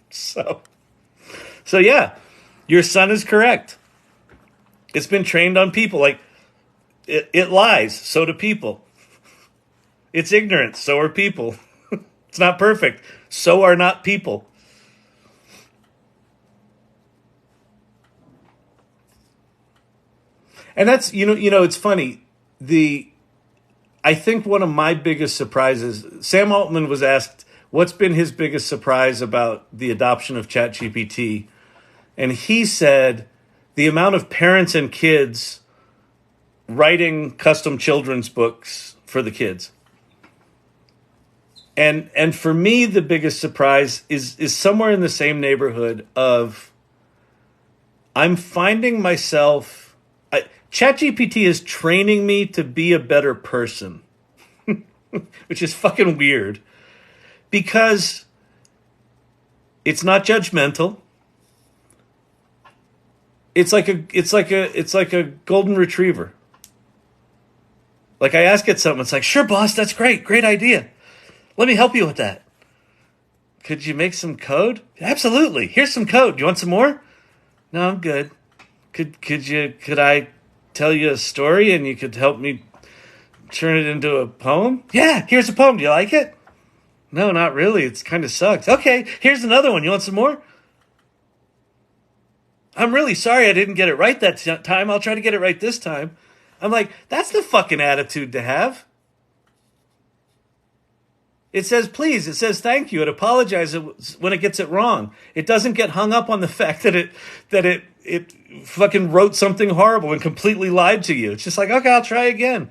So yeah, your son is correct. It's been trained on people. Like, it lies, so do people. It's ignorant, so are people. It's not perfect, so are not people. And that's, it's funny. I think one of my biggest surprises, Sam Altman was asked, what's been his biggest surprise about the adoption of ChatGPT? And he said the amount of parents and kids writing custom children's books for the kids. And for me, the biggest surprise is somewhere in the same neighborhood of I'm finding myself... ChatGPT is training me to be a better person, which is fucking weird because it's not judgmental. It's like a golden retriever. Like I ask it something, it's like, sure, boss, that's great idea. Let me help you with that. Could you make some code? Absolutely. Here's some code. You want some more? No, I'm good. Could I tell you a story and you could help me turn it into a poem? Yeah, here's a poem. Do you like it? No, not really. It's kind of sucks. Okay, here's another one. You want some more? I'm really sorry I didn't get it right that time. I'll try to get it right this time. I'm like, that's the fucking attitude to have. It says please. It says thank you. It apologizes when it gets it wrong. It doesn't get hung up on the fact that it fucking wrote something horrible and completely lied to you. It's just like, okay, I'll try again.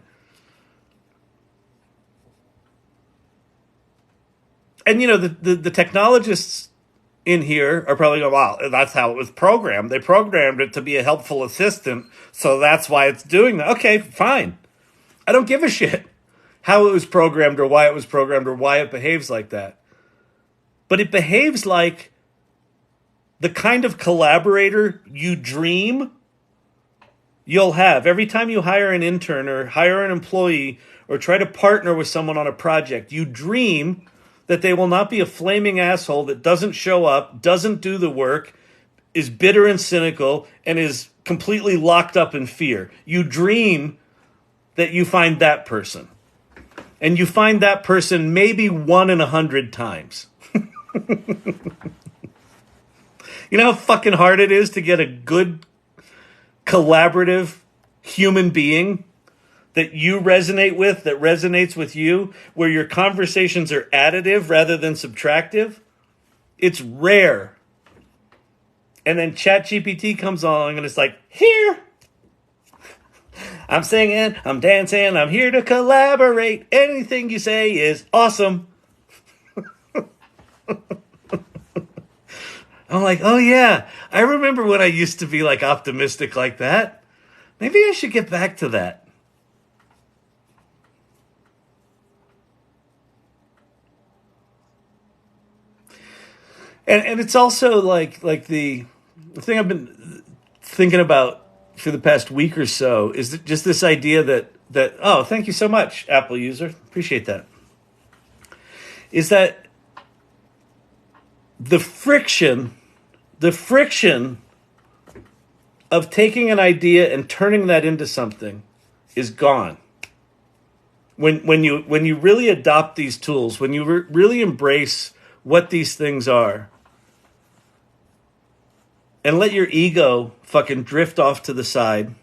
And the technologists in here are probably going, wow, that's how it was programmed. They programmed it to be a helpful assistant, so that's why it's doing that. Okay, fine. I don't give a shit how it was programmed or why it was programmed or why it behaves like that. But it behaves like the kind of collaborator you dream you'll have. Every time you hire an intern or hire an employee or try to partner with someone on a project, you dream that they will not be a flaming asshole that doesn't show up, doesn't do the work, is bitter and cynical, and is completely locked up in fear. You dream that you find that person. And you find that person maybe 1 in 100 times. You know how fucking hard it is to get a good, collaborative human being that you resonate with, that resonates with you, where your conversations are additive rather than subtractive? It's rare. And then ChatGPT comes along and it's like, here! I'm singing, I'm dancing, I'm here to collaborate. Anything you say is awesome. I'm like, oh yeah, I remember when I used to be like optimistic like that. Maybe I should get back to that. And it's also like the thing I've been thinking about for the past week or so is just this idea that oh, thank you so much, Apple user, appreciate that. Is that the friction of taking an idea and turning that into something is gone. When you really adopt these tools, when you really embrace what these things are, and let your ego fucking drift off to the side.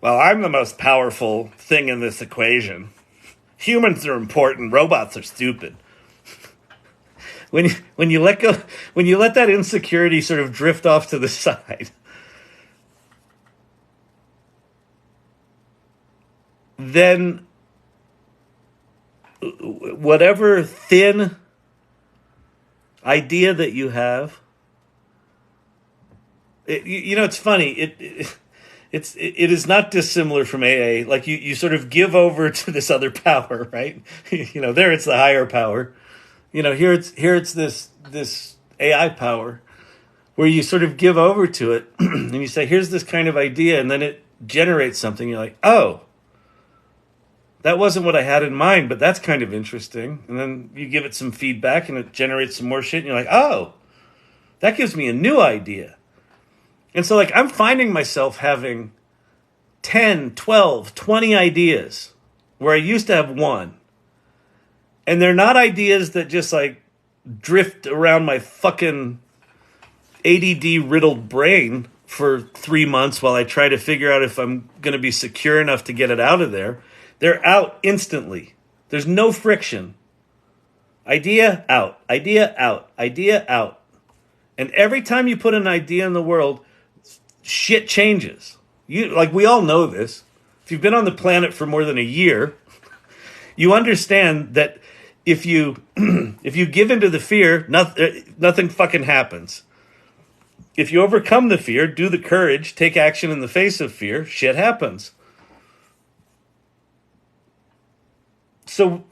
Well, I'm the most powerful thing in this equation. Humans are important, robots are stupid. When you let that insecurity sort of drift off to the side, then whatever thin idea that you have It's funny. It is not dissimilar from AA. Like you sort of give over to this other power, right? There it's the higher power. Here it's this AI power where you sort of give over to it and you say, here's this kind of idea, and then it generates something. You're like, oh, that wasn't what I had in mind, but that's kind of interesting. And then you give it some feedback and it generates some more shit, and you're like, oh, that gives me a new idea. And so, like, I'm finding myself having 10, 12, 20 ideas where I used to have one. And they're not ideas that just, like, drift around my fucking ADD-riddled brain for 3 months while I try to figure out if I'm going to be secure enough to get it out of there. They're out instantly. There's no friction. Idea out, idea out, idea out. And every time you put an idea in the world, shit changes. We all know this. If you've been on the planet for more than a year, you understand that if you give into the fear, nothing fucking happens. If you overcome the fear, do the courage, take action in the face of fear, shit happens. So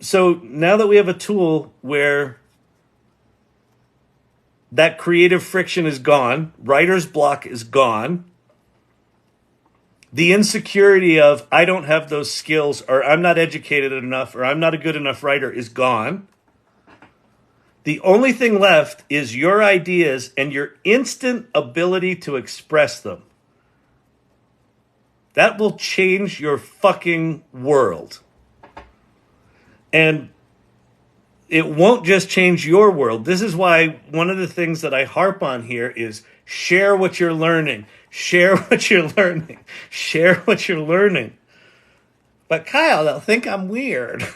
now that we have a tool where that creative friction is gone, writer's block is gone, the insecurity of I don't have those skills, or I'm not educated enough, or I'm not a good enough writer is gone. The only thing left is your ideas and your instant ability to express them. That will change your fucking world. And it won't just change your world. This is why one of the things that I harp on here is share what you're learning. Share what you're learning. Share what you're learning. But Kyle, they'll think I'm weird.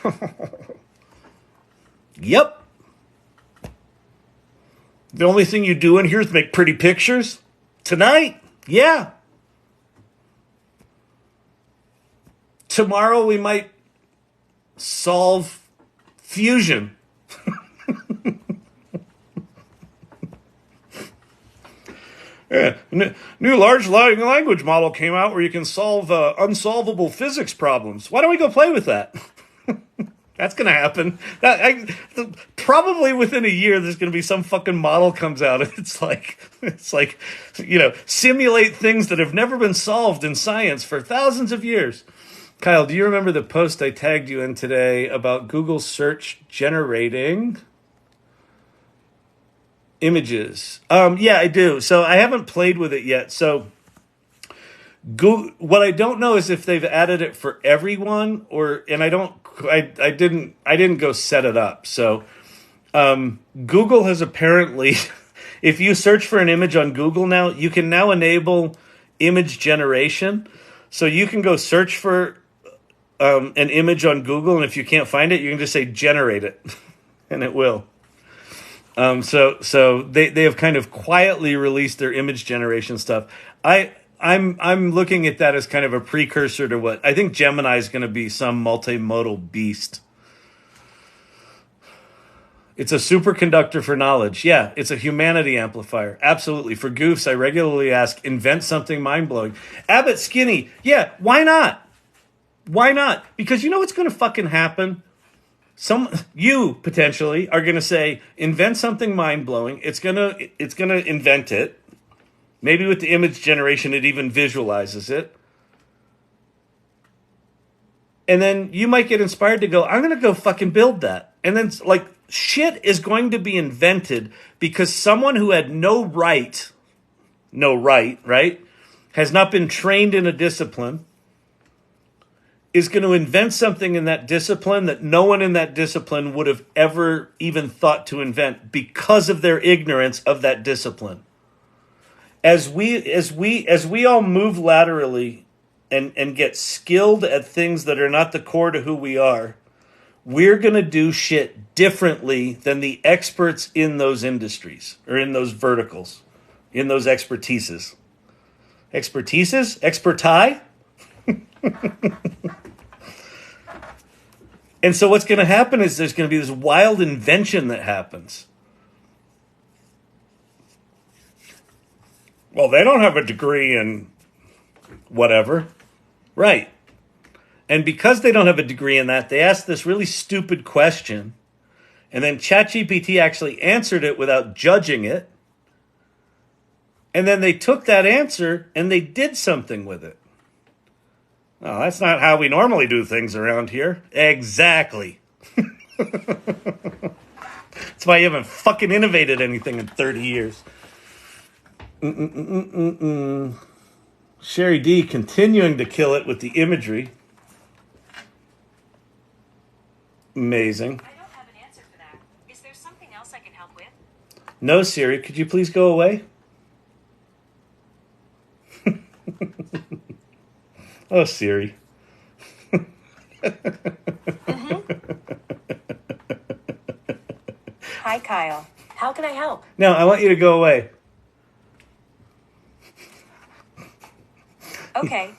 Yep. The only thing you do in here is make pretty pictures? Tonight? Yeah. Tomorrow we might solve fusion. Yeah. New large language model came out where you can solve unsolvable physics problems. Why don't we go play with that? That's going to happen. Probably within a year, there's going to be some fucking model comes out. And it's like, simulate things that have never been solved in science for thousands of years. Kyle, do you remember the post I tagged you in today about Google search generating images? Yeah, I do. So I haven't played with it yet. So what I don't know is if they've added it for everyone and I didn't go set it up. So Google has apparently, if you search for an image on Google now, you can now enable image generation. So you can go search for an image on Google, and if you can't find it, you can just say generate it, and it will. So they have kind of quietly released their image generation stuff. I'm looking at that as kind of a precursor to what I think Gemini is going to be, some multimodal beast. It's a superconductor for knowledge. Yeah, it's a humanity amplifier. Absolutely. For goofs, I regularly ask, invent something mind-blowing. Abbott Skinny. Yeah, why not? Why not? Because you know what's going to fucking happen? You potentially are going to say, invent something mind-blowing. It's going to invent it. Maybe with the image generation, it even visualizes it. And then you might get inspired to go, I'm going to go fucking build that. And then shit is going to be invented because someone who had no right, right, has not been trained in a discipline, is going to invent something in that discipline that no one in that discipline would have ever even thought to invent because of their ignorance of that discipline. As we all move laterally and get skilled at things that are not the core to who we are, we're going to do shit differently than the experts in those industries or in those verticals, in those expertises. Expertises? Experti? And so what's going to happen is there's going to be this wild invention that happens. Well, they don't have a degree in whatever. Right. And because they don't have a degree in that, they asked this really stupid question. And then ChatGPT actually answered it without judging it. And then they took that answer and they did something with it. Well, that's not how we normally do things around here. Exactly. That's why you haven't fucking innovated anything in 30 years. Sherry D continuing to kill it with the imagery. Amazing. I don't have an answer for that. Is there something else I can help with? No, Siri, could you please go away? Oh, Siri. Hi, Kyle. How can I help? No, I want you to go away. Okay.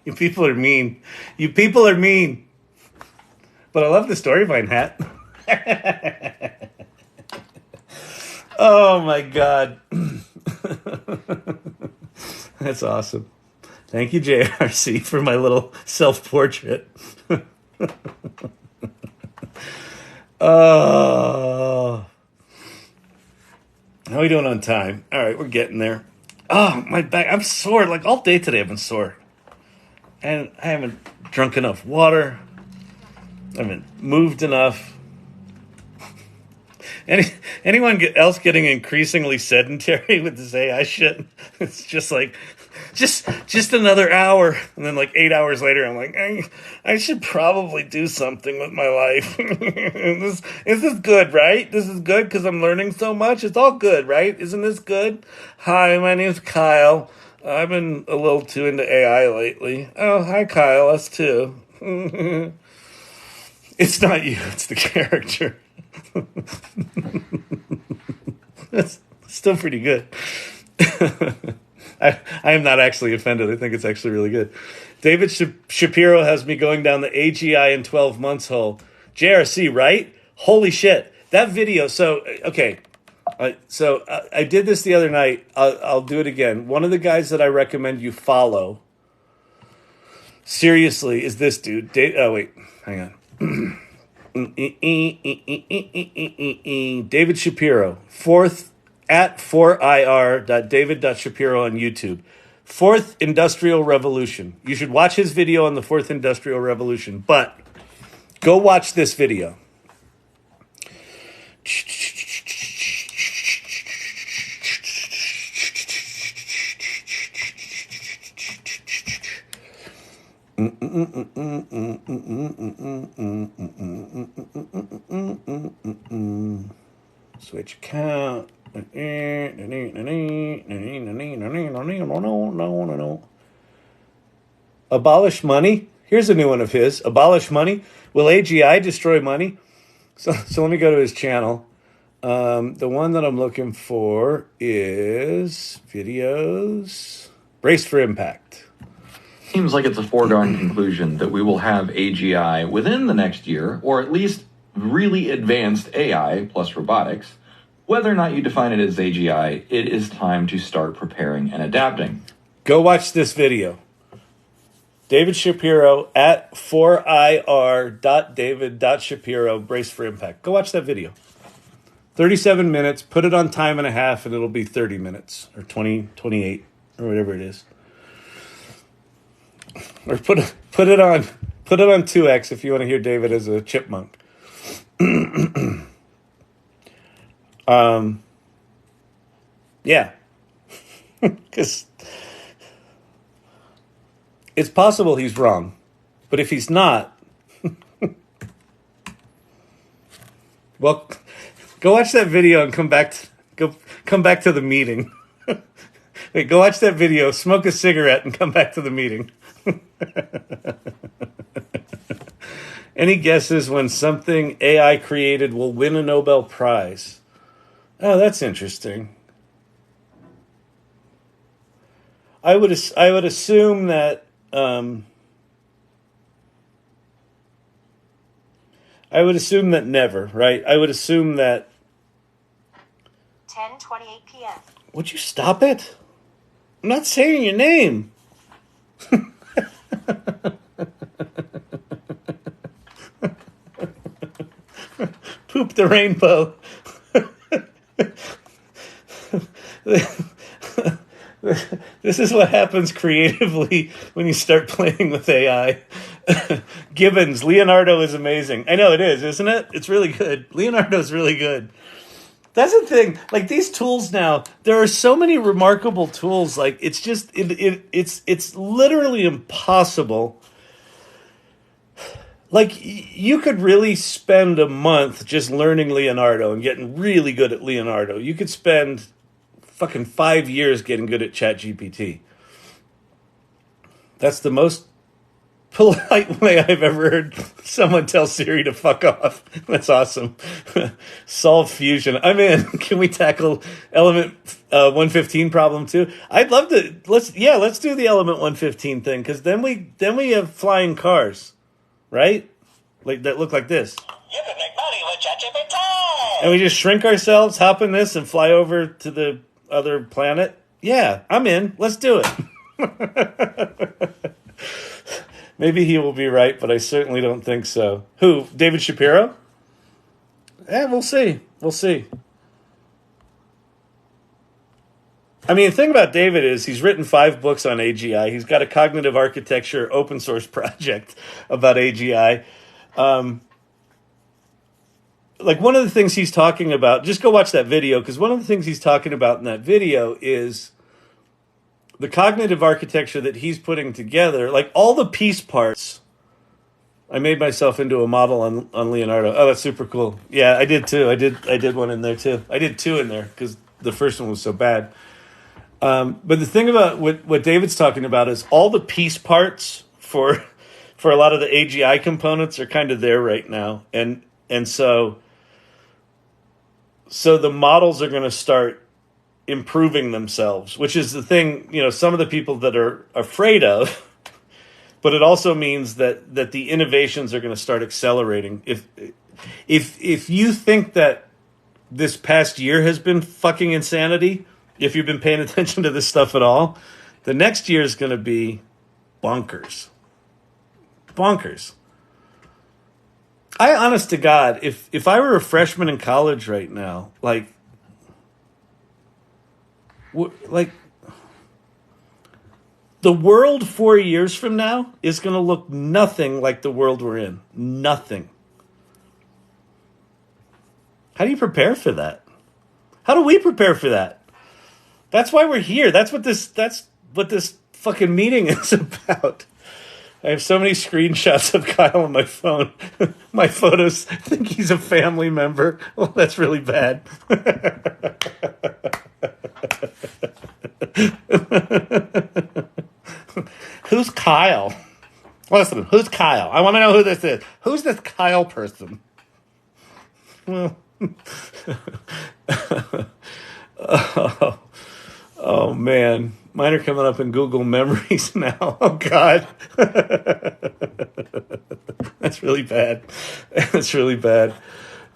You people are mean. You people are mean. But I love the Storyvine hat. Oh my God. That's awesome. Thank you, JRC, for my little self-portrait. Oh. How are we doing on time? All right, we're getting there. Oh, my back. I'm sore. Like all day today I've been sore. And I haven't drunk enough water. I haven't moved enough. Anyone else getting increasingly sedentary with this AI shit? It's just like, just another hour. And then like 8 hours later, I'm like, I should probably do something with my life. This is good, right? This is good because I'm learning so much. It's all good, right? Isn't this good? Hi, my name's Kyle. I've been a little too into AI lately. Oh, hi, Kyle. Us too. It's not you. It's the character. That's still pretty good. I am not actually offended. I think it's actually really good. David Shapiro has me going down the AGI in 12 months hole. JRC, right? Holy shit. That video. So, okay. I did this the other night. I'll do it again. One of the guys that I recommend you follow, seriously, is this dude. Oh, wait. Hang on. David Shapiro, at 4ir.david.shapiro on YouTube. Fourth Industrial Revolution. You should watch his video on the Fourth Industrial Revolution, but go watch this video. Switch account. Abolish money. Here's a new one of his. Abolish money. Will AGI destroy money? So let me go to his channel. The one that I'm looking for is videos. Brace for impact. Seems like it's a foregone conclusion that we will have AGI within the next year, or at least really advanced AI plus robotics. Whether or not you define it as AGI, it is time to start preparing and adapting. Go watch this video. David Shapiro at 4ir.david.shapiro, brace for impact. Go watch that video. 37 minutes, put it on time and a half, and it'll be 30 minutes, or 20, 28, or whatever it is. Or put it on 2x if you want to hear David as a chipmunk. Yeah, because it's possible he's wrong, but if he's not, well, go watch that video and come back to the meeting. Wait, go watch that video, smoke a cigarette, and come back to the meeting. Any guesses when something AI created will win a Nobel Prize? Oh, that's interesting. I would assume that never, right? I would assume that 10:28 p.m. Would you stop it? I'm not saying your name. Poop the rainbow. This is what happens creatively when you start playing with AI. Gibbons, Leonardo is amazing. I know it is, isn't it? It's really good. Leonardo's really good. That's the thing. Like these tools now, there are so many remarkable tools. Like it's just it's literally impossible. Like you could really spend a month just learning Leonardo and getting really good at Leonardo. You could spend fucking 5 years getting good at ChatGPT. That's the most polite way I've ever heard someone tell Siri to fuck off. That's awesome. Solve fusion. I'm in. Can we tackle element 115 problem too? I'd love to. Let's do the element 115 thing because then we have flying cars, right? Like that look like this. You can make money with ChatGPT. And we just shrink ourselves, hop in this, and fly over to the other planet. Yeah, I'm in. Let's do it. Maybe he will be right, but I certainly don't think so. Who? David Shapiro? We'll see. We'll see. I mean, the thing about David is he's written 5 books on AGI. He's got a cognitive architecture open source project about AGI. Like one of the things he's talking about, just go watch that video, because one of the things he's talking about in that video is the cognitive architecture that he's putting together, like all the piece parts. I made myself into a model on Leonardo. Oh, that's super cool. Yeah, I did too. I did one in there too. I did 2 in there because the first one was so bad. But the thing about what David's talking about is all the piece parts for a lot of the AGI components are kind of there right now, and so the models are going to start improving themselves, which is the thing, some of the people that are afraid of, but it also means that the innovations are going to start accelerating. If you think that this past year has been fucking insanity, if you've been paying attention to this stuff at all, the next year is going to be bonkers. Bonkers. I, honest to God, if I were a freshman in college right now, like the world 4 years from now is going to look nothing like the world we're in. Nothing. How do you prepare for that? How do we prepare for that? That's why we're here. That's what this fucking meeting is about. I have so many screenshots of Kyle on my phone. My photos think he's a family member. Well, that's really bad. Who's Kyle? Listen, who's Kyle? I want to know who this is. Who's this Kyle person? Well, oh man. Mine are coming up in Google Memories now. Oh, God. That's really bad. That's really bad.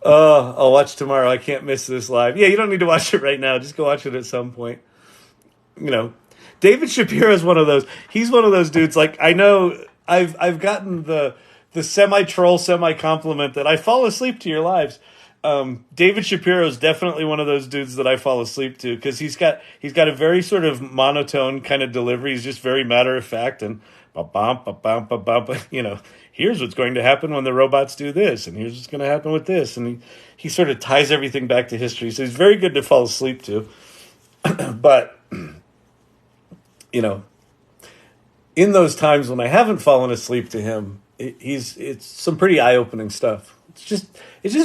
I'll watch tomorrow. I can't miss this live. Yeah, you don't need to watch it right now. Just go watch it at some point. David Shapiro is one of those. He's one of those dudes. Like, I know I've gotten the semi-troll, semi-compliment that I fall asleep to your lives. David Shapiro is definitely one of those dudes that I fall asleep to because he's got a very sort of monotone kind of delivery. He's just very matter of fact and here's what's going to happen when the robots do this, and here's what's going to happen with this, and he sort of ties everything back to history. So he's very good to fall asleep to. But in those times when I haven't fallen asleep to him, it's some pretty eye-opening stuff. It's just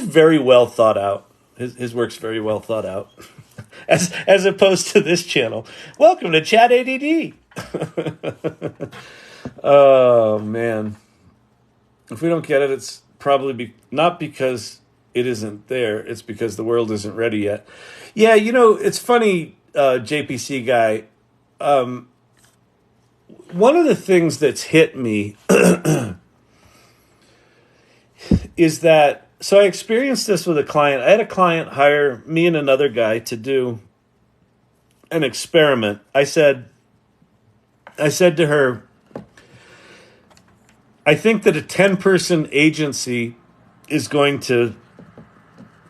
very well thought out. His work's very well thought out, as opposed to this channel. Welcome to Chat ADD. Oh man, if we don't get it, it's probably not because it isn't there. It's because the world isn't ready yet. Yeah, it's funny, JPC guy. One of the things that's hit me. Is that, so I experienced this with a client. I had a client hire me and another guy to do an experiment. I said, I said to her, I think that a 10-person agency is going to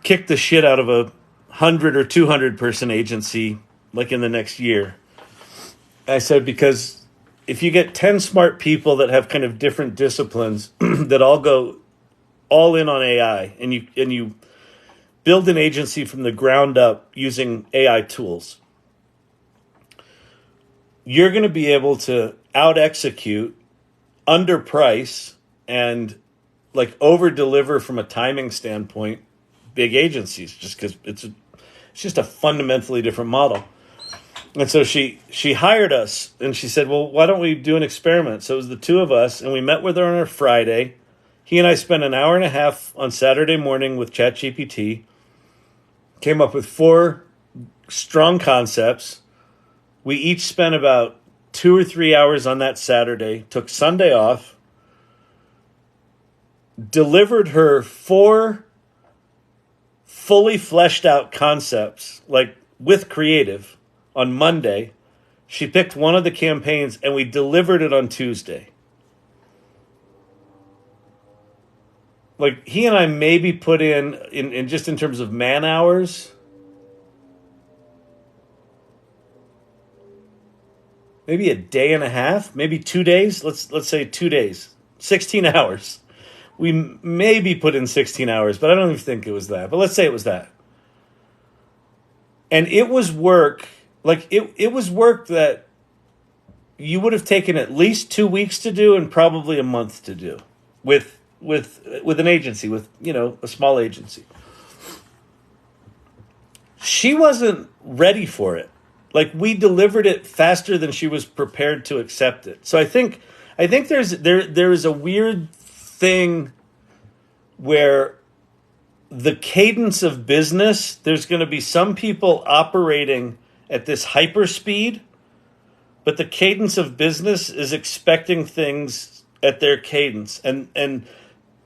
kick the shit out of a 100 or 200-person agency like in the next year. I said, because if you get 10 smart people that have kind of different disciplines that all go all in on AI, and you build an agency from the ground up using AI tools, you're going to be able to out execute, underprice, and like over deliver from a timing standpoint big agencies, just because it's just a fundamentally different model. And so she hired us, and she said, well, why don't we do an experiment? So it was the two of us, and we met with her on a Friday. He and I spent an hour and a half on Saturday morning with ChatGPT, came up with 4 strong concepts. We each spent about 2 or 3 hours on that Saturday, took Sunday off, delivered her 4 fully fleshed out concepts, like with creative, on Monday. She picked one of the campaigns, and we delivered it on Tuesday. Like, he and I maybe put in just in terms of man hours, maybe a day and a half, maybe 2 days. Let's say 2 days, 16 hours. We maybe put in 16 hours, but I don't even think it was that. But let's say it was that. And it was work, like it was work that you would have taken at least 2 weeks to do and probably a month to do with an agency, with, a small agency. She wasn't ready for it. Like, we delivered it faster than she was prepared to accept it. So I think there is a weird thing where the cadence of business, there's going to be some people operating at this hyper speed, but the cadence of business is expecting things at their cadence. And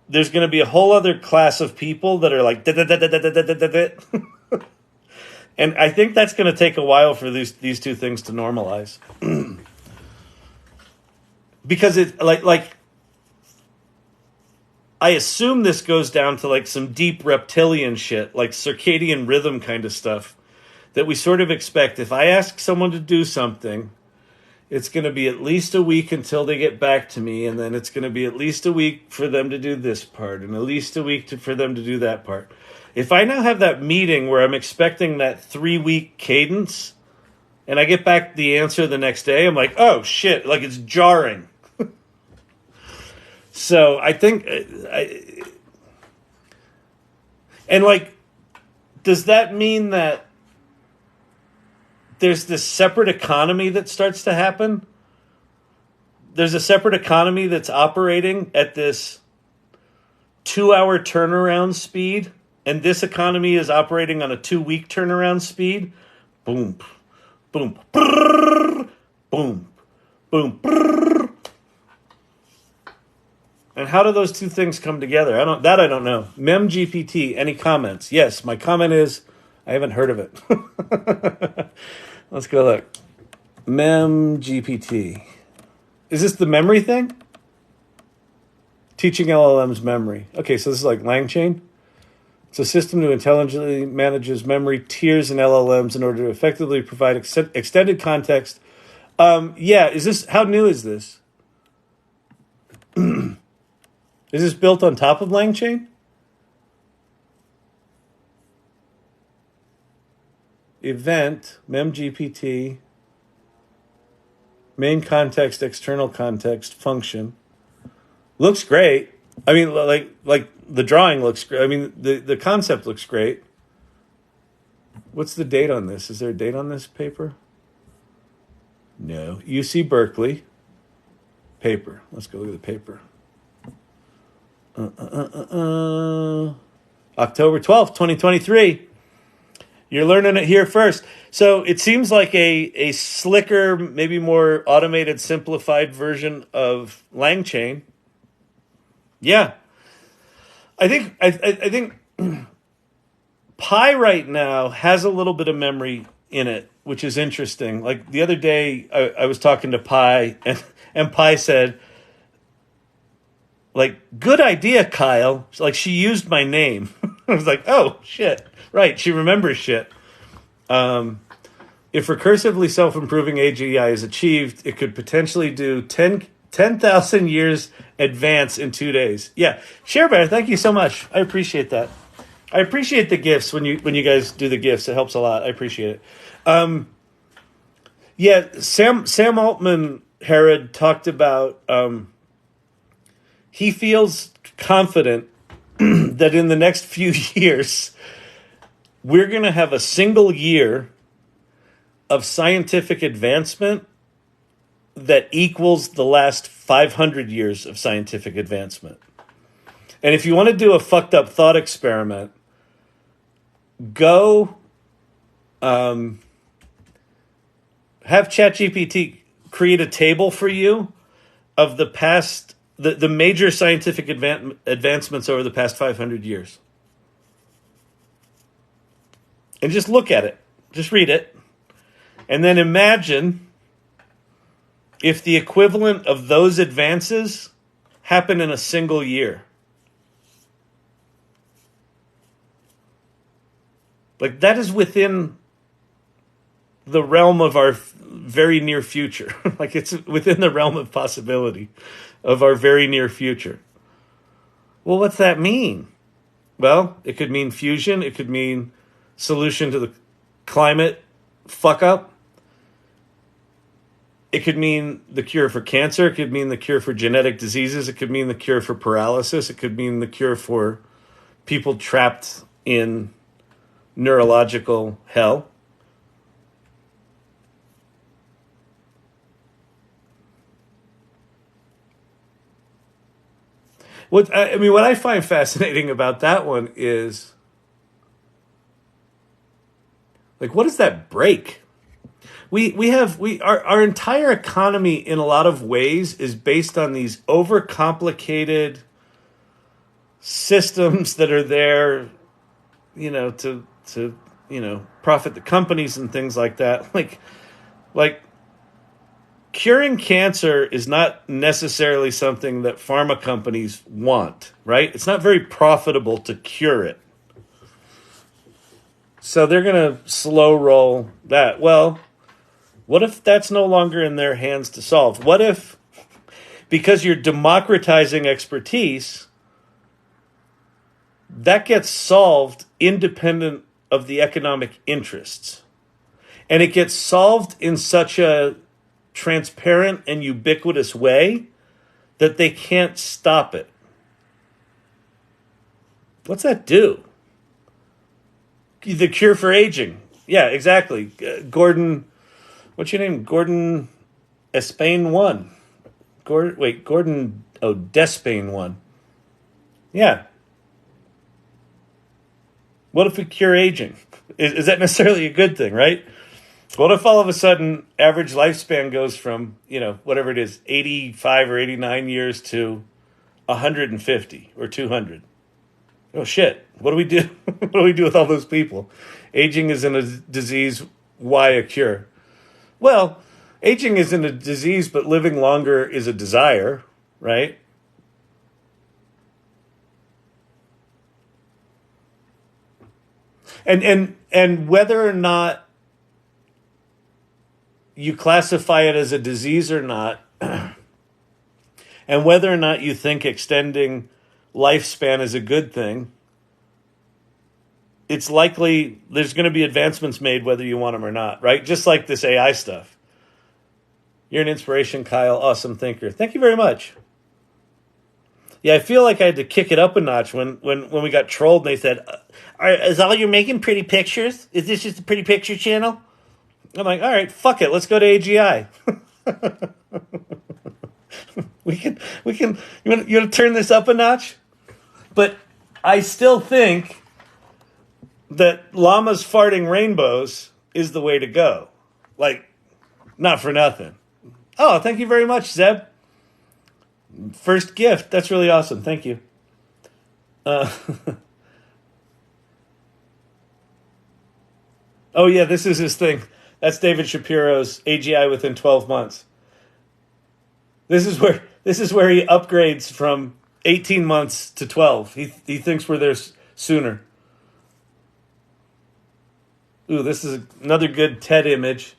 there's going to be a whole other class of people that are like, and I think that's going to take a while for these two things to normalize. Because it like I assume this goes down to like some deep reptilian shit, like circadian rhythm kind of stuff that we sort of expect. If I ask someone to do something, it's going to be at least a week until they get back to me, and then it's going to be at least a week for them to do this part, and at least a week for them to do that part. If I now have that meeting where I'm expecting that 3-week cadence, and I get back the answer the next day, I'm like, oh shit, like it's jarring. So I think, and like, does that mean that there's this separate economy that starts to happen? There's a separate economy that's operating at this 2-hour turnaround speed, and this economy is operating on a 2-week turnaround speed. Boom, boom, brrr, boom, boom, brrr. And how do those two things come together? I don't know. MemGPT, any comments? Yes, my comment is I haven't heard of it. Let's go look. MemGPT. Is this the memory thing? Teaching LLMs memory. Okay, so this is like LangChain. It's a system to intelligently manages memory tiers in LLMs in order to effectively provide extended context. Is this, how new is this? Is this built on top of LangChain? Event, MemGPT, main context, external context, function. Looks great. I mean, like the drawing looks great. I mean, the concept looks great. What's the date on this? Is there a date on this paper? No. UC Berkeley. Paper. Let's go look at the paper. October 12th, 2023. You're learning it here first. So it seems like a slicker, maybe more automated, simplified version of LangChain. Yeah. I think Pi right now has a little bit of memory in it. which is interesting. Like the other day, I was talking to Pi, and Pi said, like, good idea, Kyle. Like, she used my name. I was like, oh, shit. Right, she remembers shit. If recursively self-improving AGI is achieved, it could potentially do 10,000 years advance in 2 days. Yeah, ShareBear, thank you so much. I appreciate that. I appreciate the gifts when you guys do the gifts. It helps a lot. I appreciate it. Yeah, Sam Altman Herod talked about he feels confident that in the next few years we're going to have a single year of scientific advancement that equals the last 500 years of scientific advancement. And if you want to do a fucked up thought experiment, go have ChatGPT create a table for you of the past, the major scientific advancements over the past 500 years. And just look at it. Just read it. And then imagine if the equivalent of those advances happen in a single year. Like, that is within the realm of our very near future. Like, it's within the realm of possibility of our very near future. Well, what's that mean? Well, it could mean fusion. It could mean solution to the climate fuck up. It could mean the cure for cancer. It could mean the cure for genetic diseases. It could mean the cure for paralysis. It could mean the cure for people trapped in neurological hell. What I find fascinating about that one is, like, what does that break? Our entire economy in a lot of ways is based on these overcomplicated systems that are there, to profit the companies and things like that. Like curing cancer is not necessarily something that pharma companies want, right? It's not very profitable to cure it. So they're going to slow roll that. Well, what if that's no longer in their hands to solve? What if, because you're democratizing expertise, that gets solved independent of the economic interests? And it gets solved in such a transparent and ubiquitous way that they can't stop it. What's that do? The cure for aging. Yeah, exactly. Gordon, what's your name? Gordon Espagne 1. Gordon Despain 1. Yeah. What if we cure aging? Is that necessarily a good thing, right? What if all of a sudden average lifespan goes from, whatever it is, 85 or 89 years to 150 or 200? Oh, shit. What do we do? What do we do with all those people? Aging isn't a disease. Why a cure? Well, aging isn't a disease, but living longer is a desire, right? And whether or not you classify it as a disease or not, and whether or not you think extending lifespan is a good thing, it's likely there's going to be advancements made whether you want them or not, right? Just like this AI stuff. You're an inspiration, Kyle. Awesome thinker. Thank you very much. Yeah, I feel like I had to kick it up a notch when we got trolled and they said, is all you're making pretty pictures? Is this just a pretty picture channel? I'm like, all right, fuck it. Let's go to AGI. we can, you want to turn this up a notch? But I still think that llamas farting rainbows is the way to go. Like, not for nothing. Oh, thank you very much, Zeb. First gift. That's really awesome. Thank you. Oh, yeah, this is his thing. That's David Shapiro's AGI within 12 months. This is where he upgrades from 18 months to 12. He thinks we're there sooner. Ooh, this is another good TED image.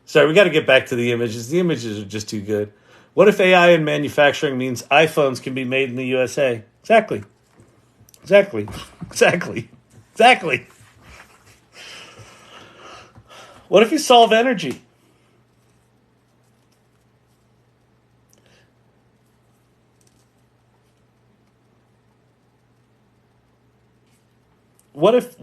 Sorry, we got to get back to the images. The images are just too good. What if AI in manufacturing means iPhones can be made in the USA? Exactly. What if you solve energy? What if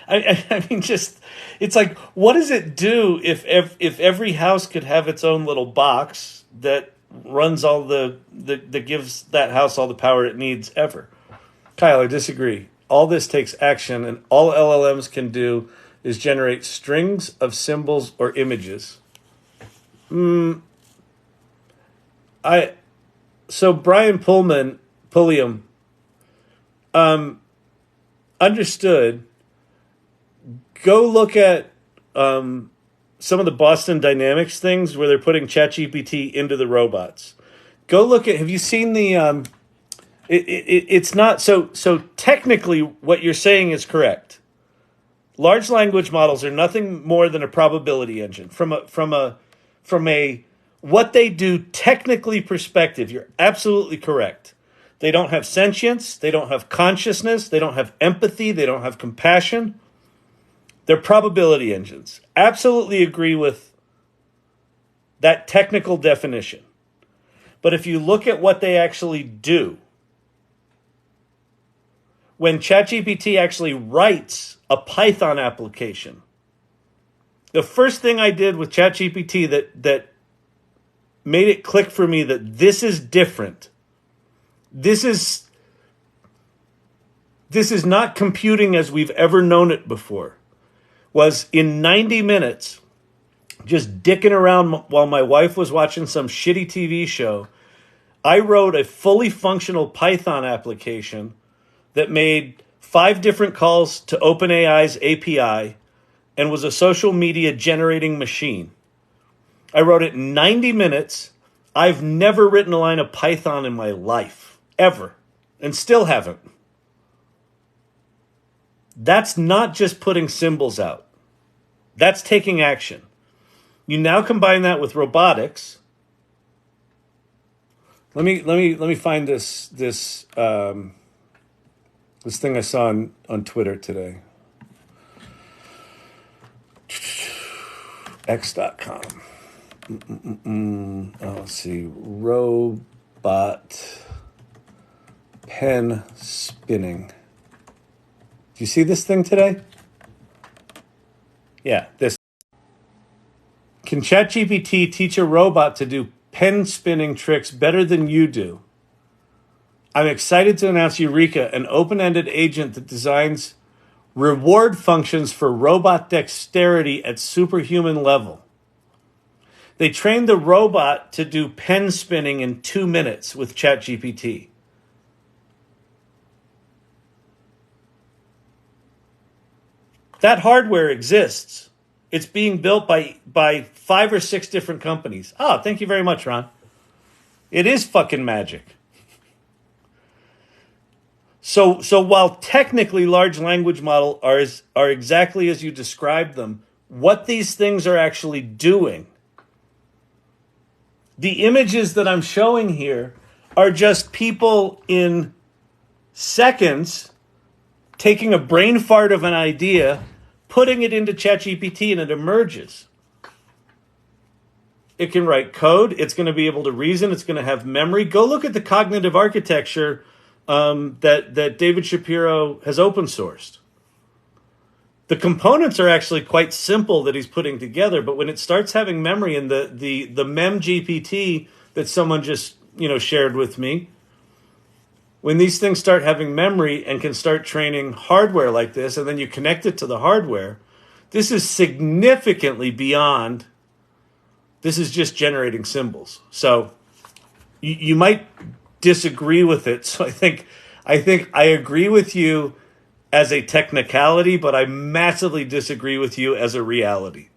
I mean, just, it's like, what does it do if every house could have its own little box that runs all that gives that house all the power it needs ever? Kyle, I disagree. All this takes action, and all LLMs can do is generate strings of symbols or images. So Brian Pulliam, understood. Go look at some of the Boston Dynamics things where they're putting ChatGPT into the robots. Go look at. Have you seen the? It's not so technically what you're saying is correct. Large language models are nothing more than a probability engine from a what they do technically perspective. You're absolutely correct. They don't have sentience. They don't have consciousness. They don't have empathy. They don't have compassion. They're probability engines. Absolutely agree with that technical definition. But if you look at what they actually do, when ChatGPT actually writes a Python application, the first thing I did with ChatGPT that made it click for me that this is different. This is not computing as we've ever known it before. Was in 90 minutes, just dicking around while my wife was watching some shitty TV show, I wrote a fully functional Python application that made 5 different calls to OpenAI's API and was a social media generating machine. I wrote it in 90 minutes. I've never written a line of Python in my life, ever, and still haven't. That's not just putting symbols out. That's taking action. You now combine that with robotics. Let me find this thing I saw on Twitter today. X.com. Let's see. Robot pen spinning. Do you see this thing today? Yeah, this. Can ChatGPT teach a robot to do pen spinning tricks better than you do? I'm excited to announce Eureka, an open-ended agent that designs reward functions for robot dexterity at superhuman level. They trained the robot to do pen spinning in 2 minutes with ChatGPT. That hardware exists. It's being built by 5 or 6 different companies. Oh, thank you very much, Ron. It is fucking magic. So while technically large language models are exactly as you described them, what these things are actually doing, the images that I'm showing here are just people in seconds taking a brain fart of an idea, putting it into ChatGPT, and it emerges. It can write code. It's going to be able to reason. It's going to have memory. Go look at the cognitive architecture that David Shapiro has open sourced. The components are actually quite simple that he's putting together, but when it starts having memory, and the mem GPT that someone just shared with me, when these things start having memory and can start training hardware like this, and then you connect it to the hardware, this is significantly beyond. This is just generating symbols. So you might disagree with it. So I think I agree with you as a technicality, but I massively disagree with you as a reality.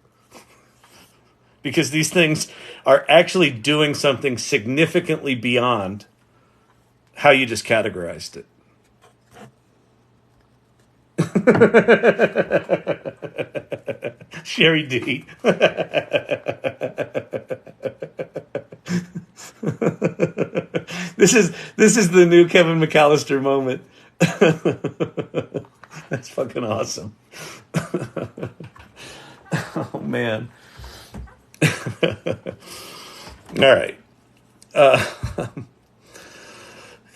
Because these things are actually doing something significantly beyond how you just categorized it. Sherry D. This is the new Kevin McAllister moment. That's fucking awesome. Oh man. All right.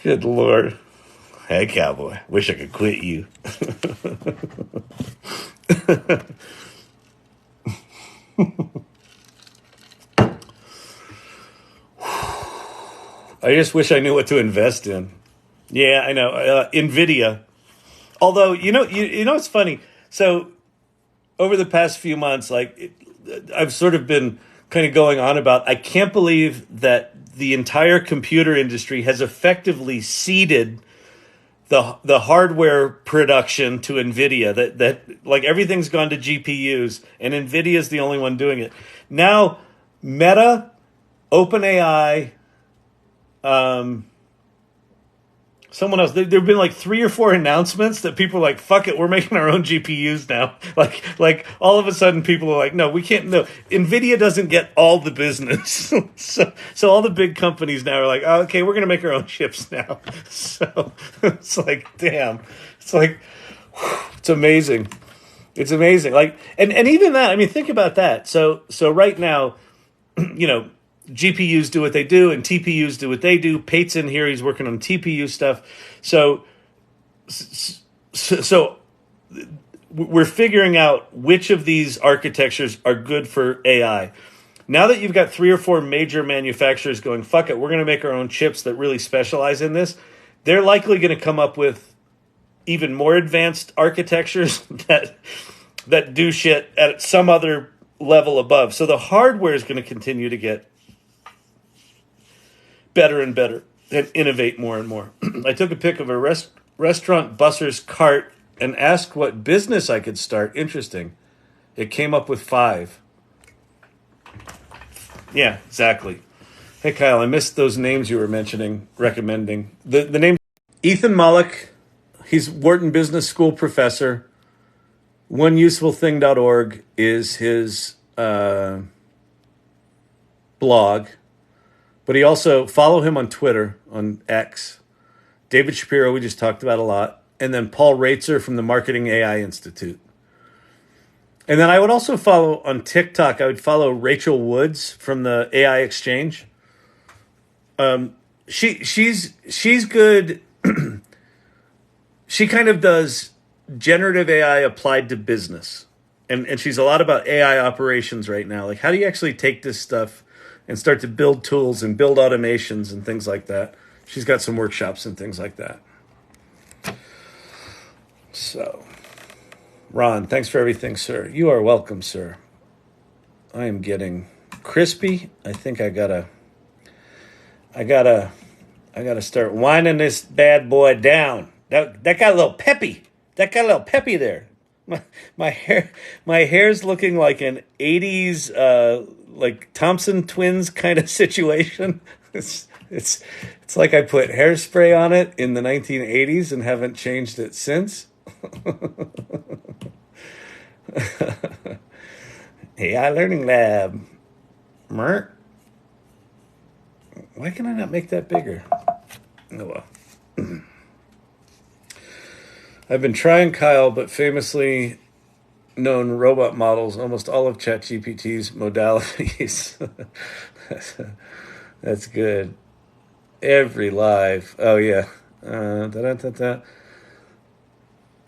Good Lord. Hey, cowboy. Wish I could quit you. I just wish I knew what to invest in. Yeah, I know. NVIDIA. Although, you know, it's funny. So over the past few months, I've sort of been kind of going on about, I can't believe that the entire computer industry has effectively ceded the hardware production to NVIDIA, that like everything's gone to GPUs and NVIDIA is the only one doing it. Now, Meta, OpenAI, someone else, there have been like 3 or 4 announcements that people are like, fuck it, we're making our own GPUs now. Like all of a sudden people are like, no, we can't, no. NVIDIA doesn't get all the business. so all the big companies now are like, oh, okay, we're going to make our own chips now. So it's like, damn. It's like, whew, it's amazing. It's amazing. Like, and even that, I mean, think about that. So right now, you know, GPUs do what they do, and TPUs do what they do. Pate's in here; he's working on TPU stuff. So we're figuring out which of these architectures are good for AI. Now that you've got 3 or 4 major manufacturers going, fuck it, we're going to make our own chips that really specialize in this, they're likely going to come up with even more advanced architectures that do shit at some other level above. So the hardware is going to continue to get better and better and innovate more and more. I took a pic of a restaurant busser's cart and asked what business I could start. Interesting. It came up with 5. Yeah, exactly. Hey, Kyle, I missed those names you were recommending. The name, Ethan Mullock. He's Wharton Business School professor. OneUsefulThing.org is his blog. But he also, follow him on Twitter, on X. David Shapiro, we just talked about a lot. And then Paul Raitzer from the Marketing AI Institute. And then I would also follow on TikTok, I would follow Rachel Woods from the AI Exchange. She's good. She kind of does generative AI applied to business. And she's a lot about AI operations right now. Like, how do you actually take this stuff and start to build tools and build automations and things like that? She's got some workshops and things like that. So, Ron, thanks for everything, sir. You are welcome, sir. I am getting crispy. I think I gotta start winding this bad boy down. That got a little peppy. That got a little peppy there. My hair's looking like an 80s like Thompson Twins kind of situation. It's like I put hairspray on it in the 1980s and haven't changed it since. AI Learning Lab. Why can I not make that bigger? Oh well. I've been trying, Kyle, but famously known robot models, almost all of ChatGPT's modalities. That's good. Every live. Oh, yeah. I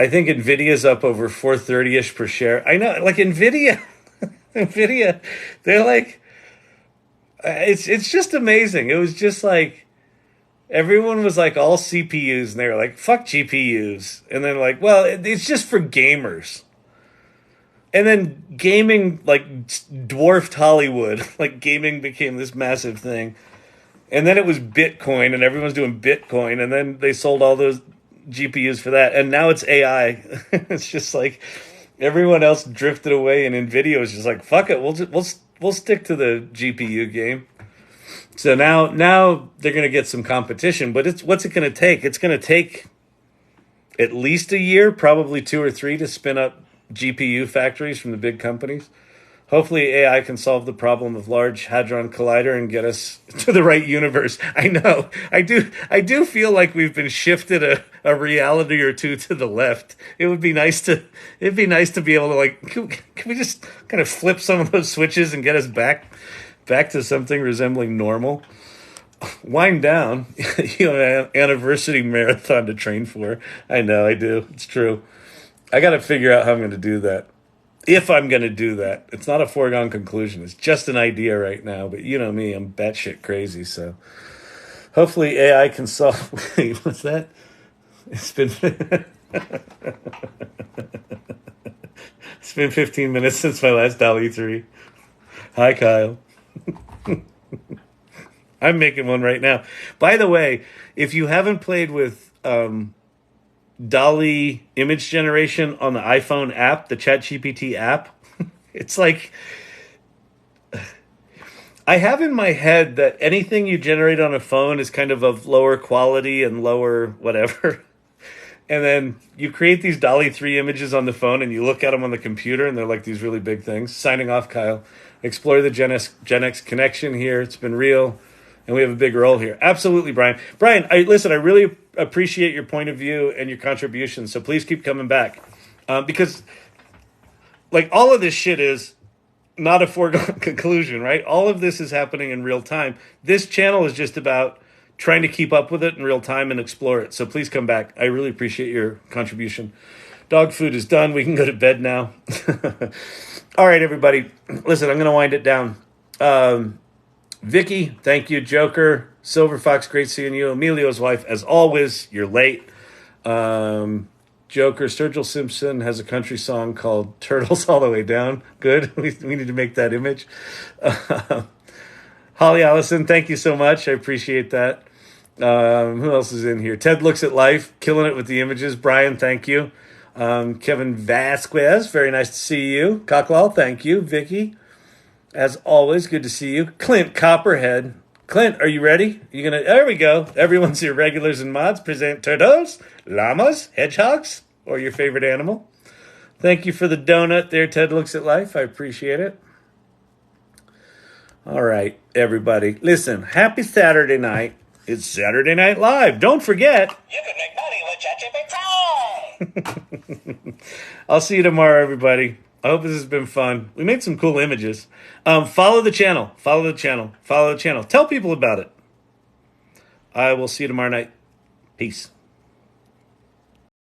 think NVIDIA's up over 430-ish per share. I know, like NVIDIA, they're like, it's just amazing. It was just like, everyone was like all CPUs, and they were like, fuck GPUs. And then like, well, it's just for gamers. And then gaming, like, dwarfed Hollywood. Like, gaming became this massive thing. And then it was Bitcoin, and everyone's doing Bitcoin. And then they sold all those GPUs for that, and now it's AI. It's just like everyone else drifted away, and NVIDIA was just like, "Fuck it, we'll stick to the GPU game." So now they're going to get some competition, but what's it going to take? It's going to take at least a year, probably 2 or 3, to spin up GPU factories from the big companies. Hopefully AI can solve the problem of Large Hadron Collider and get us to the right universe. I know. I do feel like we've been shifted a reality or two to the left. It'd be nice to be able to, like, can we just kind of flip some of those switches and get us back to something resembling normal? Wind down. An anniversary marathon to train for. I know, I do. It's true. I got to figure out how I'm going to do that. If I'm going to do that. It's not a foregone conclusion. It's just an idea right now. But you know me, I'm batshit crazy. So hopefully AI can solve... Wait, what's that? It's been... It's been 15 minutes since my last Dolly 3. Hi, Kyle. I'm making one right now. By the way, if you haven't played with Dolly image generation on the iPhone app, the ChatGPT app, it's like, I have in my head that anything you generate on a phone is kind of lower quality and lower whatever. And then you create these Dolly 3 images on the phone and you look at them on the computer and they're like these really big things. Signing off, Kyle. Explore the Gen X connection here. It's been real. And we have a big role here. Absolutely, Brian. Brian, I really appreciate your point of view and your contribution. So please keep coming back. Because, like, all of this shit is not a foregone conclusion, right? All of this is happening in real time. This channel is just about trying to keep up with it in real time and explore it. So please come back. I really appreciate your contribution. Dog food is done. We can go to bed now. All right, everybody. Listen, I'm going to wind it down. Vicky, thank you. Joker, Silver Fox, great seeing you. Emilio's wife, as always, you're late. Joker, Sturgill Simpson has a country song called Turtles All the Way Down. Good. We need to make that image. Holly Allison, thank you so much. I appreciate that. Who else is in here? Ted Looks at Life, killing it with the images. Brian, thank you. Kevin Vasquez, very nice to see you. Cocklall, thank you. Vicky, as always, good to see you. Clint Copperhead. Clint, are you ready? There we go. Everyone's your regulars and mods. Present turtles, llamas, hedgehogs, or your favorite animal. Thank you for the donut there, Ted Looks at Life. I appreciate it. All right, everybody. Listen, happy Saturday night. It's Saturday Night Live. Don't forget. You can make money with ChatGPT. I'll see you tomorrow, everybody. I hope this has been fun. We made some cool images. Follow the channel. Follow the channel. Follow the channel. Tell people about it. I will see you tomorrow night. Peace.